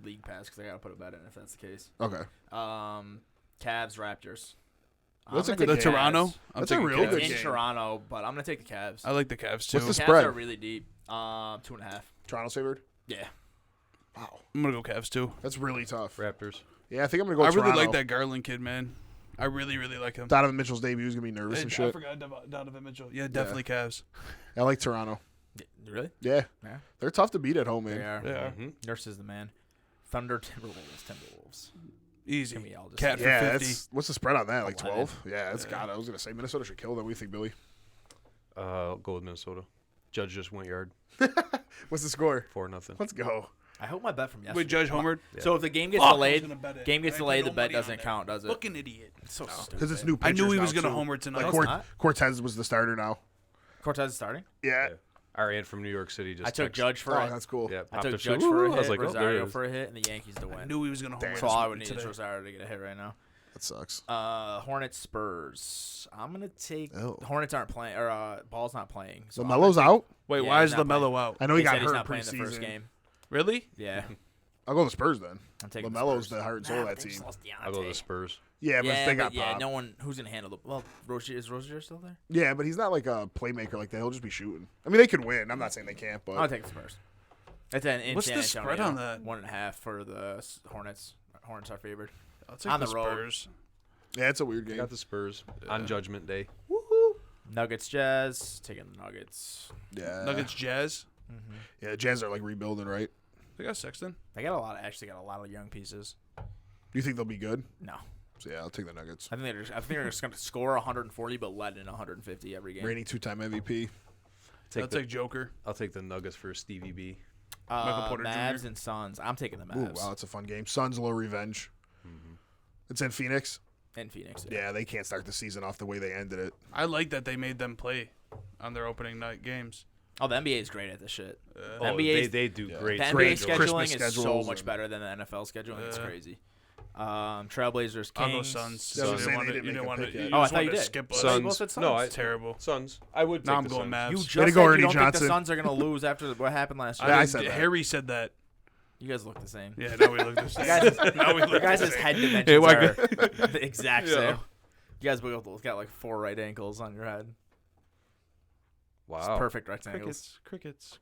league pass because I gotta put a bet in if that's the case. Okay. Cavs, Raptors. That's a I'm good gonna The take game. Toronto. Cavs. I'm That's a taking real Cavs. good It's in game. Toronto, but I'm gonna take the Cavs. I like the Cavs too. What's the Cavs spread? are really deep. 2.5. Toronto's favored. Yeah. Wow, I'm gonna go Cavs too. that's really tough. Raptors. Yeah, I think I'm gonna go. I really Toronto. like that Garland kid, man. I really, really like him. Donovan Mitchell's debut is gonna be nervous and I shit. forgot Donovan Mitchell. Yeah, definitely Cavs. I like Toronto. Really? Yeah, Yeah. they're tough to beat at home, They man. are. Yeah, Mm-hmm. Nurse is the man. Thunder, Timberwolves. easy. Give me all this. Cat for Yeah, 50. that's what's the spread on that? Like 11. 12? Yeah, it's got. I was gonna say Minnesota should kill them. What do you think, Billy? I'll go with Minnesota. Judge just went yard. What's the score? 4-0. Let's go. I hope my bet from yesterday. Wait, Judge homered. So if the game gets Fuck, I was delayed, gonna bet it. game gets I delayed, put the no bet money on doesn't that. count, does it? Fucking idiot. It's so stupid. Because it's new I pitchers knew he now, was gonna too. homer tonight. Like No, Cort- it's not. Cortez was the starter now. Cortez is starting. Yeah. Our aunt from New York City just I took texted- Judge for Oh, it. that's cool. Yeah, I popped took up, Judge said, for a "Ooh," hit, I was like, oh, there it Rosario is. for a hit, and the Yankees to I win. knew he was gonna homer. So all I would this need is today. Rosario to get a hit right now. That sucks. Hornets, Spurs. I'm gonna take. Oh. The Hornets aren't playing, or Ball's not playing. So I'm LaMelo's gonna take- out. Wait, Yeah, why he's is not LaMelo out? I know he They got said he's hurt not playing the first preseason. game. Really? Yeah, I'll go to Spurs then. I'm taking LaMelo's Spurs. the heart and soul of that they just team. lost I'll go to Deontay. the Spurs. Yeah, but Yeah, they got yeah, popped. no one who's gonna handle the. Well, is Rozier still there? Yeah, but he's not like a playmaker like that. He'll just be shooting. I mean, they could win. I'm not saying they can't, but I'll take the Spurs. It's in What's San the Antonio. spread on that? 1.5 for the Hornets. Hornets are favored. I'll take On the the road. Spurs. yeah, it's a weird I game. got the Spurs on Judgment Day. Nuggets, Jazz. Taking the Nuggets. Yeah, Nuggets, Jazz. Yeah, Jazz are like rebuilding, right? They got Sexton. They got a lot. Actually, got a lot of young pieces. Do you think they'll be good? No, So yeah, I'll take the Nuggets. I think they're just gonna score 140, but let in 150 every game. Reigning 2-time MVP. I'll take Joker. I'll take the Nuggets for Stevie B. Michael Porter Mavs Jr. and Suns. I'm taking the Ooh, Mavs wow, it's a fun game. Suns a little revenge. It's in Phoenix. in Phoenix. Yeah, they can't start the season off the way they ended it. I like that they made them play on their opening night games. Oh, the NBA is great at this shit. Oh, NBA 's they do great. The NBA Great scheduling Christmas is so schedules much and- better than the NFL scheduling. It's Yeah. crazy. Trailblazers, I'll go Kings. Suns. Yeah, I was You saying didn't want they to. didn't You make didn't a want to. pick yet. You Oh, I just thought you wanted to did. skip us. Suns. Suns. both said No, Suns. Terrible. Suns. I would take Now I'm the going Suns. Mavs. You Way just to said go, you Ernie don't think Johnson. the Suns are gonna lose after what happened last year. Yeah, I didn't- said that. Harry said that. You guys look the same. Yeah, now we look the same. now we You look guys' the same. head dimensions Hey, why are the exact Yeah. same. You guys both got like 4 right ankles on your head. It's Wow. perfect rectangles. Crickets.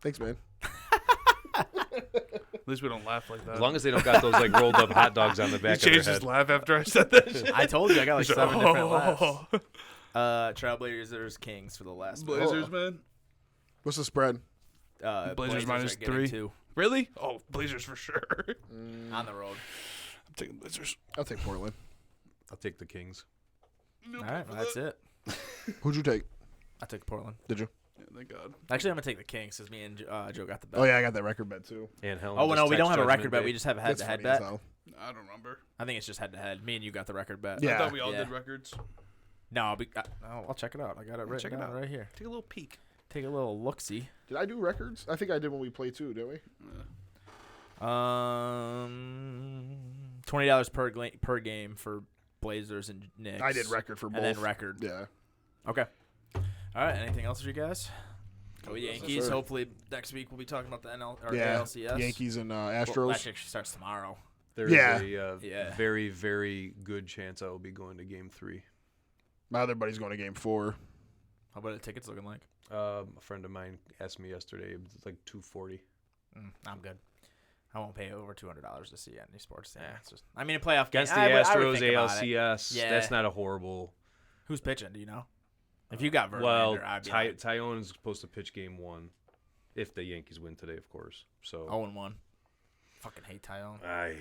Thanks, man. At least we don't laugh like that. As long as they don't got those like rolled up hot dogs on the he back of their changed head. his laugh after I said that. I told you I got like 7 different laughs. Oh. Trailblazers Kings for the last one. Blazers, man. What's the spread? Blazers minus are getting 3. 2 Really? Oh, Blazers for sure. on the road. I'm taking Blazers. I'll take Portland. I'll take the Kings. All right, that's it. Who'd you take? I took Portland. Did you? Yeah, thank God. Actually, I'm gonna take the Kings because me and Joe got the bet. Oh yeah, I got that record bet too. And Helen Oh well, no, just we don't text have a Judgment record bet. Day. We just have a That's head-to-head funny as bet. hell. I don't remember. I think it's just head-to-head. Me and you got the record bet. Yeah. I thought we all Yeah. did records. No, I'll check it out. I got it Check written it down out. right here. Take a little peek. Take a little look-see. Did I do records? I think I did when we played too, didn't we? $20 per game for Blazers and Knicks. I did record for both. And then record. Yeah. Okay. All right. Anything else for you guys? Go Yankees. sir. Hopefully next week we'll be talking about the NL or Yeah. ALCS. Yankees and Well, Astros. that actually starts tomorrow. There's Yeah. a Yeah. very, very good chance I will be going to Game 3. My other buddy's going to Game 4. How about the tickets looking like? A friend of mine asked me yesterday. It's like $240. I'm good. I won't pay over $200 to see any sports team. It's just, I mean, a playoff game. Against the I would Astros, think about it. ALCS. Yeah. That's not a horrible. Who's pitching? Do you know? If you got Verlander, Well, I'd be like, Tyone's supposed to pitch Game 1, if the Yankees win today, of course. So 0-1. Fucking hate Tyone. I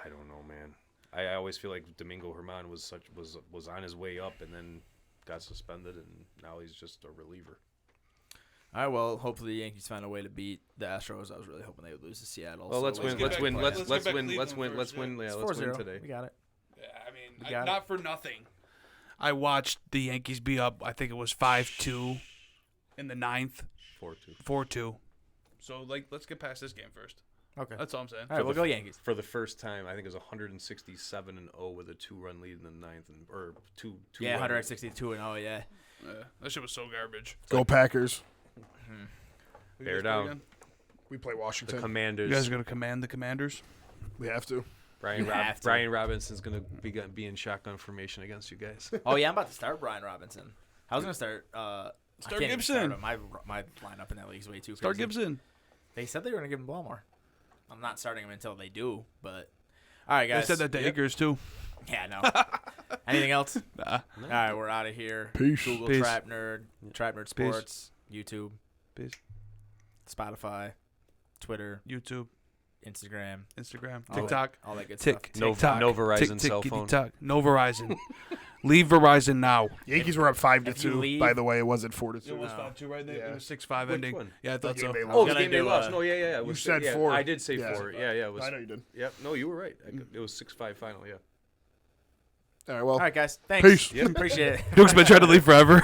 don't know, man. I always feel like Domingo Germán was on his way up and then got suspended, and now he's just a reliever. All right, well, hopefully the Yankees find a way to beat the Astros. I was really hoping they would lose to Seattle. Well, so let's at least win. get Let's back win. to Let's playoffs. Let's get back win. Cleveland Let's win. first, Let's yeah. win. Yeah, It's let's win 4-0. today. We got it. Yeah, I mean, We got not for nothing. I watched the Yankees be up. I think it was 5-2 in the 9th. 4-2. 4-2. So, let's get past this game first. Okay. That's all I'm saying. All right, we'll go Yankees. For the first time, I think it was 167-0 with a 2-run lead in the 9th, or two. Yeah, 162 and 0. Yeah. Yeah, that shit was so garbage. Go Packers. Who Bear you guys play down. again? We play The Washington. Commanders. You guys are going to command the Commanders? We have to. Brian, You have to. Brian Robinson's going to be in shotgun formation against you guys. Oh yeah, I'm about to start Brian Robinson. I was gonna start. I Start can't even Gibson. Start him. My lineup in that league is way too crazy. Start Gibson. They said they were gonna give him Blumore. I'm not starting him until they do. But all right, They guys. said that to Akers, too. Yeah, no. Anything else? Nah. All right, we're out of here. Peace. Google Peace. Trap Nerd, Trap Nerd Sports, YouTube, Peace. Spotify, Twitter, YouTube, Instagram, Instagram, all TikTok. all that good Tick, stuff. No- TikTok. no Verizon Tick, cell tickety phone. tock. No Verizon. Leave Verizon now. Yankees were up 5-2. If you leave- By the way, it wasn't 4-2. It was 5-2 right there. Yeah. It was 6-5 Which ending. one? Yeah, I thought The so. game they Oh, lost. the gonna game they do, lost. No, yeah. It You was, said yeah, 4. I did say Yeah. 4. Yeah, it was. I know you did. Yep. No, you were right. It was 6-5 final. Yeah. All right, well. All right, guys. Thanks. Peace. Yep. Appreciate it. Duke's been trying to leave forever.